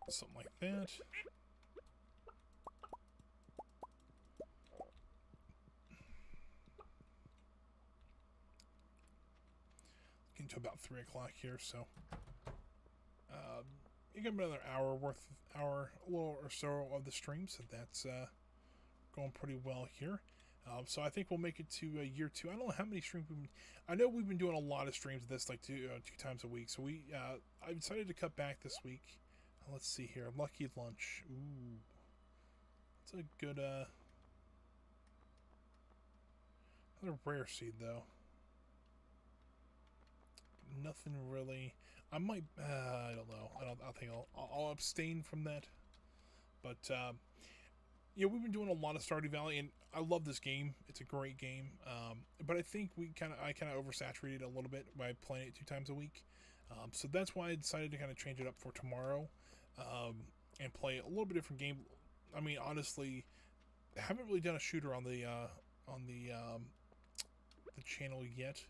Something like that. Getting to about 3 o'clock here, so you got another hour, a little or so of the stream, so that's going pretty well here. So I think we'll make it to year 2. I don't know how many streams I know we've been doing a lot of streams of this, like two times a week. So I decided to cut back this week. Let's see here. Lucky lunch. Ooh, it's a good another rare seed though. Nothing really. I might. I don't know. I think I'll abstain from that. But yeah, we've been doing a lot of Stardew Valley, and I love this game. It's a great game. But I think I kind of oversaturated a little bit by playing it 2 times a week. So that's why I decided to kind of change it up for tomorrow, and play a little bit different game. I mean, honestly, I haven't really done a shooter on the channel yet,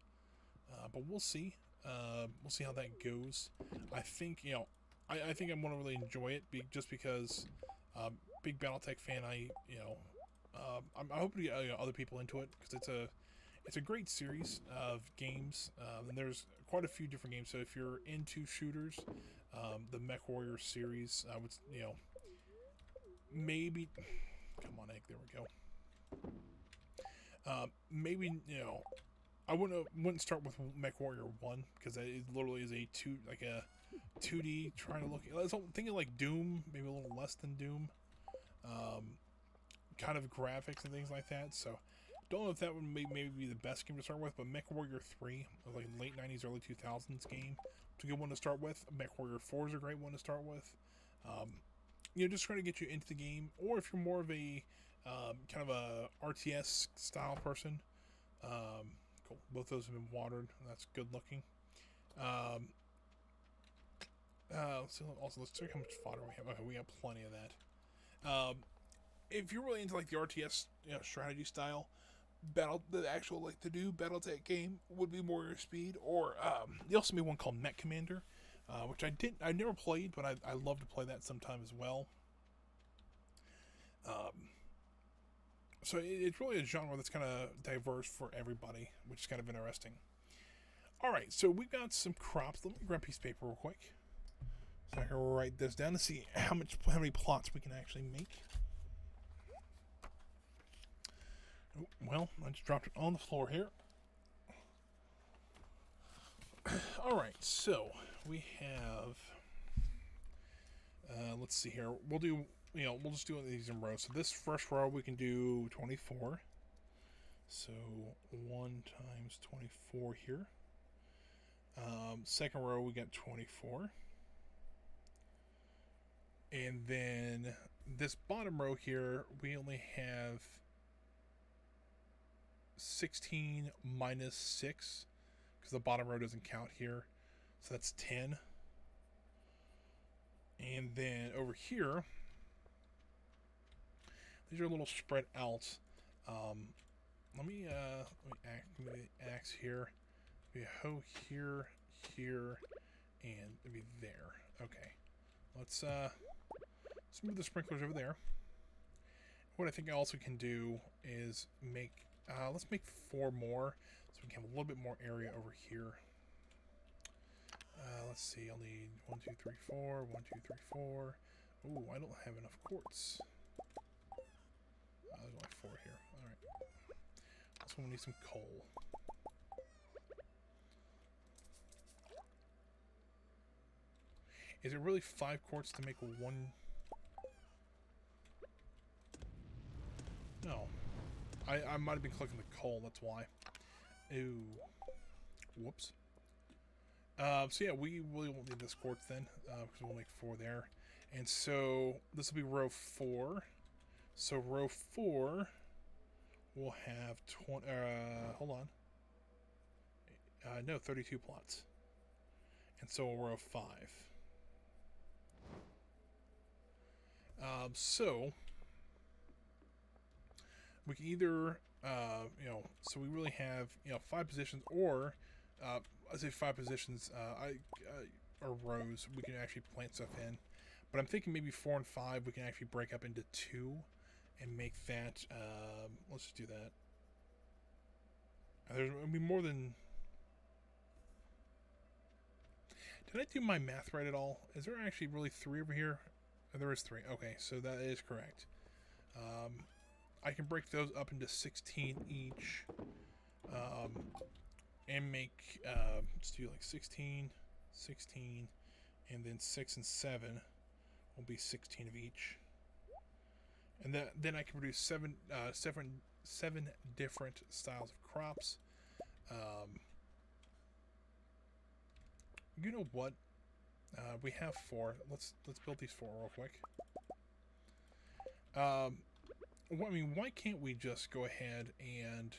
but we'll see. We'll see how that goes. I think, I think I'm going to really enjoy it just because big BattleTech fan. I'm hoping to get other people into it because it's a great series of games, and there's quite a few different games. So if you're into shooters, the Mech Warrior series, I would maybe come on, egg. There we go. Maybe I wouldn't start with Mech Warrior 1 because it literally is a 2D trying to look. I was thinking like Doom, maybe a little less than Doom, kind of graphics and things like that. So don't know if that would maybe be the best game to start with. But Mech Warrior 3, like late 90s, early 2000s game, it's a good one to start with. Mech Warrior 4 is a great one to start with. Just trying to get you into the game, or if you're more of a kind of a RTS style person. Cool. Both those have been watered. That's good looking. Let's check how much fodder we have. Okay, we have plenty of that. If you're really into like the RTS strategy style, the new BattleTech game would be more your speed. Or there's also be one called Mech Commander, which I never played, but I love to play that sometime as well. So it's really a genre that's kind of diverse for everybody, which is kind of interesting. All right, so we've got some crops. Let me grab a piece of paper real quick, so I can write this down to see how many plots we can actually make. Oh, well, I just dropped it on the floor here. All right, so we have. Let's see here. We'll do. We'll just do these in rows. So this first row we can do 24. So 1 times 24 here. Second row we got 24. And then this bottom row here, we only have 16 minus 6. Because the bottom row doesn't count here. So that's 10. And then over here, these are a little spread out. Let me give me the axe here. Maybe a hoe here, and maybe there. Okay. Let's move the sprinklers over there. What I think I also can do is make, let's make 4 more, so we can have a little bit more area over here. Let's see, I'll need 1, 2, 3, 4, 1, 2, 3, 4. Ooh, I don't have enough quartz. There's only 4 here. Alright. Also, we'll need some coal. Is it really 5 quartz to make 1? No. I might have been clicking the coal, that's why. Ooh. Whoops. So yeah, we really won't need this quartz then, because we'll make 4 there. And so, this will be row 4. So row 4 will have 20, hold on. No, 32 plots. And so will row 5. So we can either, so we really have, 5 positions, or, I say 5 positions, or rows we can actually plant stuff in. But I'm thinking maybe 4 and 5 we can actually break up into 2 and make that, let's just do that. There's going to be more than... Did I do my math right at all? Is there actually really 3 over here? Oh, there is 3. Okay, so that is correct. I can break those up into 16 each. And make, let's do like 16, 16, and then 6 and 7 will be 16 of each. And then I can produce 7 different styles of crops. You know what? We have 4. Let's build these 4 real quick. Well, I mean, why can't we just go ahead and...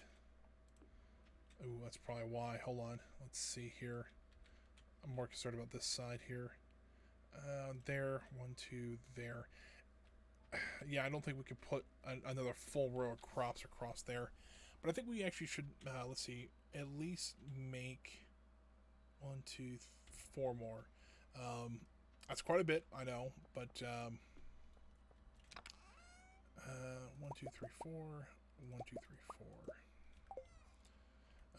Ooh, that's probably why. Hold on. Let's see here. I'm more concerned about this side here. There. 1, 2, there. Yeah, I don't think we could put another full row of crops across there. But I think we actually should, let's see, at least make 1, 2, 4 more. That's quite a bit, I know, but 1, 2, 3, 4. 1, 2, 3,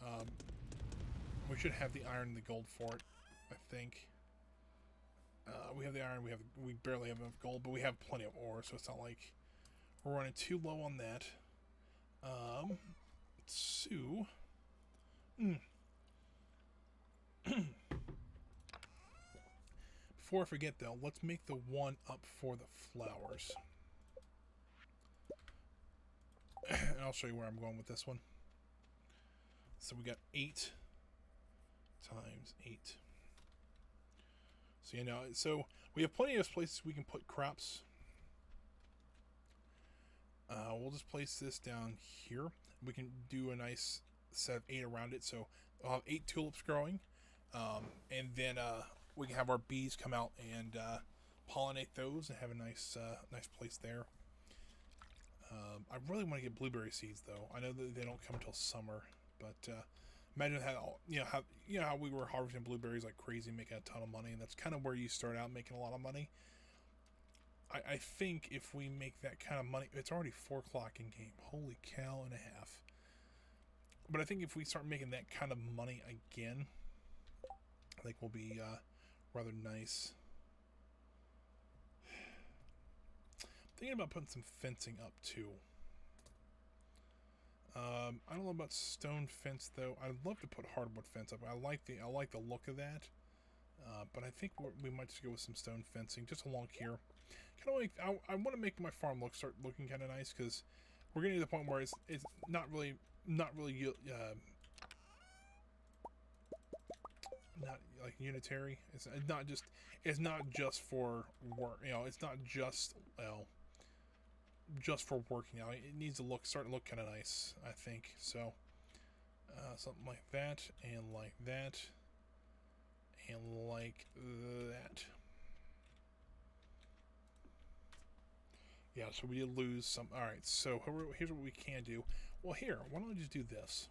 4. We should have the iron and the gold for it, I think. We have the iron, we barely have enough gold, but we have plenty of ore, so it's not like we're running too low on that. So... Before I forget, though, let's make the one up for the flowers. And I'll show you where I'm going with this one. So we got 8 times 8. So, so we have plenty of places we can put crops. We'll just place this down here. We can do a nice set of 8 around it. So I'll have 8 tulips growing. And then we can have our bees come out and pollinate those and have a nice nice place there. I really want to get blueberry seeds, though. I know that they don't come until summer, but imagine how how we were harvesting blueberries like crazy, making a ton of money, and that's kind of where you start out, making a lot of money. I think if we make that kind of money, it's already 4 o'clock in game. Holy cow and a half! But I think if we start making that kind of money again, I think we'll be rather nice. Thinking about putting some fencing up too. I don't know about stone fence though. I'd love to put hardwood fence up. I like the look of that. But I think we might just go with some stone fencing just along here. Kind of like I want to make my farm start looking kind of nice, because we're getting to the point where it's not really not like unitary. It's not just for work. It's not just just for working out. It needs to start to look kind of nice, I think. So something like that, and like that, and like that. Yeah, so we did lose some. All right, so here's what we can do. Well, here, why don't I just do this?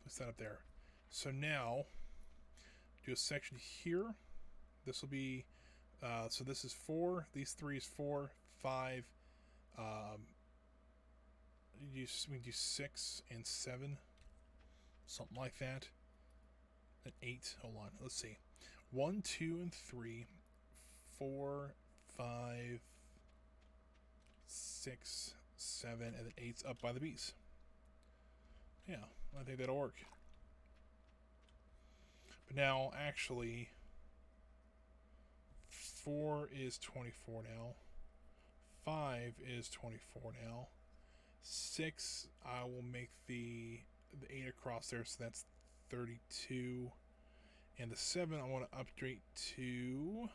Place that up there. So now do a section here. This will be, so this is 4. These 3 is 4, 5. We can do 6 and 7, something like that. And 8. Hold on, let's see. 1, 2, and 3, 4, 5, 6, 7, and then 8's up by the bees. Yeah, I think that'll work. But now, actually, 4 is 24 now. 5 is 24 now. 6, I will make the 8 across there, so that's 32. And the 7, I want to upgrade to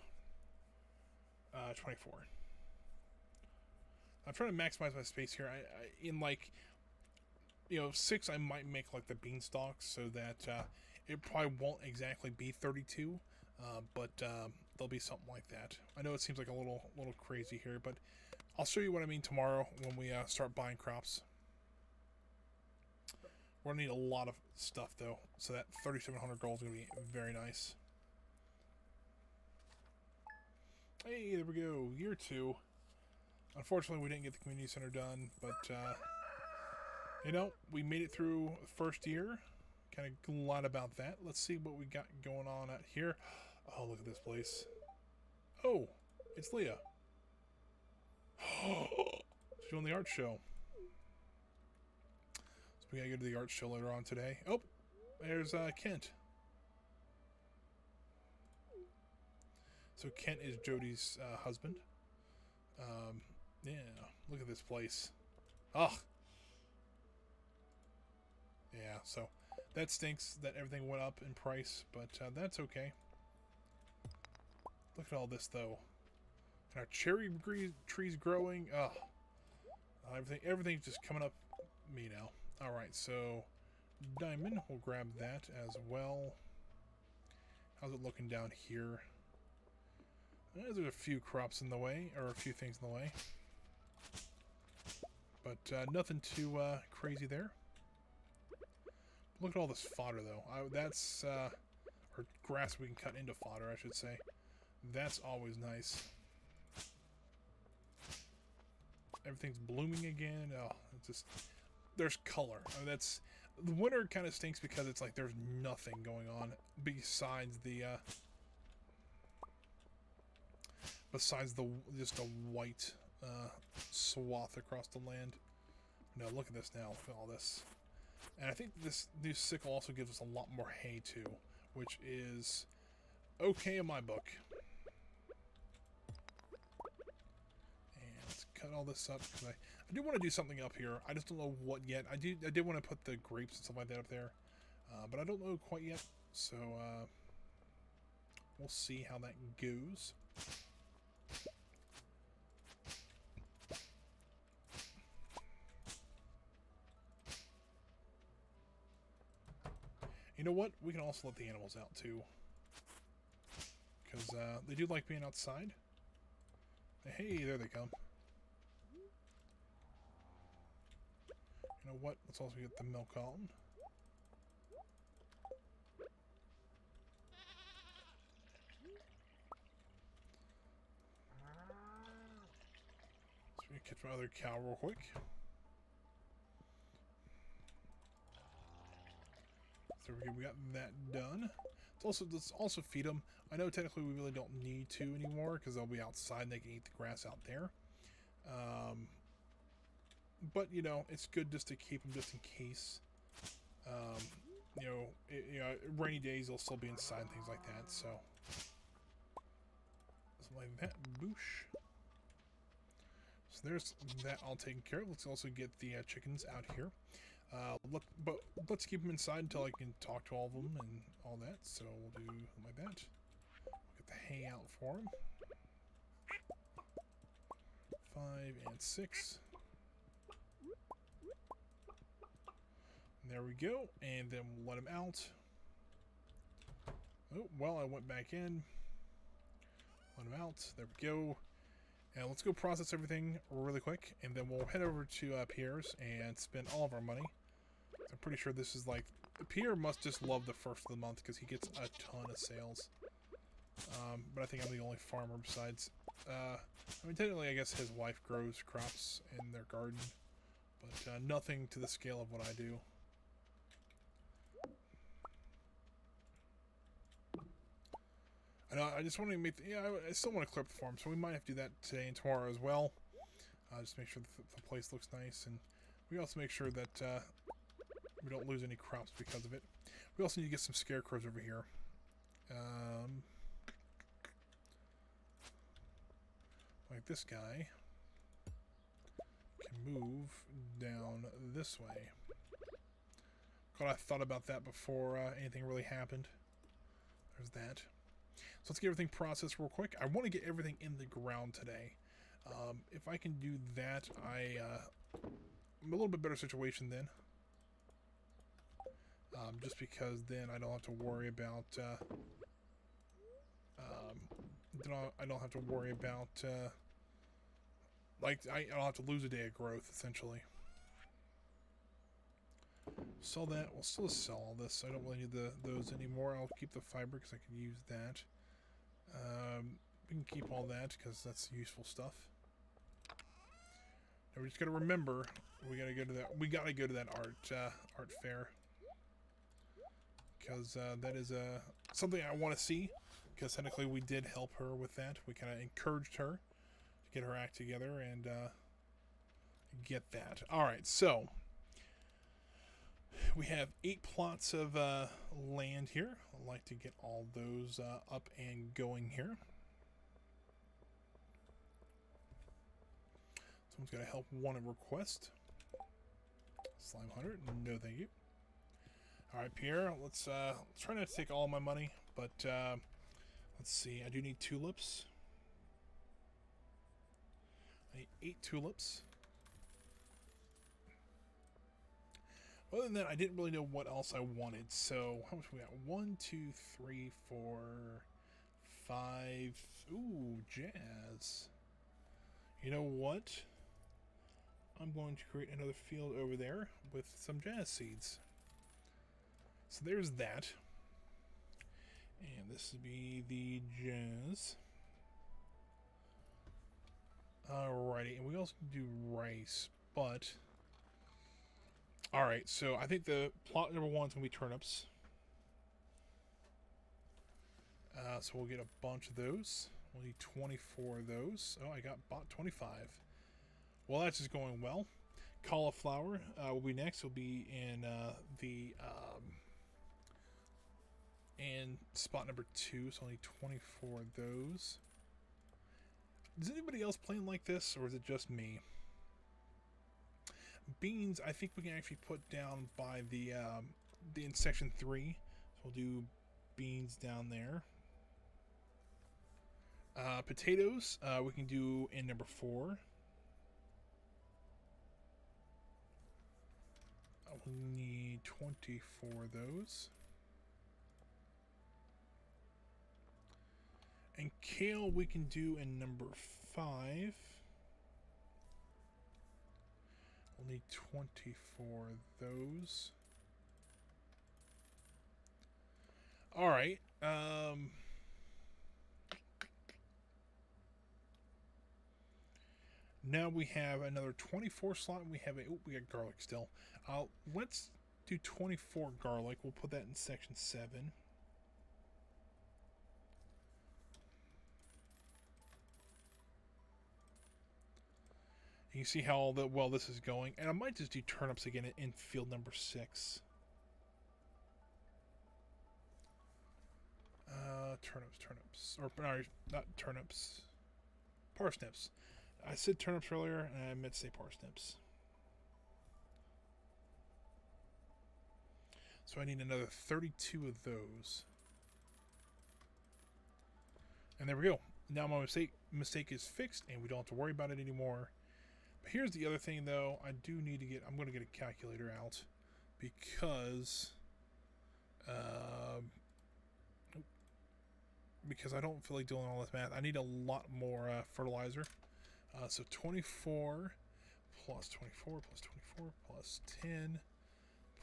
24. I'm trying to maximize my space here. In like, 6, I might make like the beanstalk so that it probably won't exactly be 32, but there'll be something like that. I know it seems like a little crazy here, but I'll show you what I mean tomorrow when we start buying crops. We're gonna need a lot of stuff though, so that 3,700 gold is gonna be very nice. Hey, there we go, year 2. Unfortunately, we didn't get the community center done, but we made it through the first year. Kind of glad about that. Let's see what we got going on out here. Oh, look at this place. Oh, it's Leah. She's doing the art show. So we gotta go to the art show later on today. Oh, there's Kent. So Kent is Jody's husband. Yeah, look at this place. Oh. Yeah, so that stinks that everything went up in price, but that's okay. Look at all this though. And our cherry trees growing. Oh, everything's just coming up me now. All right, so diamond, we'll grab that as well. How's it looking down here? There's a few crops in the way, or a few things in the way, but nothing too crazy there. Look at all this fodder though. That's or grass we can cut into fodder, I should say. That's always nice. Everything's blooming again. Oh, it's just, there's color. I mean, that's, the winter kind of stinks because it's like there's nothing going on besides the just a white swath across the land. No, look at this now. Look at all this. And I think this new sickle also gives us a lot more hay too, which is okay in my book. And let's cut all this up because I do want to do something up here. I just don't know what yet. I did want to put the grapes and stuff like that up there, but I don't know quite yet. So we'll see how that goes. You know what? We can also let the animals out too, because they do like being outside. Hey, there they come. You know what? Let's also get the milk on. So we can catch my other cow real quick. So we got that done. Let's also feed them. I know technically we really don't need to anymore because they'll be outside and they can eat the grass out there. But it's good just to keep them just in case. Rainy days they'll still be inside and things like that. So something like that. Boosh. So there's that all taken care of. Let's also get the chickens out here. But let's keep them inside until I can talk to all of them and all that. So we'll do like that. We'll get the hay out for them. 5 and 6. And there we go. And then we'll let them out. Oh, well, I went back in. Let them out. There we go. And let's go process everything really quick. And then we'll head over to Pierre's and spend all of our money. I'm pretty sure this is like Pierre must just love the first of the month because he gets a ton of sales. But I think I'm the only farmer besides... I mean, technically, I guess his wife grows crops in their garden. But nothing to the scale of what I do. I just want to make... I still want to clear up the farm, so we might have to do that today and tomorrow as well. Just make sure the place looks nice, and we also make sure that we don't lose any crops because of it. We also need to get some scarecrows over here. Like this guy can move down this way. God, I thought about that before anything really happened. There's that. So let's get everything processed real quick. I want to get everything in the ground today. If I can do that, I'm a little bit better situation then. Just because then I don't have to worry about I don't have to worry about like I don't have to lose a day of growth essentially. Sell that. We'll still sell all this. I don't really need those anymore. I'll keep the fiber because I can use that. We can keep all that because that's useful stuff. Now we just gotta remember we gotta go to that. We gotta go to that art fair because that is something I want to see. Because technically we did help her with that. We kind of encouraged her to get her act together and get that. All right, so we have 8 plots of land here. I'd like to get all those up and going here. Someone's got to help one a request. Slime Hunter, no thank you. All right, Pierre, let's try not to take all my money, but let's see. I do need tulips. I need 8 tulips. Other than that, I didn't really know what else I wanted. So, how much we got? 1, 2, 3, 4, 5. Ooh, jazz. You know what? I'm going to create another field over there with some jazz seeds. So there's that. And this would be the jazz. Alrighty, and we also do rice, but... Alright, so I think the plot number 1 is going to be turnips. So we'll get a bunch of those. We'll need 24 of those. Oh, I got bought 25. Well, that's just going well. Cauliflower will be next. Will be in and spot number 2, so only 24 of those. Is anybody else playing like this, or is it just me? Beans, I think we can actually put down by the in section 3. So we'll do beans down there. Potatoes, we can do in number 4. We'll need 24 of those. And kale we can do in number 5. We'll need 24 of those. Alright. Now we have another 24 slot. We have we got garlic still. Let's do 24 garlic. We'll put that in section 7. You can see how well this is going. And I might just do turnips again in field number 6. Turnips. Or, no, not turnips. Parsnips. I said turnips earlier, and I meant to say parsnips. So I need another 32 of those. And there we go. Now my mistake is fixed, and we don't have to worry about it anymore. But here's the other thing, though. I'm going to get a calculator out because I don't feel like doing all this math. I need a lot more fertilizer. So 24 plus 24 plus 24 plus 10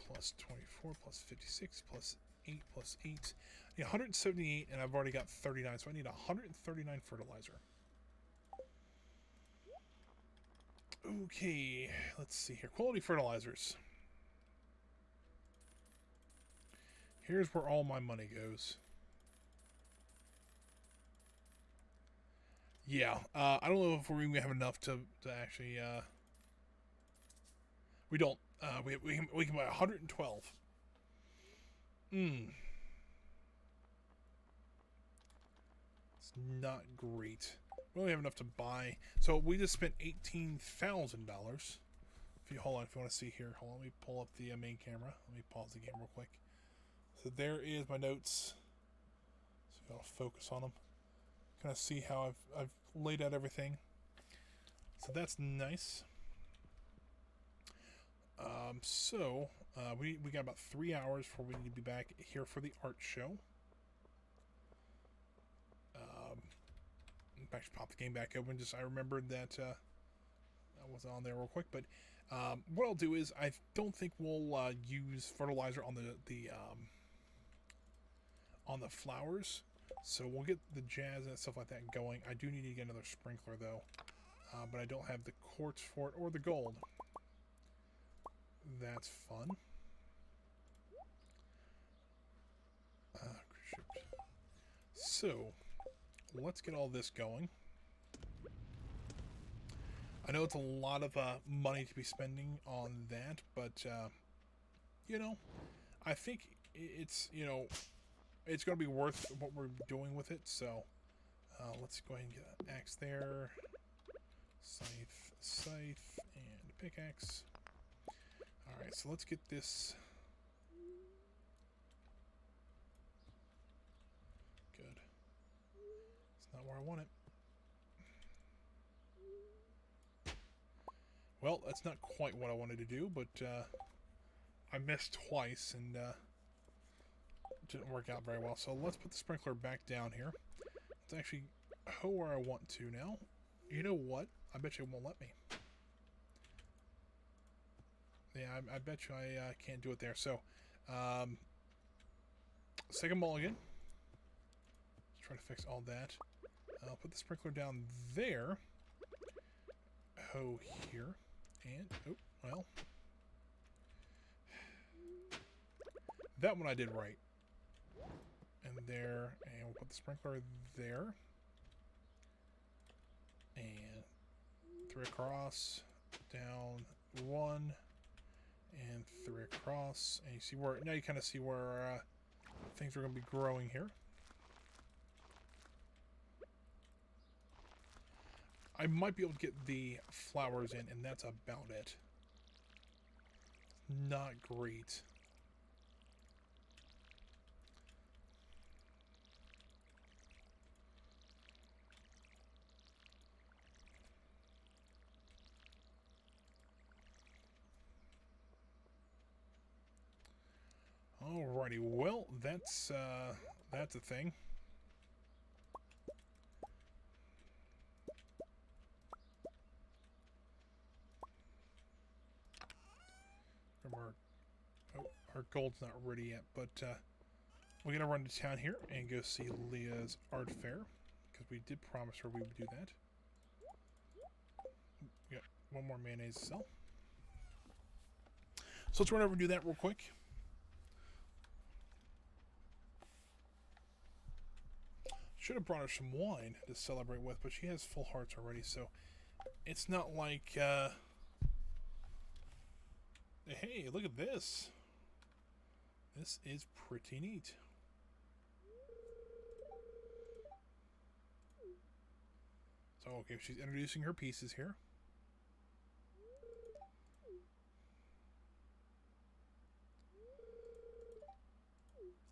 plus 24 plus 56 plus 8 plus 8. I need 178, and I've already got 39, so I need 139 fertilizer. Okay, let's see here. Quality fertilizers. Here's where all my money goes. Yeah, I don't know if we have enough to actually... we don't. We can buy 112. It's not great. We only have enough to buy. So we just spent $18,000. If you hold on, if you want to see here, hold on. Let me pull up the main camera. Let me pause the game real quick. So there is my notes. So I'll focus on them. Kind of see how I've laid out everything. So that's nice. We got about 3 hours before we need to be back here for the art show. Actually pop the game back open. Just I remembered that I wasn't on there real quick, but what I'll do is I don't think we'll use fertilizer on the flowers, so we'll get the jazz and stuff like that going. I do need to get another sprinkler though, but I don't have the quartz for it or the gold. That's fun. So let's get all this going. I know it's a lot of money to be spending on that, but you know, I think it's it's going to be worth what we're doing with it. So let's go ahead and get an axe there, scythe, and a pickaxe. All right, so let's get this. Good. It's not where I want it. Well, that's not quite what I wanted to do, but I missed twice and didn't work out very well. So let's put the sprinkler back down here. Let's actually hoe where I want to now. You know what? I bet you it won't let me. Yeah, I bet you I can't do it there. So, second mulligan. Let's try to fix all that. I'll put the sprinkler down there. Hoe here. And, oh, well. That one I did right. And there. And we'll put the sprinkler there. And 3 across. Down 1. And 3 across. And you see where, now you kind of see where things are going to be growing here. I might be able to get the flowers in, and that's about it. Not great. Alrighty, well, that's a thing. Our gold's not ready yet, but we're gonna run to town here and go see Leah's art fair because we did promise her we would do that. We got one more mayonnaise to sell, so let's run over and do that real quick. Should have brought her some wine to celebrate with, but she has full hearts already, so it's not like hey, look at this. This is pretty neat. So, okay, she's introducing her pieces here.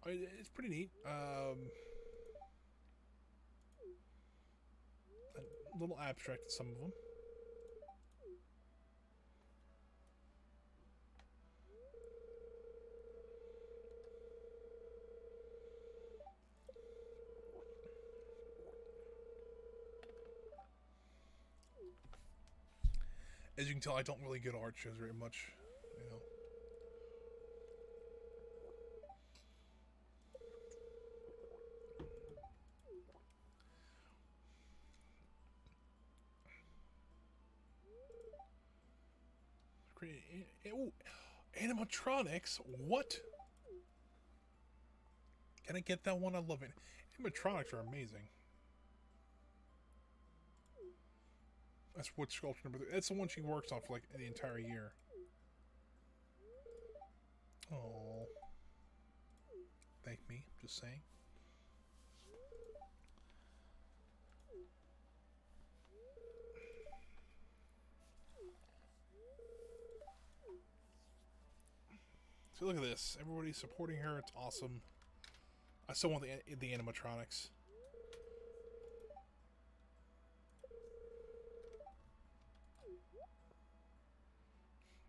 It's pretty neat. A little abstract, some of them. As you can tell, I don't really go to art shows very much, you know. Ooh, animatronics? What? Can I get that one? I love it. Animatronics are amazing. That's wood sculpture number 3. That's the one she works on for like the entire year. Oh. Thank me. Just saying. So look at this. Everybody's supporting her. It's awesome. I still want the animatronics.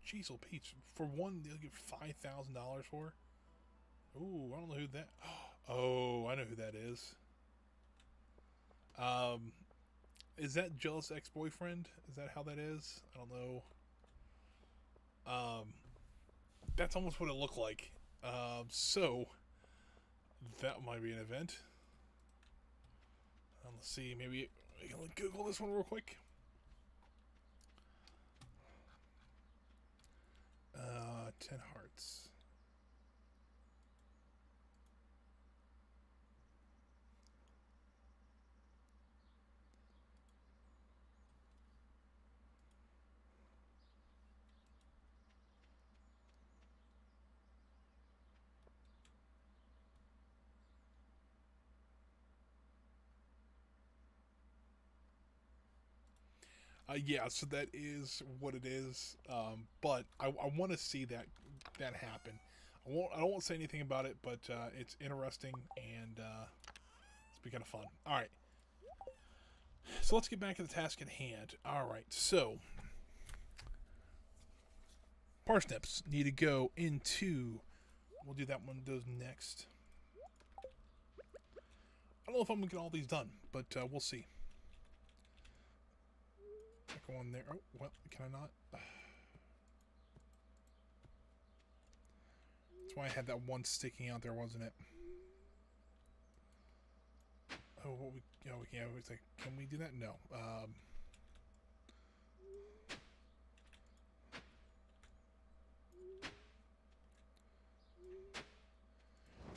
Cheesel Peach. For one, they'll give $5,000 for. Ooh, I don't know who that... Oh, I know who that is. Is that Jealous Ex-Boyfriend? Is that how that is? I don't know. That's almost what it looked like. So, that might be an event. Let's see, maybe we can Google this one real quick. 10 hearts. Yeah, so that is what it is. But I want to see that happen. I don't want to say anything about it, but it's interesting and it's be kind of fun. All right. So let's get back to the task at hand. All right. So parsnips need to go into. We'll do that one. Those next. I don't know if I'm gonna get all these done, but we'll see. Go on there. Oh, well, can I not? That's why I had that one sticking out there, wasn't it? Oh, what we? Yeah, we like, can we do that? No.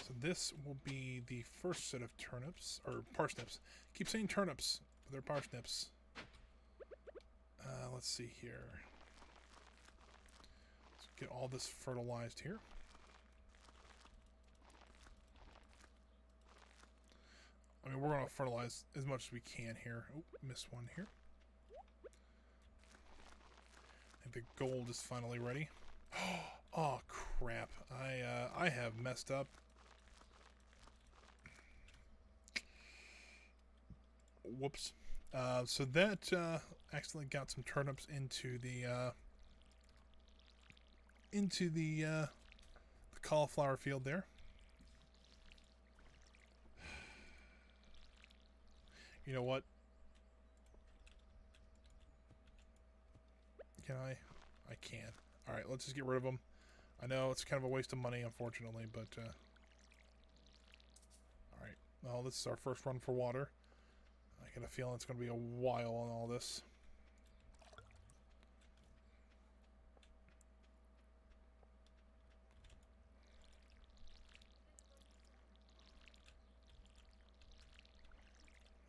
So this will be the first set of turnips or parsnips. Keep saying turnips, but they're parsnips. Let's see here. Let's get all this fertilized here. I mean, we're going to fertilize as much as we can here. Oh, missed one here. I think the gold is finally ready. Oh, crap. I have messed up. Whoops. So that accidentally got some turnips into the cauliflower field there. You know what? Can I? I can. All right, let's just get rid of them. I know it's kind of a waste of money, unfortunately, but all right. Well, this is our first run for water. I got a feeling it's going to be a while on all this.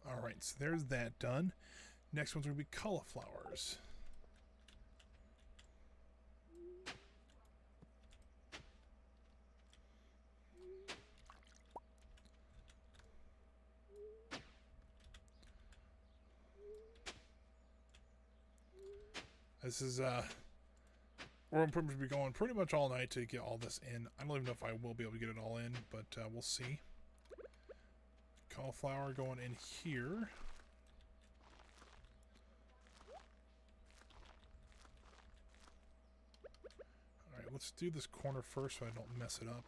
Alright, so there's that done. Next one's going to be cauliflowers. This is, we're going to be going pretty much all night to get all this in. I don't even know if I will be able to get it all in, but we'll see. Cauliflower going in here. Alright, let's do this corner first so I don't mess it up.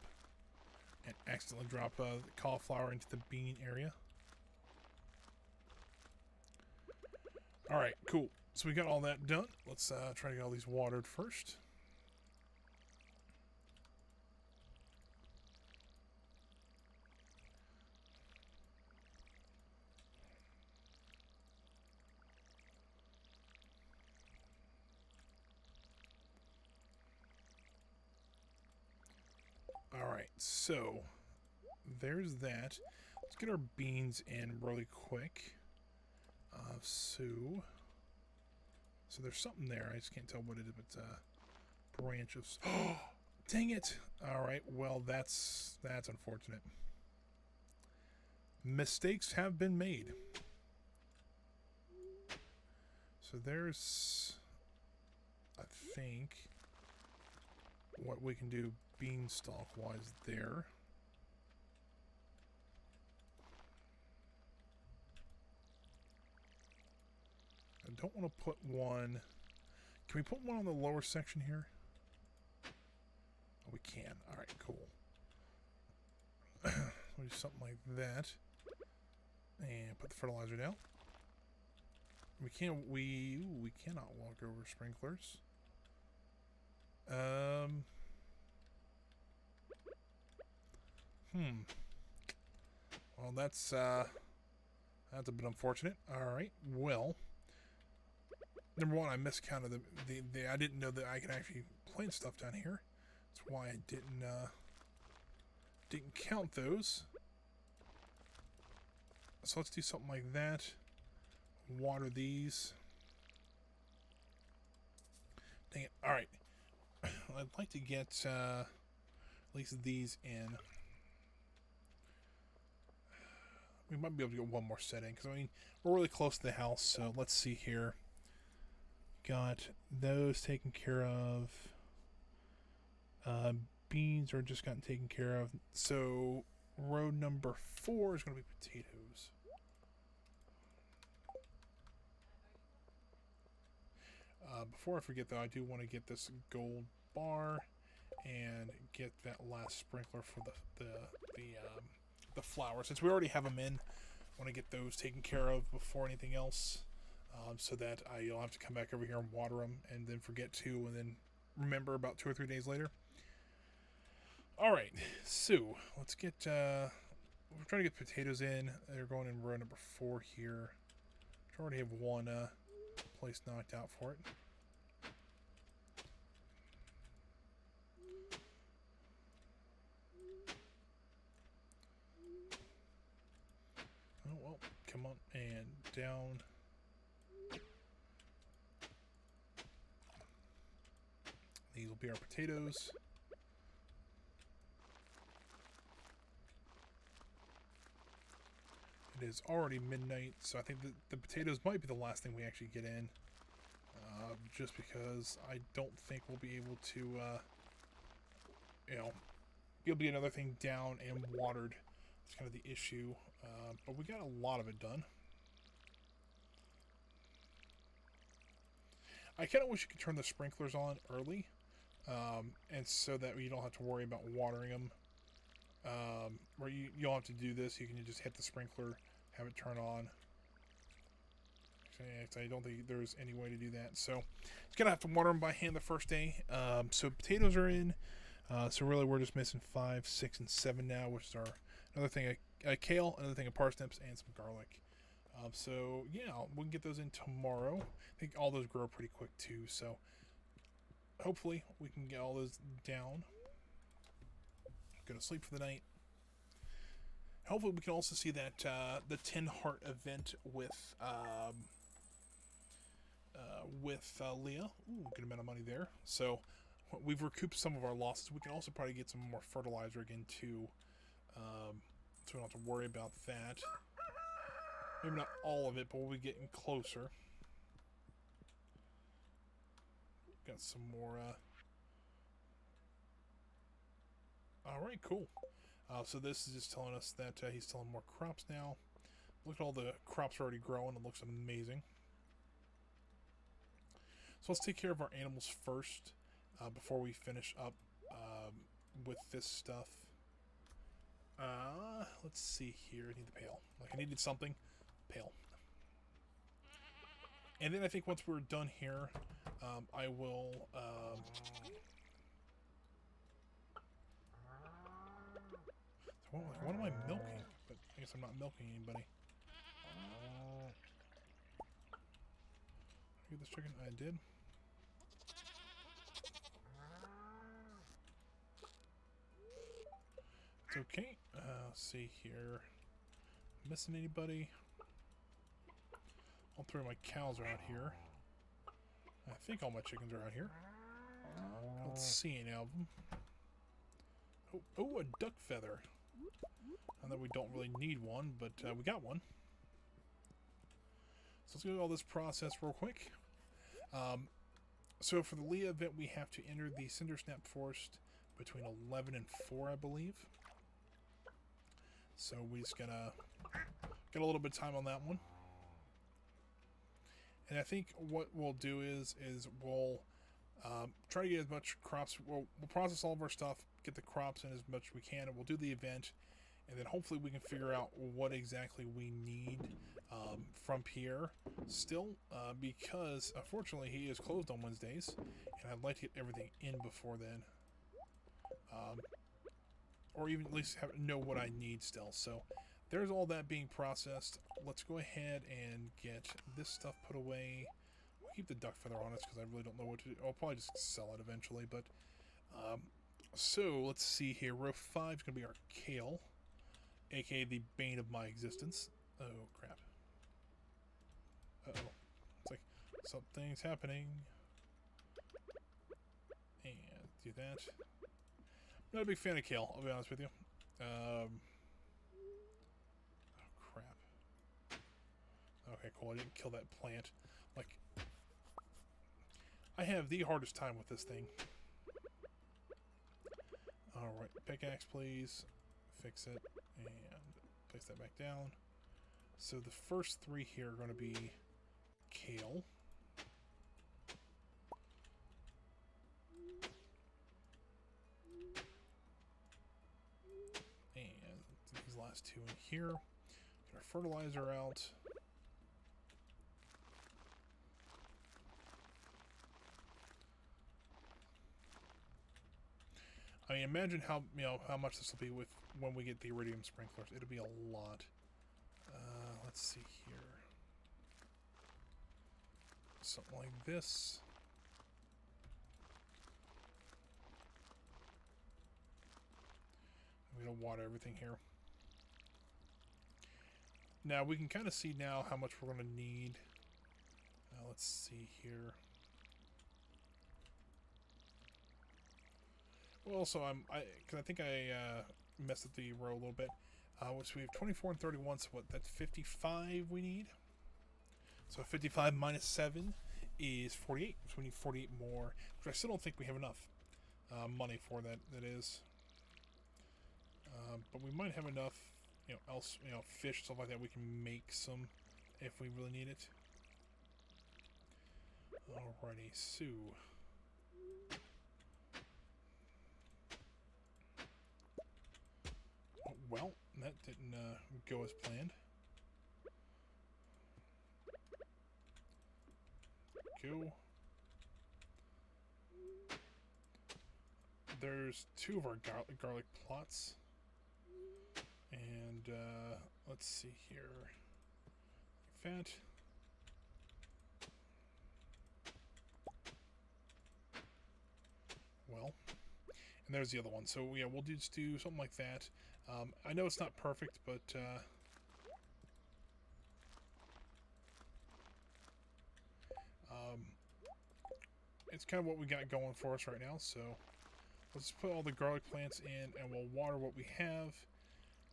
And accidentally drop the cauliflower into the bean area. Alright, cool. So we got all that done. Let's try to get all these watered first. Alright, so there's that. Let's get our beans in really quick. So there's something there. I just can't tell what it is, but it's a branch of... Oh, dang it! Alright, well, that's unfortunate. Mistakes have been made. So there's, I think, what we can do beanstalk-wise there. I don't want to put one... Can we put one on the lower section here? Oh, we can. Alright, cool. We'll do something like that. And put the fertilizer down. We cannot walk over sprinklers. Well, that's a bit unfortunate. All right. Well, number one, I miscounted the I didn't know that I could actually plant stuff down here. That's why I didn't count those. So let's do something like that. Water these. Dang it. Alright. I'd like to get at least these in. We might be able to get one more set in, because I mean, we're really close to the house, so let's see here. Got those taken care of. Beans are just gotten taken care of. So row number 4 is going to be potatoes. Before I forget, though, I do want to get this gold bar and get that last sprinkler for the flowers. Since we already have them in, I want to get those taken care of before anything else, so that you'll have to come back over here and water them, and then forget to, and then remember about 2 or 3 days later. All right, so let's get. We're trying to get potatoes in. They're going in row number 4 here. I already have one place knocked out for it. Oh well, come on and down. These will be our potatoes. It is already midnight, so I think the potatoes might be the last thing we actually get in. Just because I don't think we'll be able to, be able to get another thing down and watered. That's kind of the issue. But we got a lot of it done. I kind of wish you could turn the sprinklers on early, and so that you don't have to worry about watering them. Where you don't have to do this, you can just hit the sprinkler, have it turn on. I don't think there's any way to do that, so it's gonna have to water them by hand the first day. So potatoes are in, so really we're just missing 5, 6, and 7 now, which is our another thing of kale, another thing of parsnips, and some garlic. So yeah, we can get those in tomorrow. I think all those grow pretty quick too, so hopefully we can get all those down. Go to sleep for the night. Hopefully we can also see that the 10 heart event with Leah. Ooh, good amount of money there. So we've recouped some of our losses. We can also probably get some more fertilizer again too, so we don't have to worry about that. Maybe not all of it, but we'll be getting closer. Got some more. All right, cool. So this is just telling us that he's selling more crops now. Look at all the crops already growing. It looks amazing. So let's take care of our animals first before we finish up with this stuff. Let's see here. I need the pail. Like I needed something. Pail. And then I think once we're done here, I will... What am I milking? But I guess I'm not milking anybody. Get this chicken? I did. It's okay. Let's see here. Missing anybody? All three of my cows are out here. I think all my chickens are out here. I don't see any of them. Oh, a duck feather. I know we don't really need one, but we got one. So let's go through all this process real quick. So for the Leah event, we have to enter the Cinder Snap Forest between 11 and 4, I believe. So we just gotta get a little bit of time on that one. And I think what we'll do is we'll try to get as much crops. We'll process all of our stuff, get the crops in as much as we can, and we'll do the event. And then hopefully we can figure out what exactly we need from Pierre still, because unfortunately he is closed on Wednesdays, and I'd like to get everything in before then, or even at least know what I need still. So there's all that being processed. Let's go ahead and get this stuff put away. We'll keep the duck feather on us because I really don't know what to do. I'll probably just sell it eventually, but so let's see here. Row 5 is going to be our kale, aka the bane of my existence. Oh crap. Uh-oh. It's like something's happening. And do that. I'm not a big fan of kale, I'll be honest with you. Oh crap. Okay, cool. I didn't kill that plant. Like, I have the hardest time with this thing. Alright, pickaxe please. Fix it. And place that back down. So the first 3 here are going to be kale. And these last 2 in here. Get our fertilizer out. I mean, imagine how much this will be with when we get the iridium sprinklers. It'll be a lot. Let's see here. Something like this. I'm gonna water everything here. Now we can kind of see now how much we're gonna need. Let's see here. Well, so because I think I messed up the row a little bit. So we have 24 and 31, so what, that's 55 we need? So 55 minus 7 is 48, so we need 48 more, which I still don't think we have enough money for that is. But we might have enough, fish, stuff like that, we can make some if we really need it. Alrighty, so... Well, that didn't go as planned. Go. There's 2 of our garlic plots. And let's see here. Like that. Well, and there's the other one. So yeah, we'll just do something like that. I know it's not perfect, but it's kind of what we got going for us right now. So let's put all the garlic plants in, and we'll water what we have,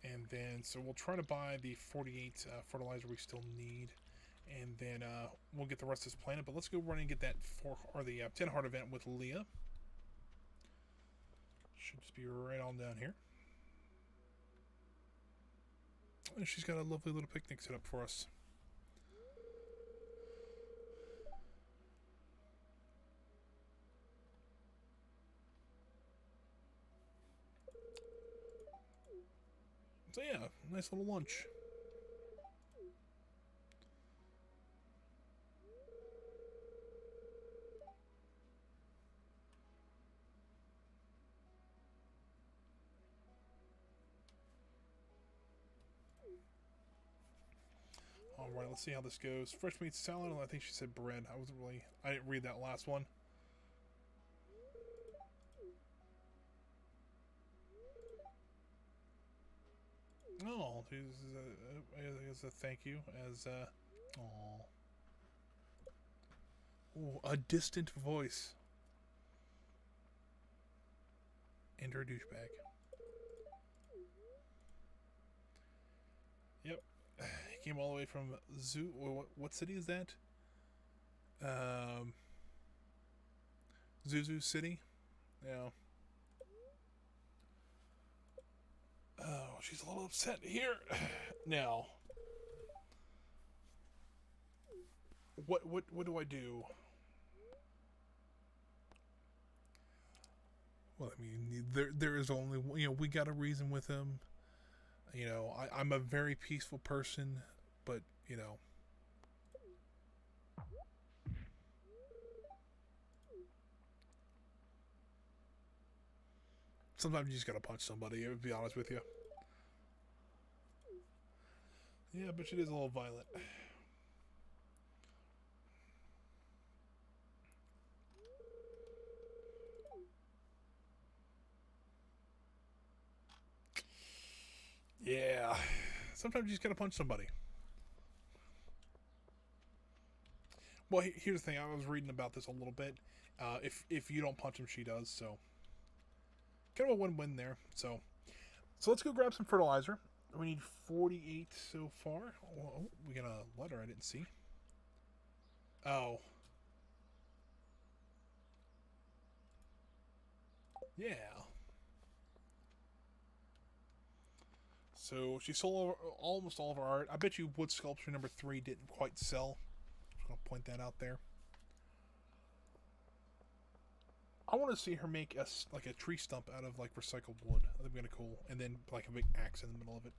and then so we'll try to buy the 48 fertilizer we still need, and then we'll get the rest of this planted. But let's go run and get that 10 heart event with Leah. Should just be right on down here. And she's got a lovely little picnic set up for us. So yeah, nice little lunch. Alright, let's see how this goes. Fresh meat salad, I think she said bread. I didn't read that last one. Oh, as a thank you, as oh, a distant voice. Enter a douchebag. Yep, he came all the way from Zoo. What city is that? Um, Zuzu City. Yeah. Oh, she's a little upset here. Now, what do I do? Well, I mean, there is only, we got to reason with him. I'm a very peaceful person, but sometimes you just gotta punch somebody. To be honest with you. Yeah, but it is a little violent. Yeah, sometimes you just gotta punch somebody. Well, here's the thing. I was reading about this a little bit. If you don't punch him, she does. So kind of a win-win there. So let's go grab some fertilizer. We need 48 so far. Oh, we got a letter I didn't see. Oh. Yeah. So she sold almost all of our art. I bet you wood sculpture number 3 didn't quite sell. Just gonna point that out there. I want to see her make like a tree stump out of like recycled wood. That'd be kind of cool. And then like a big axe in the middle of it.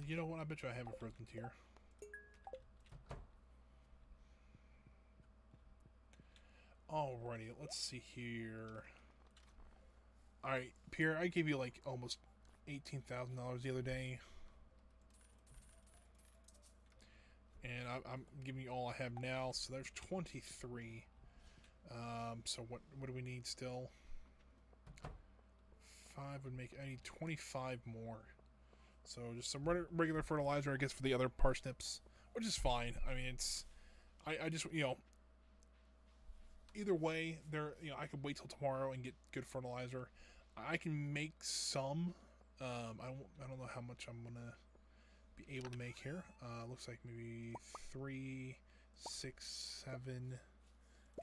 You know what? I bet you I have a frozen tear. Alrighty, let's see here. Alright, Pierre, I gave you like almost $18,000 the other day. And I'm giving you all I have now, so there's 23. So what do we need still? 5 would make, I need 25 more. So just some regular fertilizer, I guess, for the other parsnips, which is fine. I mean, I just, either way, I could wait till tomorrow and get good fertilizer. I can make some. I don't know how much I'm gonna be able to make here. Looks like maybe 3, 6, 7,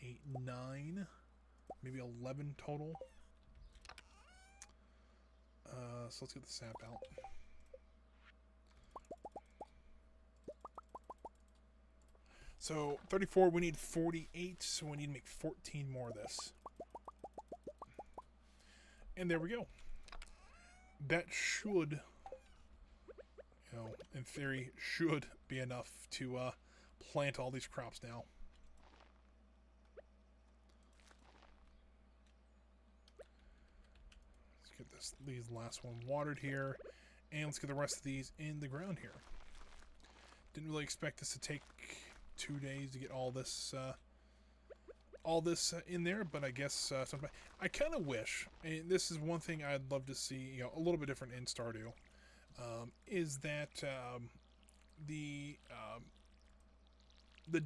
8, 9, maybe 11 total. So let's get the sap out. So 34, we need 48, so we need to make 14 more of this. And there we go. That should, in theory, should be enough to plant all these crops now. Let's get these last one watered here, and let's get the rest of these in the ground here. Didn't really expect this to take 2 days to get all this in there, but I guess I kind of wish, and this is one thing I'd love to see, a little bit different in Stardew, is that the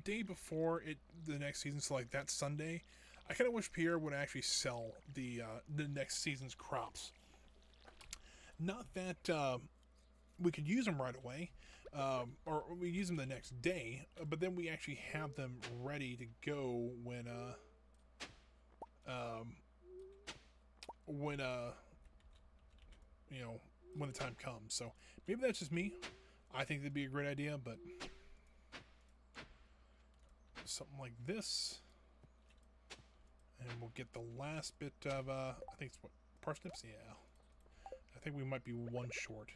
day before the next season, so like that Sunday, I kind of wish Pierre would actually sell the next season's crops. Not that we could use them right away, or we use them the next day, but then we actually have them ready to go when when the time comes. So maybe that's just me. I think that'd be a great idea, but something like this, and we'll get the last bit of I think it's what, parsnips. Yeah, I think we might be one short.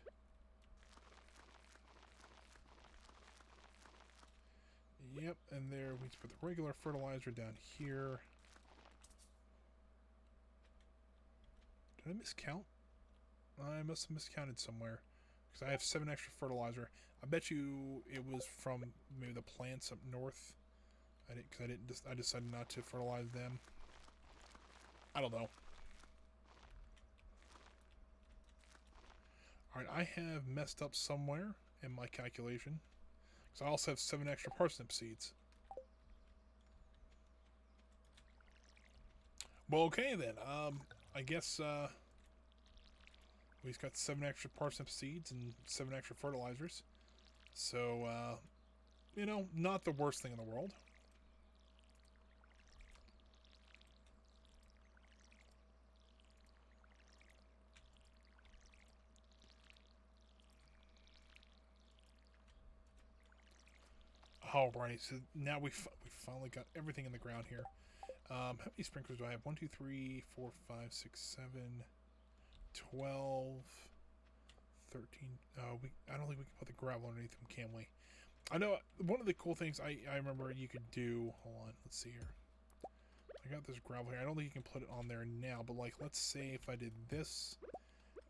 Yep, and there we just put the regular fertilizer down here. Did I miscount? I must have miscounted somewhere because I have 7 extra fertilizer. I bet you it was from maybe the plants up north. I decided not to fertilize them. I don't know. Alright, I have messed up somewhere in my calculation. Because I also have 7 extra parsnip seeds. Well, okay then. I guess we've got 7 extra parsnip seeds and 7 extra fertilizers. So, you know, not the worst thing in the world. Alright, so now we finally got everything in the ground here. How many sprinklers do I have? 1, 2, 3, 4, 5, 6, 7, 12, 13. I don't think we can put the gravel underneath them, can we? I know one of the cool things I remember you could do. Hold on, let's see here. I got this gravel here. I don't think you can put it on there now, but like, let's say if I did this,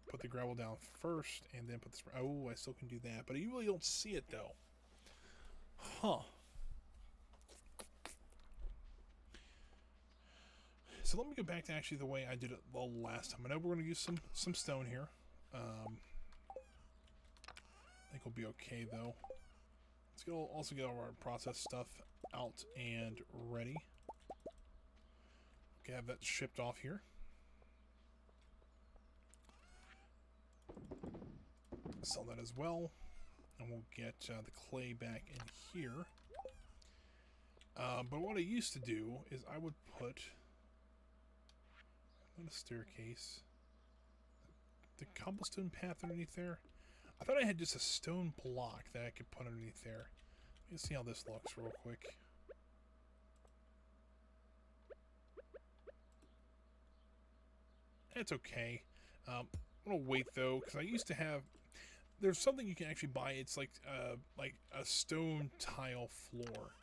put the gravel down first, and then put this. Oh, I still can do that, but you really don't see it though. Huh. So let me go back to actually the way I did it the last time. I know we're going to use some stone here. I think we'll be okay though. Let's also get all our process stuff out and ready. Okay, have that shipped off here. Sell that as well. And we'll get the clay back in here. But what I used to do is I would put a staircase. The cobblestone path underneath there. I thought I had just a stone block that I could put underneath there. Let's see how this looks real quick. It's okay. I'm gonna wait though, because I used to have. There's something you can actually buy. It's like a stone tile floor.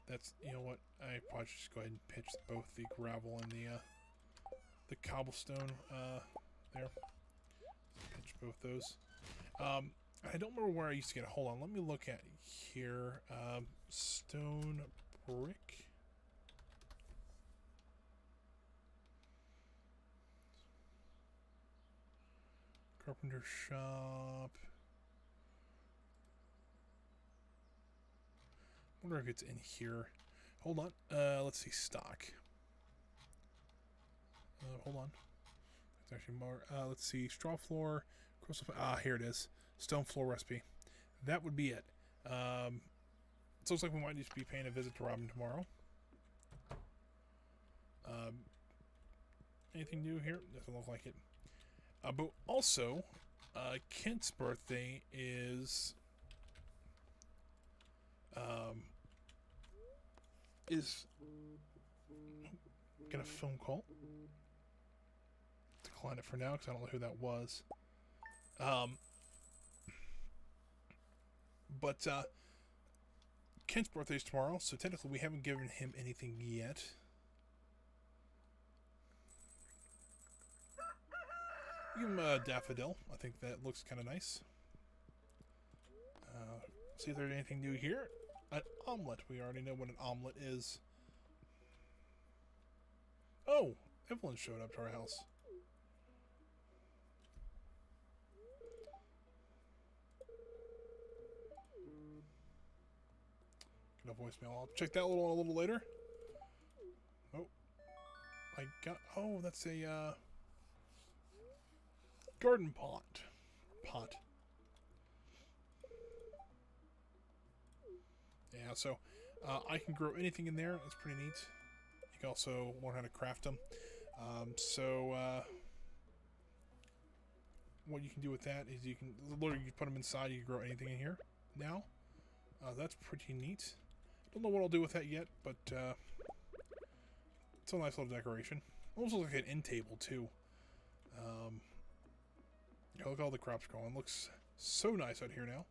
That's, you know what? I probably should just go ahead and pitch both the gravel and the cobblestone there. Pitch both those. I don't remember where I used to get it. Hold on, let me look at here. Stone brick. Carpenter shop. Wonder if it's in here. Hold on. Let's see, stock. Hold on. It's actually more. Let's see, straw floor. Here it is. Stone floor recipe. That would be it. It looks like we might just be paying a visit to Robin tomorrow. Anything new here? Doesn't look like it. But also, Kent's birthday is get a phone call. Decline it for now because I don't know who that was. But Kent's birthday is tomorrow, so technically we haven't given him anything yet. Give him a daffodil. I think that looks kind of nice. See if there's anything new here. An omelet. We already know what an omelet is. Oh, Evelyn showed up to our house. Get a voicemail. I'll check that a little later. Oh, I got. Oh, that's a garden pot. Yeah, so I can grow anything in there. It's pretty neat. You can also learn how to craft them. What you can do with that is you can literally put them inside. You can grow anything in here now. That's pretty neat. Don't know what I'll do with that yet, but it's a nice little decoration. Almost looks like an end table too. Look at all the crops growing. Looks so nice out here now.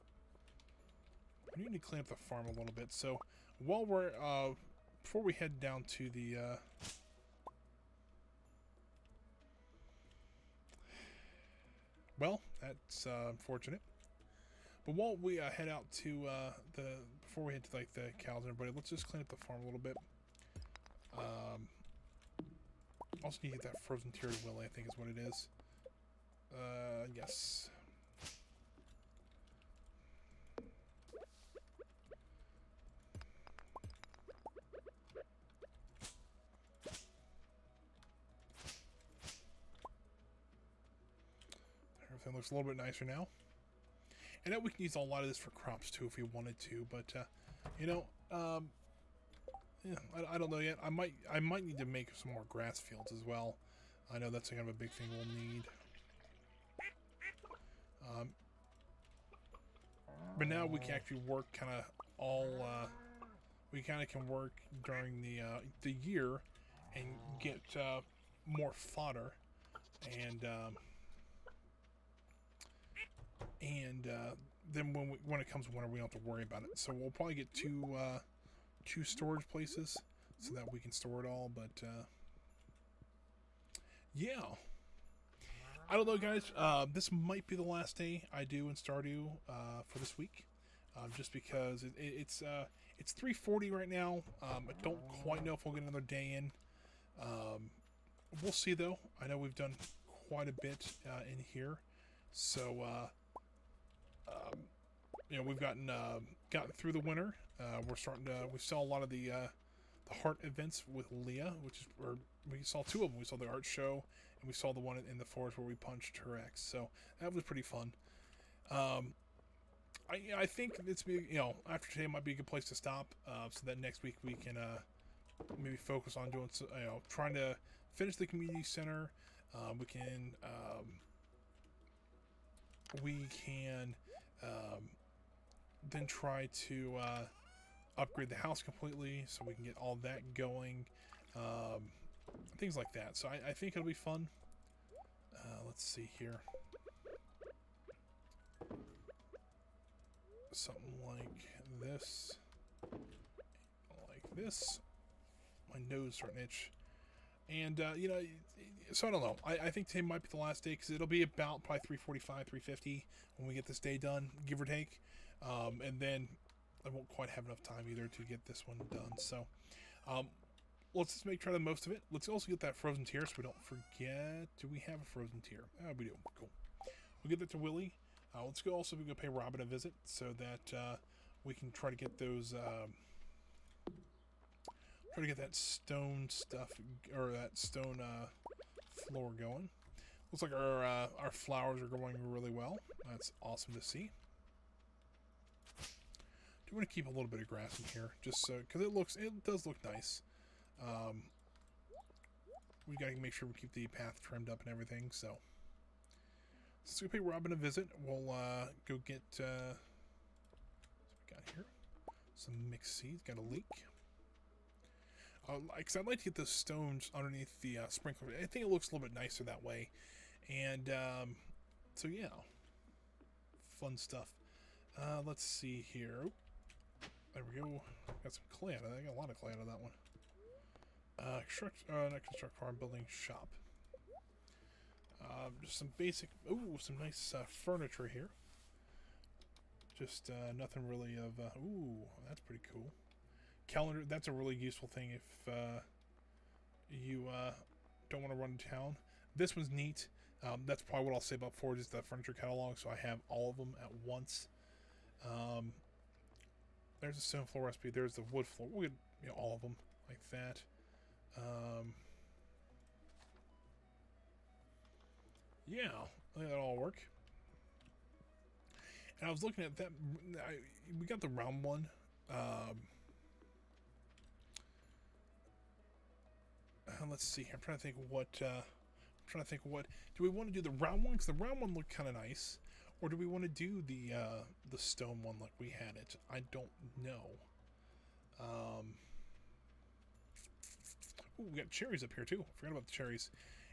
We need to clean up the farm a little bit. So while we're before we head down to the well, that's unfortunate. But while we head out to before we head to like the cows and everybody, let's just clean up the farm a little bit. Also need to get that frozen tiered willy, I think is what it is. Yes. Everything looks a little bit nicer now. And now we can use a lot of this for crops too if we wanted to, but you know, yeah, I don't know yet. I might need to make some more grass fields as well. I know that's kind of a big thing we'll need. But now we can actually work kind of all. We kind of can work during the year and get more fodder, and then when it comes to winter, we don't have to worry about it. So we'll probably get two storage places so that we can store it all. But yeah, I don't know, guys. This might be the last day I do in Stardew for this week, just because it's 3:40 right now. I don't quite know if we'll get another day in. We'll see though. I know we've done quite a bit in here, so you know, we've gotten through the winter. We're starting to. We saw a lot of the heart events with Leah, or we saw two of them. We saw the art show, and we saw the one in the forest where we punched her ex. So that was pretty fun. I think it's, you know, after today might be a good place to stop, so that next week we can maybe focus on doing, you know, trying to finish the community center. We can then try to upgrade the house completely so we can get all that going, things like that. So I think it'll be fun. Let's see here. Something like this. Like this. My nose starting to itch. And, you know, so I don't know. I think today might be the last day because it'll be about probably 3:45, 3:50 when we get this day done, give or take. And then I won't quite have enough time either to get this one done. So, let's just try the most of it. Let's also get that frozen tier so we don't forget. Do we have a frozen tier? We do. Cool. We'll get that to Willie. Let's go pay Robin a visit so that we can try to get those. Try to get that stone stuff, or that stone floor going. Looks like our flowers are going really well. That's awesome to see. Do want to keep a little bit of grass in here, just so, because it does look nice. We gotta make sure we keep the path trimmed up and everything. So let's go pay Robin a visit. We'll go get what we got here. Some mixed seeds. Got a leek. Because I'd like to get the stones underneath the sprinkler. I think it looks a little bit nicer that way. And so yeah, fun stuff. Let's see here. Oop. There we go. Got some clay out of that. I got a lot of clay out of that one. Not construct farm, building shop. Just some basic. Ooh, some nice furniture here. Just nothing really of. Ooh, that's pretty cool. Calendar, that's a really useful thing if you don't want to run to town. This one's neat. That's probably what I'll save up for, just the furniture catalog, so I have all of them at once. There's a stone floor recipe. There's the wood floor. We'll get all of them like that. Yeah, I think that'll all work. And I was looking at that. We got the round one. Let's see. I'm trying to think what. Do we want to do the round one? Because the round one looked kind of nice, or do we want to do the stone one like we had it? I don't know. Ooh, we got cherries up here too. I forgot about the cherries.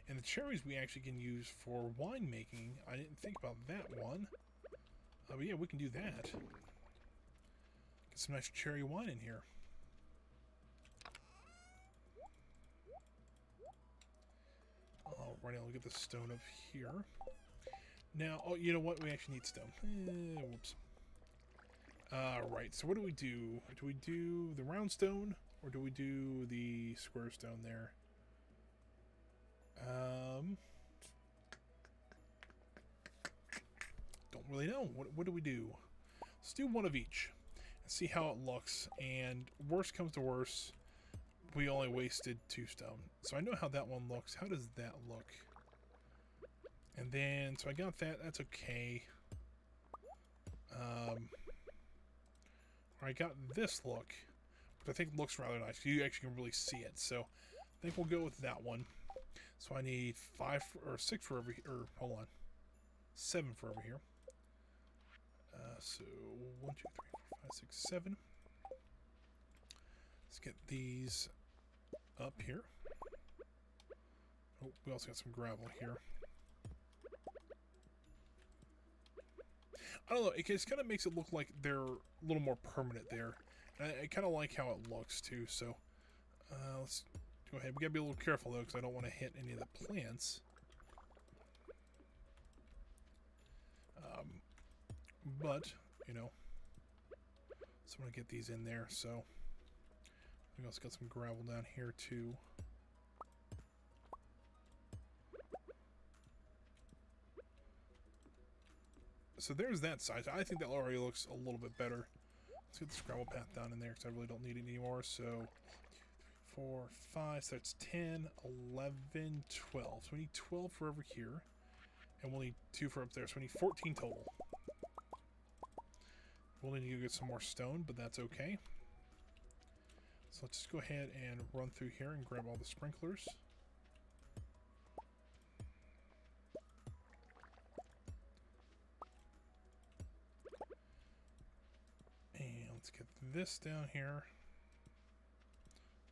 And the cherries we actually can use for wine making. I didn't think about that one. But yeah, we can do that. Get some nice cherry wine in here. Alrighty, I'll get the stone up here. Now, oh, you know what? We actually need stone. Whoops. Right, so what do we do? Do we do the round stone, or do we do the square stone there? Don't really know. What do we do? Let's do one of each and see how it looks. And worst comes to worst, we only wasted 2 stone. So I know how that one looks. How does that look? And And then, so I got that. That's okay. I got this look, which I think looks rather nice. You actually can really see it. So I think we'll go with that one. So I need 5 or 6 for over here. Hold on. 7 for over here. So 1, 2, 3, 4, 5, 6, 7. Let's get these up here. Oh, we also got some gravel here. I don't know, it just kind of makes it look like they're a little more permanent there. And I kind of like how it looks too, so let's go ahead. We gotta be a little careful though, because I don't want to hit any of the plants. But, you know, so I'm gonna get these in there, so we also got some gravel down here too. So there's that side. I think that already looks a little bit better. Let's get this gravel path down in there because I really don't need it anymore. So 4, 5, so that's 10, 11, 12. So we need 12 for over here. And we'll need 2 for up there. So we need 14 total. We'll need to go get some more stone, but that's okay. So let's just go ahead and run through here and grab all the sprinklers. And let's get this down here.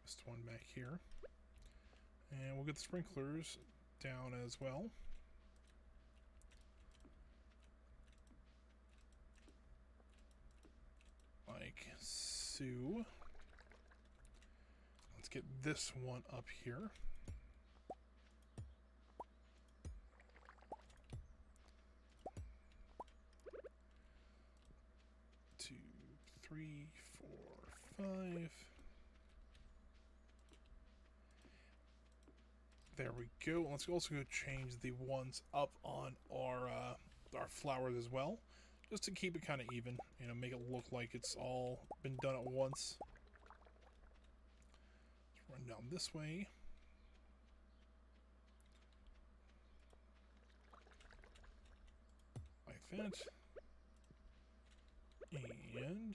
This one back here. And we'll get the sprinklers down as well. Like so. Let's get this one up here. 2, 3, 4, 5. There we go. Let's also go change the ones up on our flowers as well, just to keep it kind of even. You know, make it look like it's all been done at once. Let's run down this way. Like that. And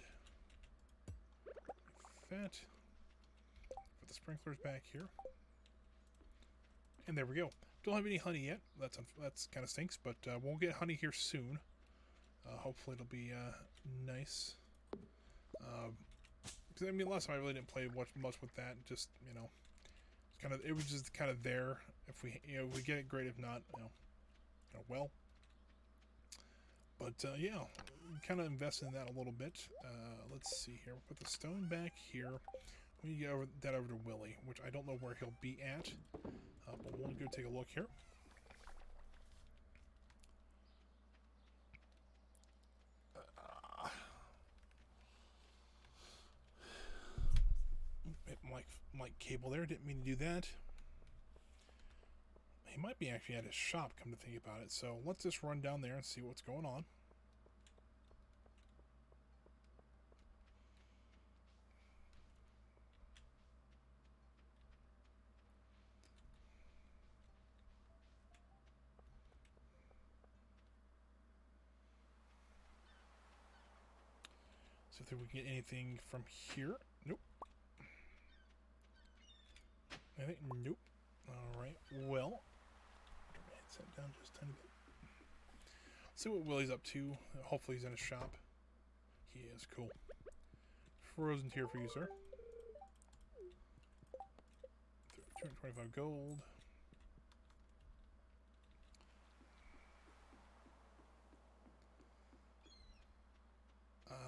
like that. Put the sprinklers back here. And there we go. Don't have any honey yet. That's kind of stinks, but we'll get honey here soon. Hopefully it'll be nice. Because I mean, last time I really didn't play much with that. Just, you know, it was just kind of there. If we we get it, great. If not, well. But yeah, kind of invest in that a little bit. Let's see here. We'll put the stone back here. We get that over to Willie, which I don't know where he'll be at. But we'll go take a look here. Hit my cable there. Didn't mean to do that. He might be actually at his shop, come to think about it. So let's just run down there and see what's going on. So if we can get anything from here. Nope. I think nope. Alright, well. Turn my headset down just a tiny bit. See what Willie's up to. Hopefully he's in a shop. He is. Cool. Frozen tier for you, sir. 225 gold.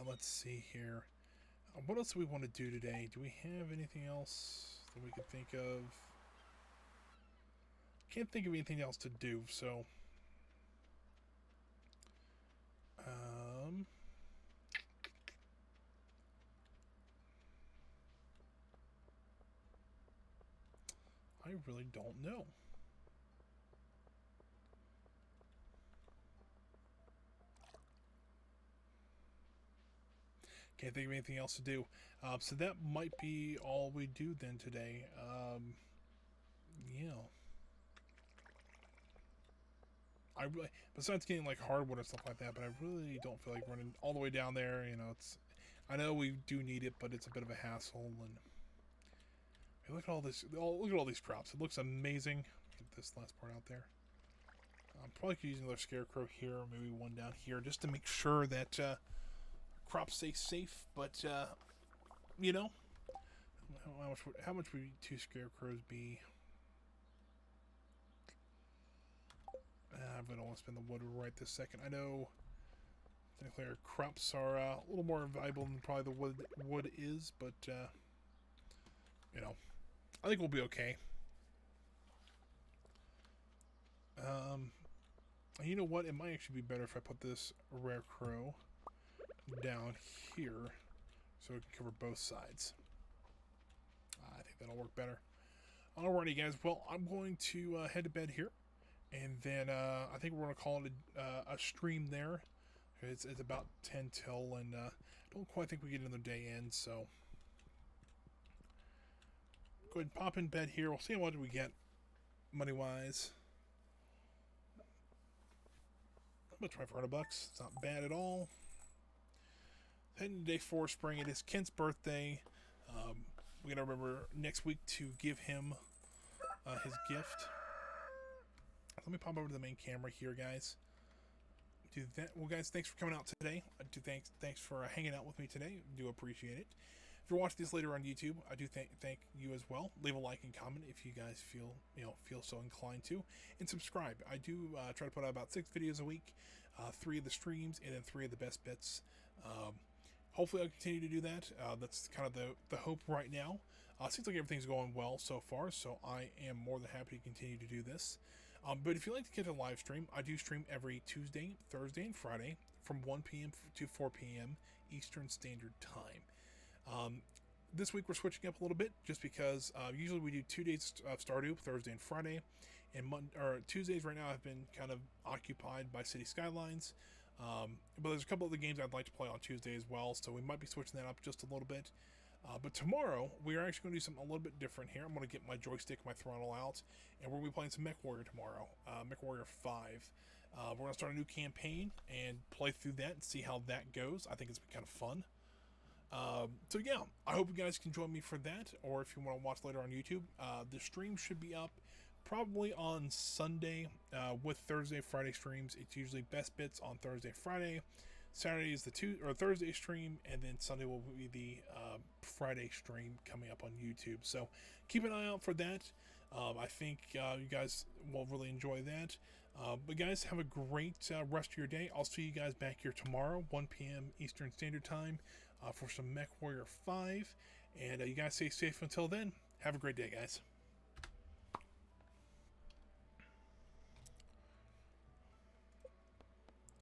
Let's see here. What else do we want to do today? Do we have anything else that we could think of? Can't think of anything else to do, so... I really don't know. Can't think of anything else to do. So that might be all we do then today. Yeah. I really, besides getting like hardwood and stuff like that, but I really don't feel like running all the way down there. You know, I know we do need it, but it's a bit of a hassle. And hey, look at all this. Look at all these crops. It looks amazing. Get this last part out there. I'm probably using another scarecrow here, or maybe one down here, just to make sure that crops stay safe. But you know, how much would 2 scarecrows be? I really don't want to spend the wood right this second. I know technically our crops are a little more valuable than probably the wood is, but you know, I think we'll be okay. You know what? It might actually be better if I put this rare crow down here so it can cover both sides. I think that'll work better. Alrighty, guys. Well, I'm going to head to bed here, and then I think we're going to call it a stream there. It's about 10 till, and I don't quite think we get another day in, so go ahead and pop in bed here. We'll see how much we get money-wise. About 2,400 bucks. It's not bad at all. Heading to day 4 spring. It is Kent's birthday. We gotta remember next week to give him his gift. Let me pop over to the main camera here, guys. Do that. Well, guys, thanks for coming out today. Thanks for hanging out with me today. I do appreciate it. If you're watching this later on YouTube, I do thank you as well. Leave a like and comment if you guys feel so inclined to, and subscribe. I do try to put out about 6 videos a week, 3 of the streams, and then 3 of the best bits. Hopefully, I'll continue to do that. That's kind of the hope right now. Seems like everything's going well so far, so I am more than happy to continue to do this. But if you'd like to get a live stream, I do stream every Tuesday, Thursday, and Friday from 1 p.m. to 4 p.m. Eastern Standard Time. This week we're switching up a little bit just because usually we do 2 days of Stardew, Thursday and Friday, and Tuesdays right now have been kind of occupied by City Skylines. But there's a couple of the games I'd like to play on Tuesday as well, so we might be switching that up just a little bit. But tomorrow, we are actually going to do something a little bit different here. I'm going to get my joystick, my throttle out, and we're going to be playing some Mech Warrior tomorrow. Mech Warrior 5. We're going to start a new campaign and play through that and see how that goes. I think it's been kind of fun. So yeah, I hope you guys can join me for that, or if you want to watch later on YouTube. The stream should be up probably on Sunday with Thursday, Friday streams. It's usually best bits on Thursday, Friday. Saturday is the Thursday stream, and then Sunday will be the Friday stream coming up on YouTube. So keep an eye out for that. I think you guys will really enjoy that. But guys, have a great rest of your day. I'll see you guys back here tomorrow, 1 p.m. Eastern Standard Time, for some Mech Warrior 5. And you guys stay safe until then. Have a great day, guys.